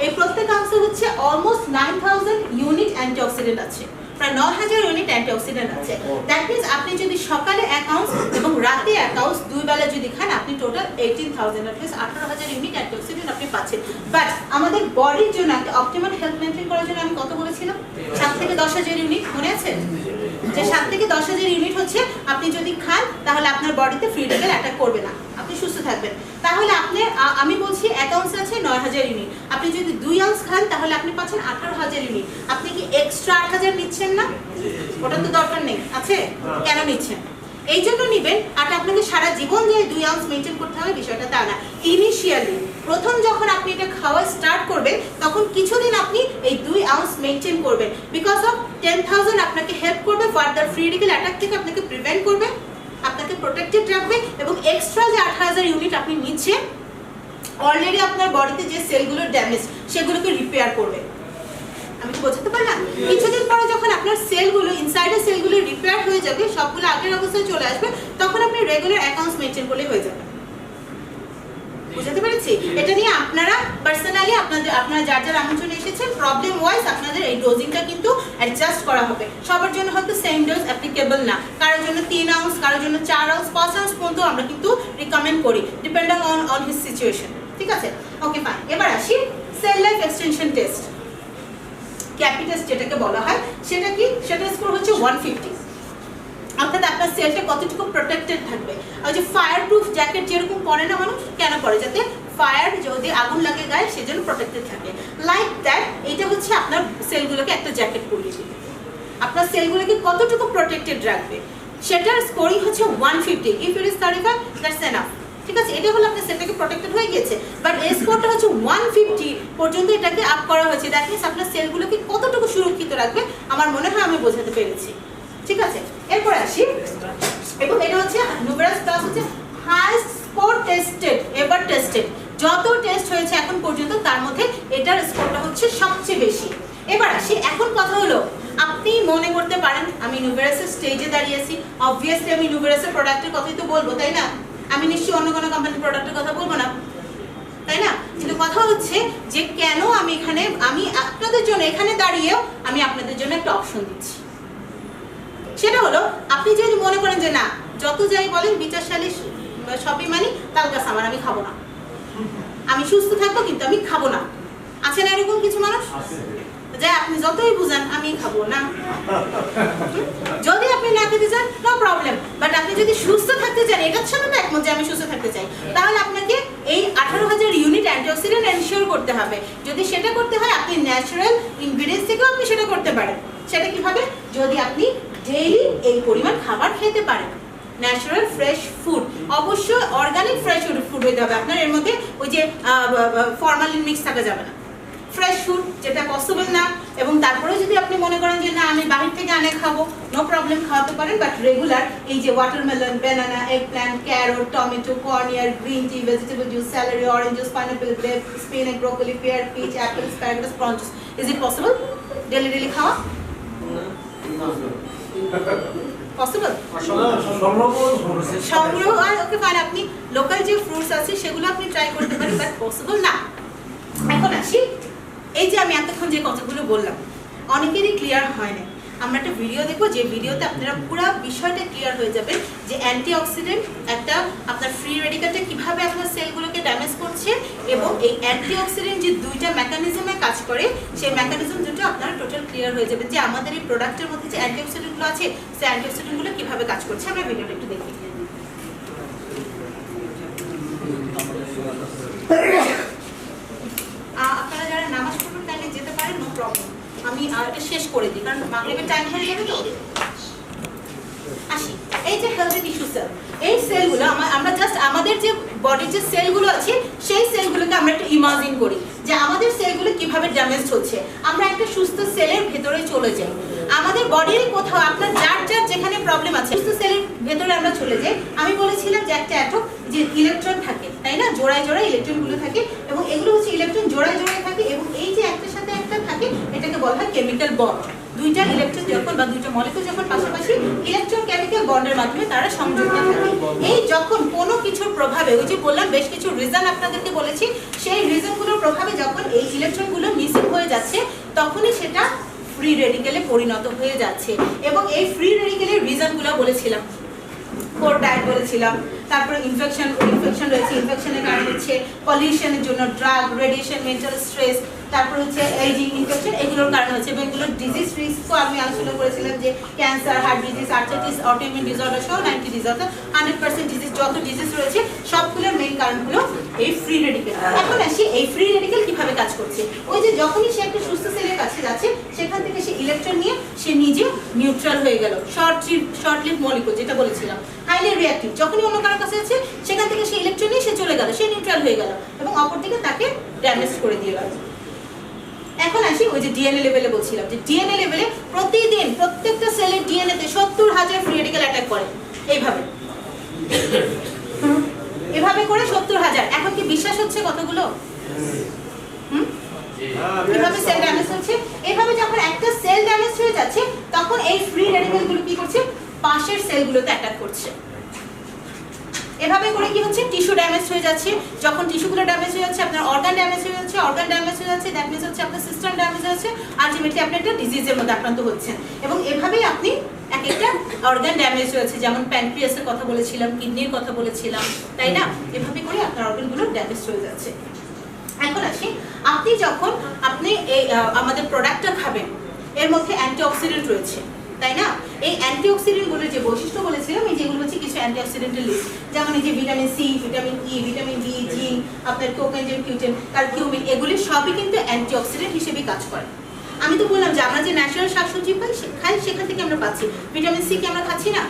এই প্রত্যেক আউন্সে হচ্ছে অলমোস্ট 9000 ইউনিট অ্যান্টিঅক্সিডেন্ট আছে, প্রায় 9000 ইউনিট অ্যান্টিঅক্সিডেন্ট আছে। দ্যাট মিনস আপনি যদি সকালে 1 আউন্স এবং রাতে 1 আউন্স দুই বেলা যদি খান আপনি টোটাল 18000 অ্যাটলিস্ট 18000 ইউনিট অ্যান্টিঅক্সিডেন্ট আপনি পাচ্ছেন। বাট আমাদের বডির জন্য একটা অপটিমাল হেলথ মেইনটেইন করার জন্য আমি কত বলেছিলাম? 7 থেকে 10000 ইউনিট, মনে আছে? যে 7 থেকে 10000 ইউনিট হচ্ছে আপনি যদি খান তাহলে আপনার বডিতে ফ্রি রেডিক্যাল অ্যাটাক করবে না, আপনি সুস্থ থাকবেন। তাহলে আপনি আমি বলছি 1 আউন্স আছে 9000 ইউনিট, আপনি যদি 2 আউন্স খান তাহলে আপনি পাচ্ছেন 18000 ইউনিট। আপনি কি এক্সট্রা 8000 নিচ্ছেন না? ওটা তো দরকার নেই, আছে? কেন নিচ্ছেন? এই জন্য নিবেন। আর আপনাকে সারা জীবন যে 2 আউন্স মেনটেন করতে হবে বিষয়টা তা না। ইনিশিয়ালি প্রথম যখন আপনি এটা খাওয়া স্টার্ট করবেন তখন কিছুদিন আপনি এই 2 আউন্স মেনটেন করবেন, বিকজ অফ 10000 আপনাকে হেল্প করবে, ফার্দার ফ্রি রেডিক্যাল অ্যাটাক থেকে আপনাকে প্রিভেন্ট করবে, আপনাকে প্রোটেক্টেড রাখবে এবং এক্সট্রা যে 8000 ইউনিট আপনি নিচ্ছেন অলরেডি আপনার বডিতে যে সেলগুলো ড্যামেজ সেগুলোকে রিপেয়ার করবে। আমি কি বোঝাতে পারলাম? কিছুদিন পরে যখন আপনার সেলগুলো ইনসাইডের সেলগুলো রিপেয়ার হয়ে যাবে, সবগুলো আগের অবস্থায় চলে আসবে, তখন আপনি রেগুলার অ্যাকাউন্টস মেনটেন করলে হয়ে যাবে। বুঝাতে পেরেছি? এটা নিয়ে আপনারা পার্সোনালি আপনারা যার যার আমন্ত্রণে এসেছেন প্রবলেম ওয়াইজ আপনাদের এই ডোজিংটা কিন্তু অ্যাডজাস্ট করা হবে। সবার জন্য হয়তো সেম ডোজ অ্যাপ্লিকেবল না, কারোর জন্য 3 আউন্স, কারোর জন্য 4 আউন্স, 5 আউন্স পর্যন্ত আমরা কিন্তু রিকমেন্ড করি ডিপেন্ডিং অন হিজ সিচুয়েশন। ঠিক আছে, ওকে ফাইন। এবার আসি সেল লাইফ এক্সটেনশন টেস্ট, ক্যাপি টেস্ট যেটাকে বলা হয়। সেটা কি? সেটার স্কোর হচ্ছে 150, অর্থাৎ আপনার সেলটা কতটুকু প্রোটেক্টেড থাকবে। ওই যে ফায়ার প্রুফ জ্যাকেট যেরকম পরে না মানুষ, কেন পরে? যাতে ফায়ার যদি আগুন লাগে গায়ে সেজন্য প্রোটেক্টেড থাকে। লাইক দ্যাট এটা হচ্ছে আপনার সেলগুলোকে একটা জ্যাকেট পরিয়ে দিবে, আপনার সেলগুলোকে কতটুকু প্রোটেক্টেড রাখবে সেটার স্কোরিং হচ্ছে 150। If it is 35 that's enough. ঠিক আছে, এটা হলো আপনার সেলটাকে প্রোটেক্টেড হয়ে গেছে। বাট এই স্কোরটা হচ্ছে 150 পর্যন্ত এটাকে আপ করা হয়েছে। দ্যাট মিনস আপনার সেলগুলোকে কতটুকু সুরক্ষিত রাখবে আমার মনে হয় আমি বোঝাতে পেরেছি। ঠিক আছে, এরপরে আসি। এবং এটা হচ্ছে নুভেরাস প্লাস হচ্ছে highest score tested, ever tested. যত টেস্ট হয়েছে এখন পর্যন্ত তার মধ্যে এটার স্কোরটা হচ্ছে সবচেয়ে বেশি। এবার আসি, এখন কথা হলো আপনি মনে করতে পারেন আমি নুভেরাসের স্টেজে দাঁড়িয়েছি, অবভিয়াসলি আমি নুভেরাসের প্রোডাক্টের কথাই তো বলবো, তাই না? আমি নিশ্চয়ই অন্য কোনো কোম্পানির প্রোডাক্টের কথা বলবো না, তাই না? কিন্তু কথা হচ্ছে যে কেন আমি এখানে, আমি আপনাদের জন্য এখানে দাঁড়িয়েও আমি আপনাদের জন্য একটা অপশন দিচ্ছি। সেটা হলো আপনি যদি মনে করেন যে না, যত যাই বলেন বিচারশালী সবই মানি, তালগাছ আমার, আমি খাবো না, আমি সুস্থ থাকবো কিন্তু আমি খাবো না, আছে না এরকম কিছু মানুষ? যে আপনি যতই বুঝান আমি খাবো না, যদি আপনি না খেতে চান নো প্রবলেম, বাট আপনি যদি সুস্থ থাকতে চান, এটার সাথে তো একমত যে আমি সুস্থ থাকতে চাই, তাহলে আপনাকে এই 18,000 ইউনিট অ্যান্টিঅক্সিডেন্ট এনশিওর করতে হবে। যদি সেটা করতে হয় আপনি ন্যাচারাল ইনগ্রিডিয়েন্টস থেকেও আপনি সেটা করতে পারেন। সেটা কিভাবে? যদি আপনি ডেইলি এই পরিমাণ খাবার খেতে পারেন, ন্যাচারাল ফ্রেশ ফুড, অবশ্যই অর্গানিক ফ্রেশ ফুড হতে হবে আপনার, এর মধ্যে ওই যে ফরমালিন মিক্স থাকা যাবে না, ফ্রেশ ফুড যেটা পসিবল না। এবং তারপরে যদি আপনি মনে করেন যে না আমি বাহির থেকে আনে খাবো, নো প্রবলেম, খাওয়াতে পারেন, বাট রেগুলার এই যে watermelon, banana, eggplant, carrot, tomato, কর্নিয়ার, green tea, vegetable juice, celery, orange juice, pineapple, grape, spinach, broccoli, pear, peach, apple, asparagus, prawn juice, is it possible daily খাওয়া? পসিবল? সংগ্রহ আর ওকে ফাইন, আপনি লোকাল যে ফ্রুটস আছে সেগুলো আপনি ট্রাই করতে পারেন, বাট পসিবল না। এখন আসি, এই যে আমি এতক্ষণ যে কথাগুলো বললাম অনেকেরই ক্লিয়ার হয় না। আমরা একটা ভিডিও দেখবো, যে ভিডিওতে আপনারা পুরো বিষয়টা ক্লিয়ার হয়ে যাবে যে অ্যান্টিঅক্সিডেন্ট একটা আপনার ফ্রি রেডিক্যালটা কিভাবে আপনার সেলগুলোকে ড্যামেজ করছে, এবং এই অ্যান্টিঅক্সিডেন্ট যে দুইটা মেকানিজমে কাজ করে সেই মেকানিজম দুটো আপনারা টোটাল ক্লিয়ার হয়ে যাবে, যে আমাদের এই প্রোডাক্টের মধ্যে যে অ্যান্টিঅক্সিডেন্টগুলো আছে সেই অ্যান্টিঅক্সিডেন্টগুলো কিভাবে কাজ করছে। আমরা ভিডিওটা একটু দেখি। আপনারা যারা নামাজ পড়বেন তাহলে যেতে পারেন, নো প্রবলেম, আমি এটা শেষ করে দিই কারণ মাগরিবের টাইম হয়ে যাবে। তো আসি, এই যে হেলথি টিস্যু সেল, এই সেলগুলো আমরা জাস্ট আমাদের যে বডির যে সেলগুলো আছে সেই সেলগুলোকে আমরা একটু ইমাজিন করি যে আমাদের সেলগুলো কিভাবে ড্যামেজ হচ্ছে। আমরা একটা সুস্থ সেলের ভেতরে চলে যাই, আমাদের বডির কোথাও আপনার যার যার যেখানে প্রবলেম আছে সুস্থ সেলের ভেতরে আমরা চলে যাই। আমি বলেছিলাম যে একটা অ্যাটম যে ইলেকট্রন থাকে, তাই না, জোড়ায় জোড়ায় ইলেকট্রনগুলো থাকে, এবং এগুলো হচ্ছে ইলেকট্রন জোড়ায় জোড়ায় থাকে, এবং এই যে একটার সাথে একটা থাকে এটাকে বলা হয় কেমিক্যাল বন্ড। দুইটা ইলেকট্রন যখন বা দুইটা মলিকিউল যখন পাশাপাশি ইলেকট্রন কেমিক্যাল বন্ডের মাধ্যমে তারা সংযুক্ত থাকে, এই যখন কোনো কিছুর প্রভাবে, ওই যে বললাম বেশ কিছু রিজন আপনাদেরকে বলেছি, সেই রিজনগুলোর প্রভাবে যখন এই ইলেকট্রনগুলো মিসিং হয়ে যাচ্ছে তখনই সেটা ফ্রি রেডিক্যালে পরিণত হয়ে যাচ্ছে। এবং এই ফ্রি রেডিক্যালের রিজনগুলো বলেছিলাম, পোর ডায়েট বলেছিলাম, তারপরে ইনফেকশন রয়েছে, ইনফেকশনের কারণ হচ্ছে পলিউশনের জন্য, ড্রাগ, রেডিয়েশন, মেন্টাল স্ট্রেস, তারপর হচ্ছে এইজিং, ইনফেকশন, এগুলোর কারণ হচ্ছে। এবং এগুলোর ডিজিজ রিস্কও আমি আলোচনা করেছিলাম যে cancer, heart disease, arthritis, autoimmune disorder সহ 90 ডিসঅর্ডার 100% ডিজিজ, যত ডিজিজ রয়েছে সবগুলোর মেইন কারণ হলো এই ফ্রি রেডিক্যাল। এখন আসি এই ফ্রি রেডিক্যাল কিভাবে কাজ করছে। ওই যে যখনই সে একটা সুস্থ সেলের কাছে যাচ্ছে সেখান থেকে সে ইলেকট্রন নিয়ে সে নিজে নিউট্রাল হয়ে গেল, শর্ট লিভ মলিকিউল যেটা বলেছিলাম, হাইলি রিঅ্যাক্টিভ, যখনই অন্য কারোর কাছে আছে সেখান থেকে সে ইলেকট্রন নিয়ে সে চলে গেল, সে নিউট্রাল হয়ে গেল, এবং অপরদিকে তাকে ড্যামেজ করে দিয়ে গেল। এখন আসি ওই যে ডিএনএ লেভেলে বলছিলাম, যে ডিএনএ লেভেলে প্রতিদিন প্রত্যেকটা সেলের ডিএনএতে 70,000 ফ্রি রেডিক্যাল অ্যাটাক করে, এইভাবে এভাবে করে 70,000। এখন কি বিশ্বাস হচ্ছে কতগুলো? কিভাবে সেল ড্যামেজ হচ্ছে? এইভাবে যখন একটা সেল ড্যামেজ হয়ে যাচ্ছে তখন এই ফ্রি রেডিক্যালগুলো কি করছে, পাশের সেলগুলোতে অ্যাটাক করছে। এভাবে করে কি হচ্ছে, টিস্যু ড্যামেজ হয়ে যাচ্ছে। যখন টিস্যুগুলো ড্যামেজ হয়ে যাচ্ছে আপনার অর্গান ড্যামেজ হয়ে যাচ্ছে, অর্গান ড্যামেজ হয়ে যাচ্ছে, দ্যাট মিন্স হচ্ছে আপনার সিস্টেম ড্যামেজ হচ্ছে, আলটিমেটলি আপনি একটা ডিজিজের মধ্যে আক্রান্ত হচ্ছেন। এবং এভাবেই আপনি এক একটা অর্গান ড্যামেজ হয়েছে, যেমন প্যানক্রিয়াসের কথা বলেছিলাম, কিডনির কথা বলেছিলাম, তাই না, এভাবে করে আপনার অর্গানগুলো ড্যামেজ হয়ে যাচ্ছে। এখন আসি, আপনি যখন এই আমাদের প্রোডাক্টটা খাবেন এর মধ্যে অ্যান্টিঅক্সিডেন্ট রয়েছে, তাই না, এই অ্যান্টিঅক্সিডেন্টগুলোর যে বৈশিষ্ট্য বলেছিলাম, এই যেগুলো হচ্ছে কিছু অ্যান্টিঅক্সিডেন্টের লিস্ট, যেমন এই যে vitamin C, vitamin E, vitamin B, zinc, আপনার কোকেনজেম, কিউটেন, কারকিউমিন, এগুলি সবই কিন্তু অ্যান্টিঅক্সিডেন্ট হিসেবে কাজ করে। আমি তো বললাম যে আমরা যে ন্যাচারাল শাকসবজি খাই সেখান থেকে আমরা পাচ্ছি। ভিটামিন সি কি আমরা খাচ্ছি না?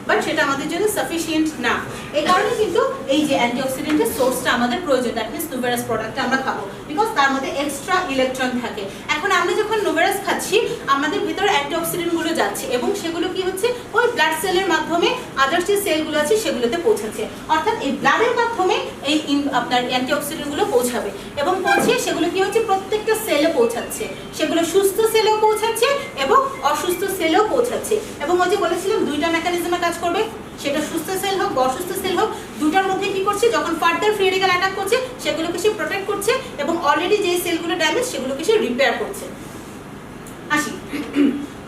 বাট সেটা আমাদের জন্য সাফিসিয়েন্ট না। এই কারণে কিন্তু এই যে অ্যান্টিঅক্সিডেন্টের সোর্সটা আমাদের প্রয়োজন, দ্যাট মিনস নুভেরাস প্রোডাক্টটা আমরা খাবো, বিকজ তার মধ্যে এক্সট্রা ইলেকট্রন থাকে। এখন আমরা যখন নুভেরাস খাচ্ছি আমাদের ভিতরে অ্যান্টিঅক্সিডেন্টগুলো যাচ্ছে এবং সেগুলো কি হচ্ছে ওই ব্লাড সেলের মাধ্যমে আদার্স যে সেলগুলো আছে সেগুলোতে পৌঁছাচ্ছে, অর্থাৎ এই ব্লাডের মাধ্যমে এই আপনার অ্যান্টিঅক্সিডেন্টগুলো পৌঁছাবে এবং পৌঁছে সেগুলো কি হচ্ছে প্রত্যেকটা সেলে পৌঁছাচ্ছে, সেগুলো সুস্থ সেলেও পৌঁছাচ্ছে এবং অসুস্থ সেলেও পৌঁছাচ্ছে। এবং ওই যে বলেছিলাম দুইটা মেকানিজমে কাজ করবে, সেটা সুস্থ সেল হোক বা অসুস্থ সেল হোক, দুটার মধ্যে কি করছে যখন ফার্দার ফ্রি রেডিক্যাল অ্যাটাক করছে সেগুলোকে সে প্রোটেক্ট করছে এবং অলরেডি যে সেলগুলো ড্যামেজ সেগুলোকে সে রিপেয়ার করছে। আসি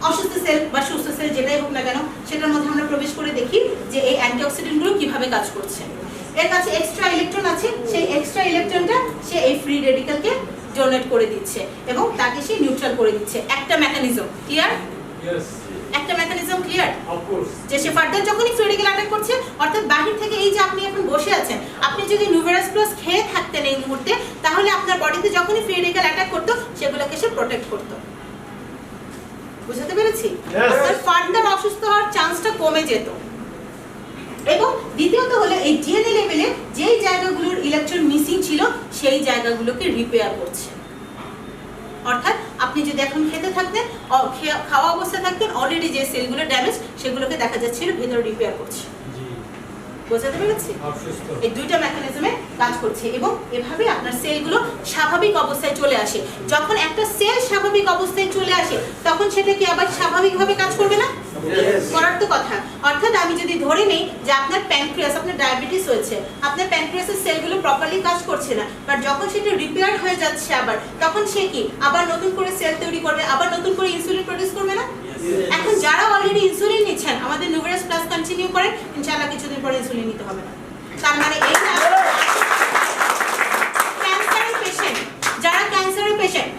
অসুস্থ সেল বা সুস্থ সেল যেটাই হোক না কেন সেটার মধ্যে আমরা প্রবেশ করে দেখি যে এই অ্যান্টিঅক্সিডেন্টগুলো কিভাবে কাজ করছে। এর কাছে এক্সট্রা ইলেকট্রন আছে, সেই এক্সট্রা ইলেকট্রনটা সে এই ফ্রি রেডিক্যালকে ডোনেট করে দিচ্ছে এবং তাকে সে নিউট্রাল করে দিচ্ছে। একটা মেকানিজম ক্লিয়ার? একটা মেকানিজম ক্লিয়ার যে সে ফার্দার যখনই ফ্রি রেডিক্যাল অ্যাটাক করছে, অর্থাৎ বাহির থেকে এই যে আপনি এখন বসে আছেন, আপনি যদি নুভেরাস প্লাস খেয়ে থাকতেন এই মুহূর্তে, তাহলে আপনার বডিতে যখনই ফ্রি রেডিক্যাল অ্যাটাক করতো সেগুলোকে সে প্রোটেক্ট করতো। বুঝতে পেরেছি? আপনার ফার্দার অসুস্থ হওয়ার চান্সটা কমে যেত। এবং দ্বিতীয়ত হলো এই ডিএনএ লেভেলে যেই জায়গাগুলোর ইলেকট্রন মিসিং ছিল সেই জায়গাগুলোকে রিপেয়ার করছে। অর্থাৎ আপনি যদি এখন খেতে থাকতেন, খাওয়া অবস্থায় থাকতেন, অলরেডি যে সেলগুলো ড্যামেজ সেগুলোকে দেখা যাচ্ছিল ভেতরে রিপেয়ার করছে। বোঝাতে পেরেছি? এই দুইটা মেকানিজমে কাজ করছে এবং এভাবে আপনার সেলগুলো স্বাভাবিক অবস্থায় চলে আসে। যখন একটা সেল স্বাভাবিক অবস্থায় চলে আসে তখন সেটা কি আবার স্বাভাবিকভাবে কাজ করবে না? করার তো কথা। অর্থাৎ আমি যদি ধরে নেই যে আপনার প্যানক্রিয়াস, আপনার ডায়াবেটিস হয়েছে, আপনার প্যানক্রিয়াসের সেলগুলো প্রপারলি কাজ করছে না, বাট যখন সেটা রিপেয়ার হয়ে যাচ্ছে আবার, তখন সে কি আবার নতুন করে সেল তৈরি করবে, আবার নতুন করে ইনসুলিন প্রডিউস করবে না? এখন যারা অলরেডি ইনসুলিন নিচ্ছেন আমাদের নুভেরাস প্লাস কন্টিনিউ করেন, ইনশাআল্লাহ কিছুদিন পরে ইনসুলিন নিতে হবে না। তার মানে এই না ক্যান্সারের পেশেন্ট, যারা ক্যান্সারের পেশেন্ট,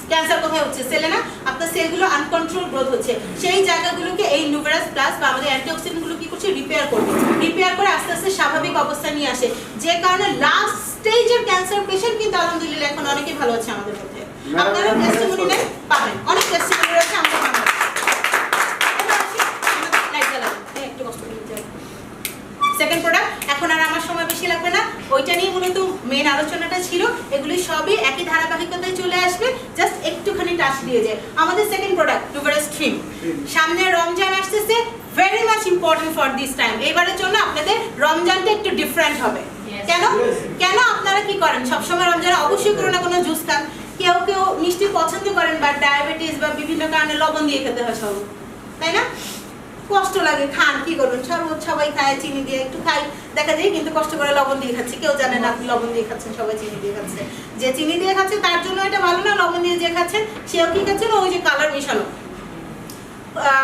ক্যান্সার কোথায় হচ্ছে? সেলে না? আপনার সেলগুলো আনকন্ট্রোল গ্রোথ হচ্ছে, সেই জায়গাগুলোকে এই নুভেরাস প্লাস বা আমাদের অ্যান্টিঅক্সিডেন্টগুলো কি করছে? রিপেয়ার করবে। রিপেয়ার করে আস্তে আস্তে স্বাভাবিক অবস্থায় নিয়ে আসে, যে কারণে লাস্ট স্টেজের ক্যান্সার পেশেন্ট কিন্তু আলহামদুলিল্লাহ এখন অনেকেই ভালো আছে আমাদের মধ্যে। আপনারা টেস্টিমনি নেন, পাবেন, অনেক টেস্টিমনি রয়েছে আমাদের বাংলাদেশে। সেকেন্ড প্রোডাক্ট, এখন আর আমার সময় বেশি লাগবে না, ওইটা নিয়ে মূলত মেন আলোচনাটা ছিল। এগুলি সবই একই ধারাবাহিকতায় চলে আসবে, জাস্ট একটুখানি টাচ দিয়ে যায়। আমাদের সেকেন্ড প্রোডাক্ট নুভেরাস স্ট্রিম। সামনে রমজান আসতেছে, very much important for this time. এবারের জন্য আপনাদের রমজানটা একটু ডিফারেন্ট হবে। কেন? কেন আপনারা কি করেন সবসময় রমজানে? অবশ্যই কোনো না কোনো জুস খান, কেউ কেউ মিষ্টি পছন্দ করেন বা ডায়াবেটিস বা বিভিন্ন কারণে লবণ দিয়ে খেতে হয় সব, তাই না? কষ্ট লাগে, খান, কি করবেন? শরবত সবাই খায়, চিনি দিয়ে একটু খাই, দেখা যায় কিন্তু কষ্ট করে লবণ দিয়ে খাচ্ছে। কেউ জানে না আপনি লবণ দিয়ে খাচ্ছেন, সবাই চিনি দিয়ে খাচ্ছে। যে চিনি দিয়ে খাচ্ছে তার জন্য এটা ভালো না, লবণ দিয়ে যে খাচ্ছেন সেও কি খাচ্ছেন? ওই যে কালার মিশানো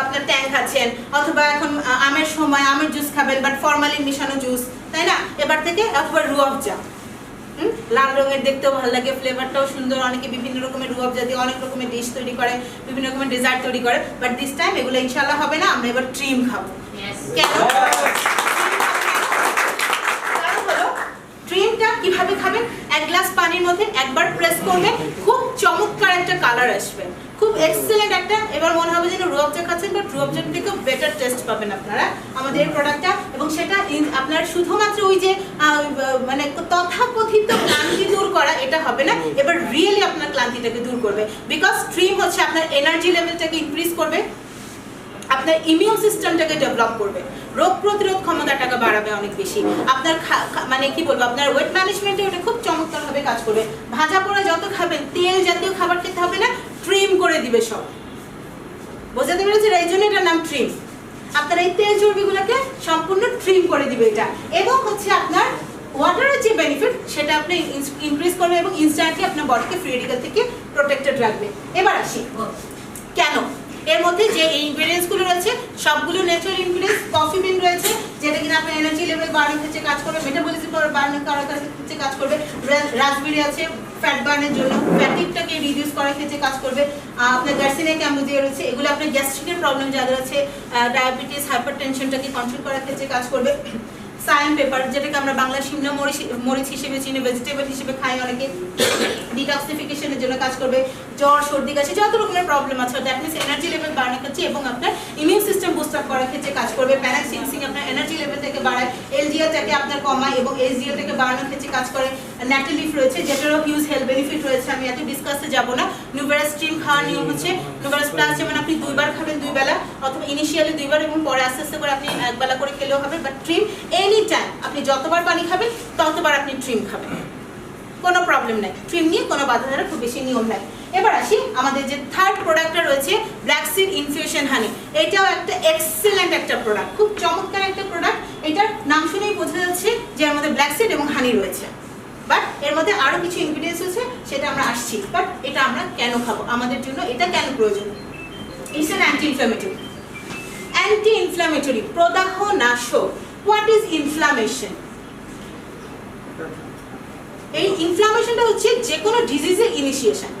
আপনার ট্যাং খাচ্ছেন, অথবা এখন আমের সময় আমের জুস খাবেন বাট ফরমালিন মিশানো জুস, তাই না? এবার থেকে অথবা রুয়াবজা, লাল রঙের, দেখতেও ভালো লাগে, ফ্লেভারটাও সুন্দর। অনেকে বিভিন্ন রকমের রুয়াবজা দিয়ে অনেক রকমের ডিশ তৈরি করে, বিভিন্ন রকমের ডেজার্ট তৈরি করে, বাট দিস টাইম এগুলো ইনশাআল্লাহ হবে না। আমরা এবার ট্রিম খাবো। কেন? কারণ হলো ট্রিমটা কিভাবে খাবেন? এক গ্লাস পানির মধ্যে একবার প্রেস করবেন, খুব চমৎকার একটা কালার আসবে, খুব এক্সেলেন্ট একটা। এবার মনে হবে যেন রুয়াবজা খাচ্ছেন, বাট রুয়াবজার থেকেও বেটার টেস্ট পাবেন আপনারা আমাদের এই প্রোডাক্টটা। এবং সেটা আপনার শুধুমাত্র ওই যে মানে তথাকথিত ক্লান্তি দূর করা এটা হবে না, এবার রিয়েলি আপনার ক্লান্তিটাকে দূর করবে। বিকজ স্ট্রিম হচ্ছে আপনার এনার্জি লেভেলটাকে ইনক্রিজ করবে, আপনার ইমিউন সিস্টেমটাকে ডেভেলপ করবে, রোগ প্রতিরোধ ক্ষমতাটাকে বাড়াবে অনেক বেশি। আপনার মানে কি বলবো, আপনার ওয়েট ম্যানেজমেন্টে ওটা খুব চমৎকারভাবে কাজ করবে। ভাজা পোড়া যত খাবেন, তেল জাতীয় খাবার খেতে হবে না, ট্রিম করে দিবে সব। বোঝাতে পেরেছি? এই জন্য এটার নাম ট্রিম। আপনার এই তেল চর্বিগুলোকে সম্পূর্ণ ট্রিম করে দিবে এটা। এবং হচ্ছে আপনার ওয়াটারের যে বেনিফিট সেটা আপনি ইনক্রিজ করবে এবং ইনস্ট্যান্টলি আপনার বডিকে ফ্রি রেডিক্যাল থেকে প্রোটেক্টেড রাখবে। এবার আসি কেন। এর মধ্যে যে ইনগ্রেডিয়েন্টসগুলো রয়েছে সবগুলো ন্যাচারাল ইনগ্রেডিয়েন্টস। কফি বিন রয়েছে যেটা কিনা আপনার এনার্জি লেভেল বাড়ানোর ক্ষেত্রে কাজ করবে, মেটাবলিজম বাড়ানোর ক্ষেত্রে কাজ করবে। রাসবেরি আছে ফ্যাট বার্নের জন্য, ফ্যাটিকটাকে রিডিউস করার ক্ষেত্রে কাজ করবে। আপনার গার্সিনিয়া ক্যাম্বোজিয়া রয়েছে, এগুলো আপনার গ্যাস্ট্রিকের প্রবলেম যাদের আছে, ডায়াবেটিস, হাইপারটেনশনটাকে কন্ট্রোল করার ক্ষেত্রে কাজ করবে। সায়ান পেপার, যেটাকে আমরা বাংলা শিমলা মরিচ হিসেবে চিনি, ভেজিটেবল হিসেবে খাই অনেকে, ডিটক্সিফিকেশনের জন্য কাজ করবে, জ্বর সর্দি কাশি যত রকমের প্রবলেম আছে দ্যাট মিনস এনার্জি লেভেল বাড়ানো ক্ষেত্রে এবং আপনার ইমিউন সিস্টেম বুস্ট আপ করার ক্ষেত্রে কাজ করবে। প্যানাক্সিনসিং আপনার এনার্জি লেভেল থেকে বাড়ায়, এলজিআরটাকে আপনার কমায় এবং এসজিওটাকে বাড়ানোর ক্ষেত্রে কাজ করে। ন্যাটালিফ রয়েছে যেটারও হিউজ হেলথ বেনিফিট রয়েছে, আমি এত ডিসকাসে যাব না। নুভেরাস স্ট্রিম খাওয়ার নিয়ম হচ্ছে নুভেরাস প্লাস যেমন আপনি 2 বার খাবেন 2 বেলা, অথবা ইনিশিয়ালি 2 বার এবং পরে আস্তে আস্তে করে আপনি 1 বেলা করে খেলেও হবে, বাট ট্রিম এনি টাইম আপনি যতবার পানি খাবেন ততবার আপনি ট্রিম খাবেন, কোনো প্রবলেম নাই। ট্রিম নিয়ে কোনো বাধা ধরা খুব বেশি নিয়ম নাই। এবার আসি আমাদের যে থার্ড প্রোডাক্টটা রয়েছে ব্ল্যাক সিড ইনফিউশন হানি। এটাও একটা এক্সেলেন্ট একটা প্রোডাক্ট, খুব চমৎকার একটা প্রোডাক্ট। এটার নাম শুনেই বোঝা যাচ্ছে যে এর মধ্যে ব্ল্যাক সিড এবং হানি রয়েছে, বাট এর মধ্যে আরো কিছু ইনগ্রিডিয়েন্টস আছে সেটা আমরা আসছি। বাট এটা আমরা কেন খাবো, আমাদের জন্য এটা কেন প্রয়োজন? It's an anti inflammatory, anti inflammatory, প্রদাহ নাশক। What is inflammation? এই ইনফ্লামেশনটা হচ্ছে যে কোনো ডিজিজের ইনিশিয়েশন।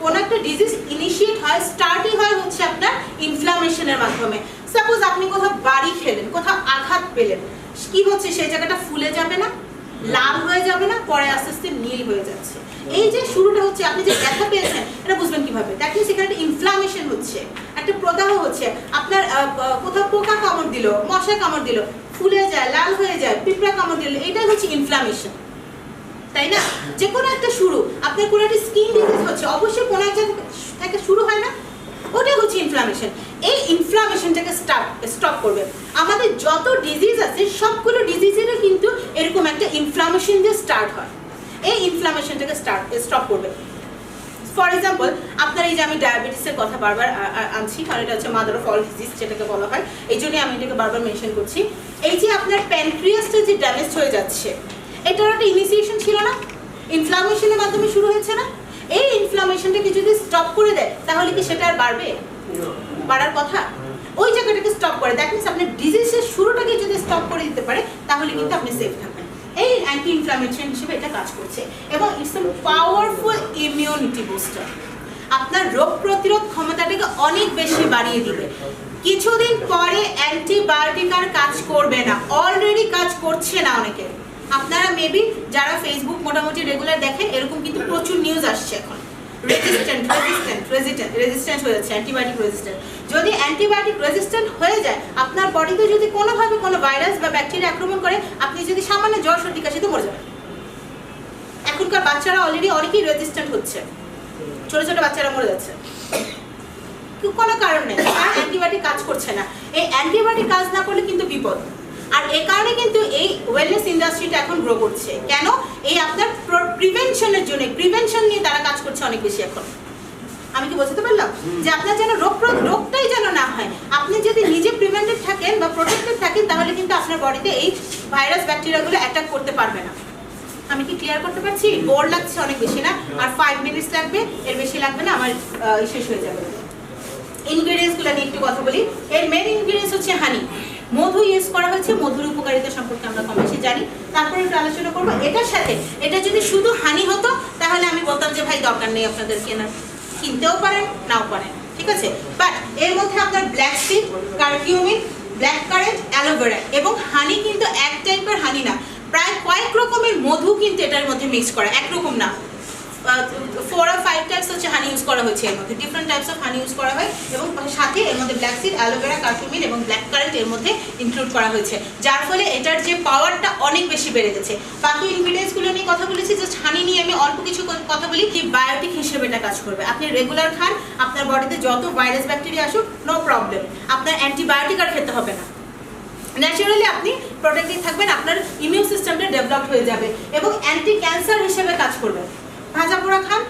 কোন একটা ডিজিজ ইনিশিয়েট হয়, স্টার্টই হয় হচ্ছে আপনার ইনফ্লামেশনের মাধ্যমে। সাপোজ আপনি কোথাও বাড়ি খেলেন, কোথাও আঘাত পেলেন, কি হচ্ছে সেই জায়গাটা ফুলে যাবে না, লাল হয়ে যাবে না, পরে আস্তে আস্তে নীল হয়ে যাচ্ছে। এই যে শুরুটা হচ্ছে, আপনি যে ব্যথা পেয়েছেন এটা বুঝবেন কিভাবে? দ্যাট মিনস এখানে একটা ইনফ্লামেশন হচ্ছে, একটা প্রদাহ হচ্ছে। আপনার কোথাও পোকা কামড় দিল, মশা কামড় দিল, ফুলে যায়, লাল হয়ে যায়, পিঁপড়া কামড় দিল, এটাই হচ্ছে ইনফ্লামেশন, তাই না? যে কোনো একটা শুরু, আপনার কোনো একটা স্কিন ডিজিজ হচ্ছে, অবশ্যই কোনো একটা থেকে শুরু হয় না, ওটাই হচ্ছে ইনফ্লামেশন। এই ইনফ্লামেশনটাকে স্টপ করবে। আমাদের যত ডিজিজ আছে সবগুলো ডিজিজেরও কিন্তু এরকম একটা ইনফ্লামেশন দিয়ে স্টার্ট হয়। এই ইনফ্লামেশনটাকে স্টপ করবে। ফর এক্সাম্পল, আপনার এই যে আমি ডায়াবেটিসের কথা বারবার আনছি, কারণ এটা হচ্ছে মাদার অফ অল ডিজিজ যেটাকে বলা হয়, এই জন্যই আমি এটাকে বারবার মেনশন করছি। এই যে আপনার প্যানক্রিয়াসটা যে ড্যামেজ হয়ে যাচ্ছে, এটার একটা ইনিশিয়েশন ছিল না, ইনফ্লামেশনের মাধ্যমে শুরু হয়েছে না? এই ইনফ্লামেশনটাকে যদি স্টপ করে দেয় তাহলে কি সেটা আর বাড়বে? বাড়ার কথা। ওই জায়গাটাকে স্টপ করে, দ্যাট মিনস আপনার ডিজিজের শুরুটাকে যদি স্টপ করে দিতে পারে তাহলে কিন্তু আপনি সেফ থাকবেন। এই অ্যান্টি ইনফ্লামেটরি হিসেবে এটা কাজ করছে এবং it's a powerful immunity booster. আপনার রোগ প্রতিরোধ ক্ষমতাটাকে অনেক বেশি বাড়িয়ে দিবে। কিছুদিন পরে অ্যান্টিবায়োটিক আর কাজ করবে না, অলরেডি কাজ করছে না অনেকে। আপনারা মেবি যারা ফেসবুক মোটামুটি রেগুলার দেখেন, এরকম কিন্তু প্রচুর নিউজ আসছে এখন, রেজিস্ট্যান্ট হয়ে যাচ্ছে, অ্যান্টিবায়োটিক রেজিস্ট্যান্ট। যদি অ্যান্টিবায়োটিক রেজিস্ট্যান্ট হয়ে যায়, আপনার বডিতে যদি কোনোভাবে কোনো ভাইরাস বা ব্যাকটেরিয়া আক্রমণ করে, আপনি যদি সামান্য জ্বর সর্দি কাশিতে মরে যাবেন। এখনকার বাচ্চারা অলরেডি অনেকেই রেজিস্ট্যান্ট হচ্ছে, ছোট ছোট বাচ্চারা মরে যাচ্ছে, কোনো কারণ নেই, আর অ্যান্টিবায়োটিক কাজ করছে না। এই অ্যান্টিবায়োটিক কাজ না করলে কিন্তু বিপদ। আর এই কারণে কিন্তু এই ওয়েলনেস ইন্ডাস্ট্রিটা এখন গ্রো করছে। কেন? এই আপনার প্রিভেনশনের জন্য, প্রিভেনশন নিয়ে তারা কাজ করছে অনেক বেশি এখন। আমি কি বোঝাতে পারলাম? যে আপনার যেন রোগটাই যেন না হয়, আপনি যদি নিজে প্রিভেন্টেড থাকেন বা প্রোটেক্টেড থাকেন, তাহলে কিন্তু আপনার বডিতে এই ভাইরাস ব্যাকটেরিয়াগুলো অ্যাটাক করতে পারবে না। আমি কি ক্লিয়ার করতে পারছি? বোর লাগছে অনেক বেশি না? আর 5 মিনিটস লাগবে, এর বেশি লাগবে না, আমার শেষ হয়ে যাবে। ইনগ্রেডিয়েন্টসগুলো নিয়ে একটু কথা বলি। এর মেন ইনগ্রেডিয়েন্টস হচ্ছে হানি, মধু ইউজ করা হয়েছে। মধুর উপকারিতা সম্পর্কে আমরা কম বেশি জানি, তারপরে একটু আলোচনা করবো। এটার সাথে এটা যদি শুধু হানি হতো তাহলে আমি বলতাম যে ভাই দরকার নেই আপনাদের কেনার, কিনতেও পারেন নাও পারেন, ঠিক আছে। বাট এর মধ্যে আপনার black seed, curcumin, black current, aloe vera এবং হানি কিন্তু এক টাইপের হানি না, প্রায় কয়েক রকমের মধু কিন্তু এটার মধ্যে মিক্স করা, একরকম না। 4 or 5 টাইপস হচ্ছে হানি ইউজ করা হয়েছে, এর মধ্যে different types of honey use করা হয় এবং সাথে এর মধ্যে ব্ল্যাক সিড, অ্যালোভেরা, কারকিউমিন এবং ব্ল্যাক কারেন্ট এর মধ্যে ইনক্লুড করা হয়েছে, যার ফলে এটার যে পাওয়ারটা অনেক বেশি বেড়ে গেছে। বাকি ইনগ্রিডিয়েন্টসগুলো নিয়ে কথা বলেছি, জাস্ট হানি নিয়ে আমি অল্প কিছু কথা বলি। কি বায়োটিক হিসেবে এটা কাজ করবে, আপনি রেগুলার খান, আপনার বডিতে যত ভাইরাস ব্যাকটেরিয়া আসুক নো প্রবলেম, আপনার অ্যান্টিবায়োটিক আর খেতে হবে না, ন্যাচারালি আপনি প্রোটেক্টেড থাকবেন, আপনার ইমিউন সিস্টেমটা ডেভেলপড হয়ে যাবে এবং অ্যান্টি ক্যান্সার হিসেবে কাজ করবে। ভাজা পোড়া খান,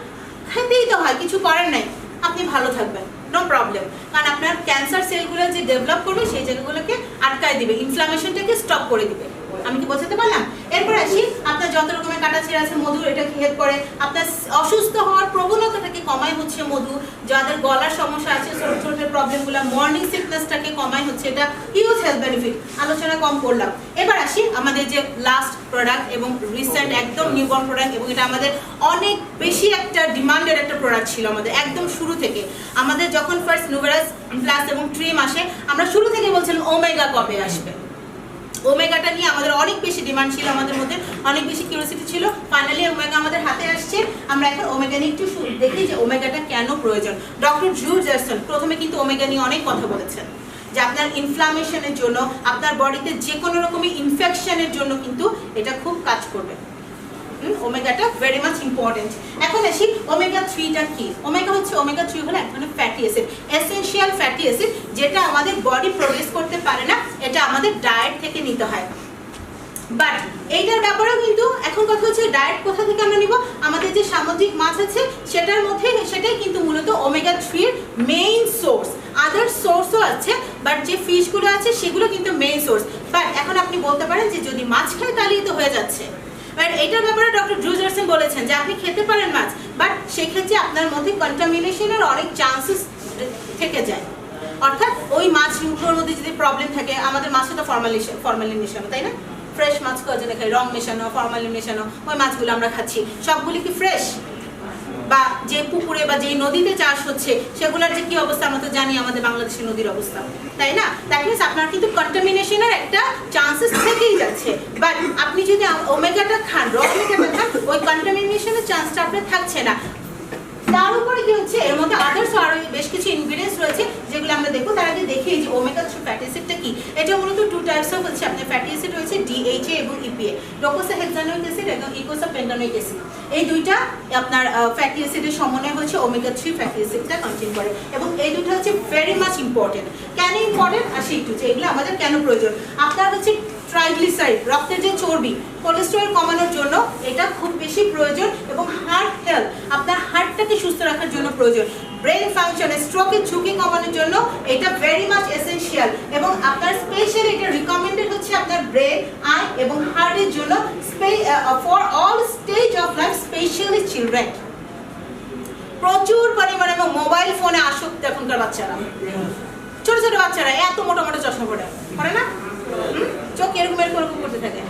খেতেই তো হয়, কিছু করার নাই, আপনি ভালো থাকবেন, নো প্রবলেম, কারণ আপনার ক্যান্সার সেলগুলো যে ডেভেলপ করবে সেই জায়গাগুলোকে আটকায় দিবে, ইনফ্লামেশনটাকে স্টপ করে দিবে। আমি কি বোঝাতে পারলাম? এরপর আসি, আপনার যত রকমের কাটা ছেঁড়া আছে মধু এটাকে হেল্প করে, আপনার অসুস্থ হওয়ার প্রবণতাটাকে কমায় হচ্ছে মধু, যাদের গলার সমস্যা আছে, ছোট ছোট প্রবলেমগুলো, মর্নিং সিকনেসটাকে কমায় হচ্ছে এটা, হিউজ হেলথ বেনিফিট, আলোচনা কম করলাম। এবার আসি আমাদের যে লাস্ট প্রোডাক্ট এবং রিসেন্ট একদম নিউবর্ন প্রোডাক্ট, এবং এটা আমাদের অনেক বেশি একটা ডিমান্ডেড একটা প্রোডাক্ট ছিল আমাদের একদম শুরু থেকে। আমাদের যখন ফার্স্ট নুভেরাস প্লাস এবং ট্রিম আসে, আমরা শুরু থেকে বলছিলাম ওমেগা কবে আসবে, ওমেগাটা নিয়ে আমাদের অনেক বেশি ডিমান্ড ছিল, আমাদের মধ্যে অনেক বেশি কিউরিওসিটি ছিল। ফাইনালি ওমেগা আমাদের হাতে আসছে। আমরা এখন ওমেগা নিয়ে একটু দেখি যে ওমেগাটা কেন প্রয়োজন। ডক্টর ড্রু জারসন প্রথমে কিন্তু ওমেগা নিয়ে অনেক কথা বলেছেন, যে আপনার ইনফ্লামেশনের জন্য, আপনার বডিতে যে কোনো রকমের ইনফেকশনের জন্য কিন্তু এটা খুব কাজ করবে। ওমেগাটা ভেরি মাচ ইম্পর্টেন্ট। এখন আসি ওমেগা 3টা কি। ওমেগা হচ্ছে, ওমেগা 3 হলো এক ধরনের fatty acid, essential fatty acid, যেটা আমাদের বডি প্রডিউস করতে পারে না, এটা আমাদের ডায়েট থেকে নিতে হয়। বাট এইটার ব্যাপারেও কিন্তু এখন কথা হচ্ছে ডায়েট কোথা থেকে আমরা নিব। আমাদের যে সামুদ্রিক মাছ আছে সেটার মধ্যে, সেটাই কিন্তু মূলত ওমেগা 3 এর মেইন সোর্স। আদার সোর্সও আছে, বাট যে ফিশগুলো আছে সেগুলো কিন্তু মেইন সোর্স। বাট এখন আপনি বলতে পারেন যে যদি মাছ খাই তাহলেই তো হয়ে যাচ্ছে। বাট এইটার ব্যাপারে ডক্টর ড্রু জারসন বলেছেন যে আপনি খেতে পারেন মাছ, বাট সেক্ষেত্রে আপনার মধ্যে কন্টামিনেশনের অনেক চান্সেস থেকে যায়। অর্থাৎ ওই মাছগুলোর মধ্যে যদি প্রবলেম থাকে, আমাদের মাছে তো ফরমালিন মেশানো, তাই না? ফ্রেশ মাছ যেটা খাই, রং মেশানো, ফরমালিন মেশানো, ওই মাছগুলো আমরা খাচ্ছি। সবগুলি কি ফ্রেশ? বা যে পুকুরে বা যে নদীতে চাষ হচ্ছে সেগুলোর যে কি অবস্থা আমরা তো জানি, আমাদের বাংলাদেশের নদীর অবস্থা, তাই না? দ্যাট মিনস আপনার কিন্তু কন্টামিনেশনের একটা চান্সেস থেকেই যাচ্ছে। বাট আপনি যদি ওমেগাটা খান, র ওমেগাটা খান, ওই কন্টামিনেশনের চান্সটা আপনার থাকছে না। তার উপরে কি হচ্ছে, এর মধ্যে আদার্স আরো বেশ কিছু ইনগ্রেডিয়েন্টস রয়েছে যেগুলো আমরা দেখবো। তার আগে দেখি যে ওমেগা 3 ফ্যাটি অ্যাসিডটা কি। এটা মূলত 2 টাইপস অফ হচ্ছে আপনার ফ্যাটি অ্যাসিড রয়েছে, DHA এবং EPA, ডোকোসাহেক্সানোইক অ্যাসিড এবং ইকোসাপেন্টানোইক অ্যাসিড। এই দুইটা আপনার ফ্যাটি অ্যাসিডের সমন্বয় হচ্ছে ওমেগা 3 ফ্যাটি অ্যাসিডটা কন্টেইন করে, এবং এই দুটো হচ্ছে ভেরি মাচ ইম্পর্টেন্ট। কেন ইম্পর্টেন্ট আসি একটু, যে এগুলো আমাদের কেন প্রয়োজন। আপনার হচ্ছে ট্রাইগ্লিসারাইড, রক্তের যে চর্বি, কোলেস্টেরল কমানোর জন্য এটা খুব বেশি প্রয়োজন, এবং হার্ট হেলথ, আপনার হার্টটাকে সুস্থ রাখার জন্য প্রয়োজন। ব্রেন ফাংশন, স্ট্রোকের ঝুঁকি কমানোর জন্য এটা ভেরি মাচ এসেনশিয়াল, এবং আপনার স্পেশালি এটা রিকমেন্ডেড হচ্ছে আপনার ব্রেন, আই এবং হার্টের জন্য, for all stage of life, specially children. প্রচুর পরিমাণে এবং মোবাইল ফোনে আসক্ত এখনকার বাচ্চারা, ছোট ছোট বাচ্চারা এত মোটা মোটা চশমা পড়ে না, চোখ এরকম এরকম করতে থাকে,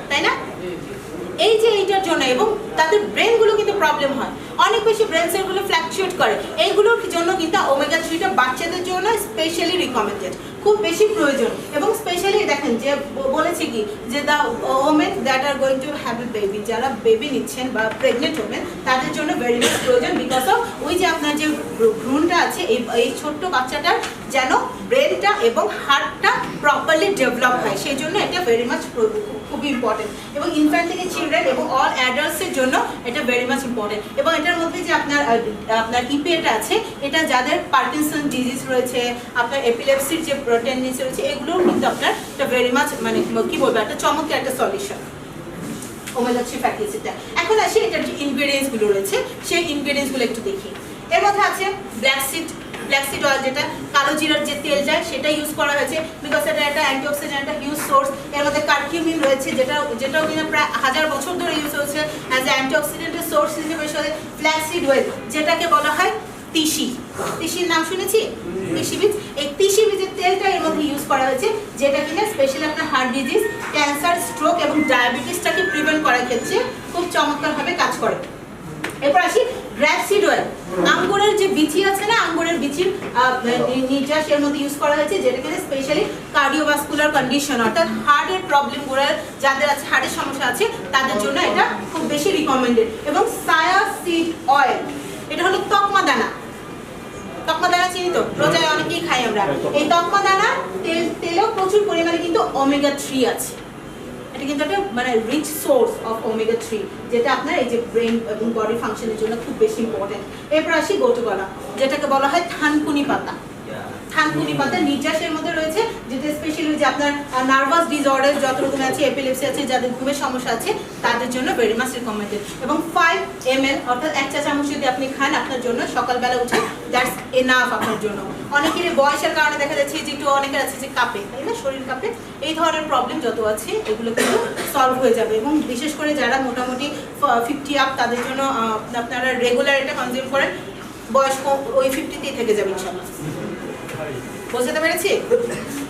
তাই না? এই যে এইটার জন্য, এবং তাদের ব্রেনগুলো কিন্তু প্রবলেম হয়, অনেক বেশি ব্রেন সেলগুলো ফ্ল্যাকচুয়েট করে। এইগুলোর জন্য কিন্তু ওমেগা 3টা বাচ্চাদের জন্য স্পেশালি রিকমেন্ডেড, খুব বেশি প্রয়োজন। এবং স্পেশালি দেখেন যে বলেছে কি, যে the women that are going to have a baby, যারা বেবি নিচ্ছেন বা প্রেগনেন্ট ওমেন, তাদের জন্য ভেরি মাচ প্রয়োজন। বিকজ অফ ওই যে আপনার যে ভ্রূণটা আছে, এই ছোট্ট বাচ্চাটার যেন ব্রেনটা এবং হার্টটা প্রপারলি ডেভেলপ হয়, সেই জন্য এটা ভেরি মাচ খুবই ইম্পর্টেন্ট। এবং ইনফ্যান্ট থেকে চিলড্রেন এবং অল অ্যাডাল্টসের জন্য এটা ভেরি মাচ ইম্পর্টেন্ট। এবং এটার মধ্যে যে আপনার ইপিএটা আছে, এটা যাদের পার্কিনসন ডিজিজ রয়েছে, আপনার এপিলেপসির যে টেন্ডেন্সি রয়েছে, এগুলোও কিন্তু আপনার এটা ভেরি মাচ মানে কি বলবো, একটা চমৎকার একটা সলিউশন ওমেগা 3 ফ্যাটি অ্যাসিডটা। এখন আসি এটার যে ইনগ্রেডিয়েন্টসগুলো রয়েছে, সেই ইনগ্রেডিয়েন্টসগুলো একটু দেখি। এর মধ্যে আছে ব্ল্যাক সিড অয়েল, যেটা কালো জিরার যে তেলটা, সেটা ইউজ করা হয়েছে, বিকজ এটা একটা অ্যান্টিঅক্সিডেন্ট, একটা হিউজ সোর্স। এর মধ্যে কারকিউমিন রয়েছে, যেটাও কিন্তু প্রায় 1000 বছর ধরে ইউজ হচ্ছে অ্যাজ এ অ্যান্টিঅক্সিডেন্টের সোর্স হিসেবে। ফ্ল্যাক্সিড অয়েল, যেটাকে বলা হয় তিসির নাম শুনেছি, তিসি বীজ। এই তিসি বীজের তেলটা এর মধ্যে ইউজ করা হয়েছে, যেটা কিনা স্পেশালি আপনার হার্ট ডিজিজ, ক্যান্সার, স্ট্রোক এবং ডায়াবেটিসটাকে প্রিভেন্ট করার ক্ষেত্রে খুব চমৎকারভাবে কাজ করে। এরপর আসি গ্র্যাপসিড অয়েল, আঙ্গুরের যে বিচি আছে না, আঙ্গুরের বিচির নির্যাস এর মধ্যে ইউজ করা হয়েছে, যেটা কিনা স্পেশালি কার্ডিওভাস্কুলার কন্ডিশন, অর্থাৎ হার্টের প্রবলেমগুলো যাদের আছে, হার্টের সমস্যা আছে, তাদের জন্য এটা খুব বেশি রিকমেন্ডেড। এবং সায়া সিড অয়েল, এটা হলো তকমা দানা চিনি তো, রোজায় অনেকেই খাই আমরা। এই তকমা দানা তেলেও প্রচুর পরিমাণে কিন্তু ওমেগা 3 আছে। এটা কিন্তু একটা মানে রিচ সোর্স অফ ওমেগা 3, যেটা আপনার এই যে ব্রেন এবং বডি ফাংশনের জন্য খুব বেশি ইম্পর্টেন্ট। এরপর আসি গোটুকলা, যেটাকে বলা হয় থানকুনি পাতা। থানকুনি পাতা নির্যাসের মধ্যে রয়েছে, যেটা স্পেশালি যে আপনার নার্ভাস ডিসঅর্ডার যত রকম আছে, এপিলেপসি আছে, যাদের ঘুমের সমস্যা আছে, তাদের জন্য ভেরি মাচ রিকমেন্ডেড। এবং 5 ml অর্থাৎ 1 চা চামচ যদি আপনি খান আপনার জন্য সকালবেলা উঠে, দ্যাটস এনাফ আপনার জন্য। অনেকের বয়সের কারণে দেখা যাচ্ছে যে একটু অনেকের আছে যে কাঁপে, তাই না, শরীর কাঁপে, এই ধরনের প্রবলেম যত আছে এগুলো কিন্তু সলভ হয়ে যাবে। এবং বিশেষ করে যারা মোটামুটি 50 আপ, তাদের জন্য আপনারা রেগুলার এটা কনজিউম করেন, বয়স ওই 50তেই থেকে যাবে ইনশাআল্লাহ। বুঝতে পেরেছি?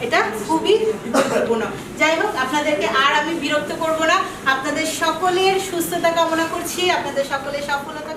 এটা খুবই গুরুত্বপূর্ণ। যাই হোক, আপনাদেরকে আর আমি বিরক্ত করব না, আপনাদের সকলের সুস্থতা কামনা করছি, আপনাদের সকলের সফলতা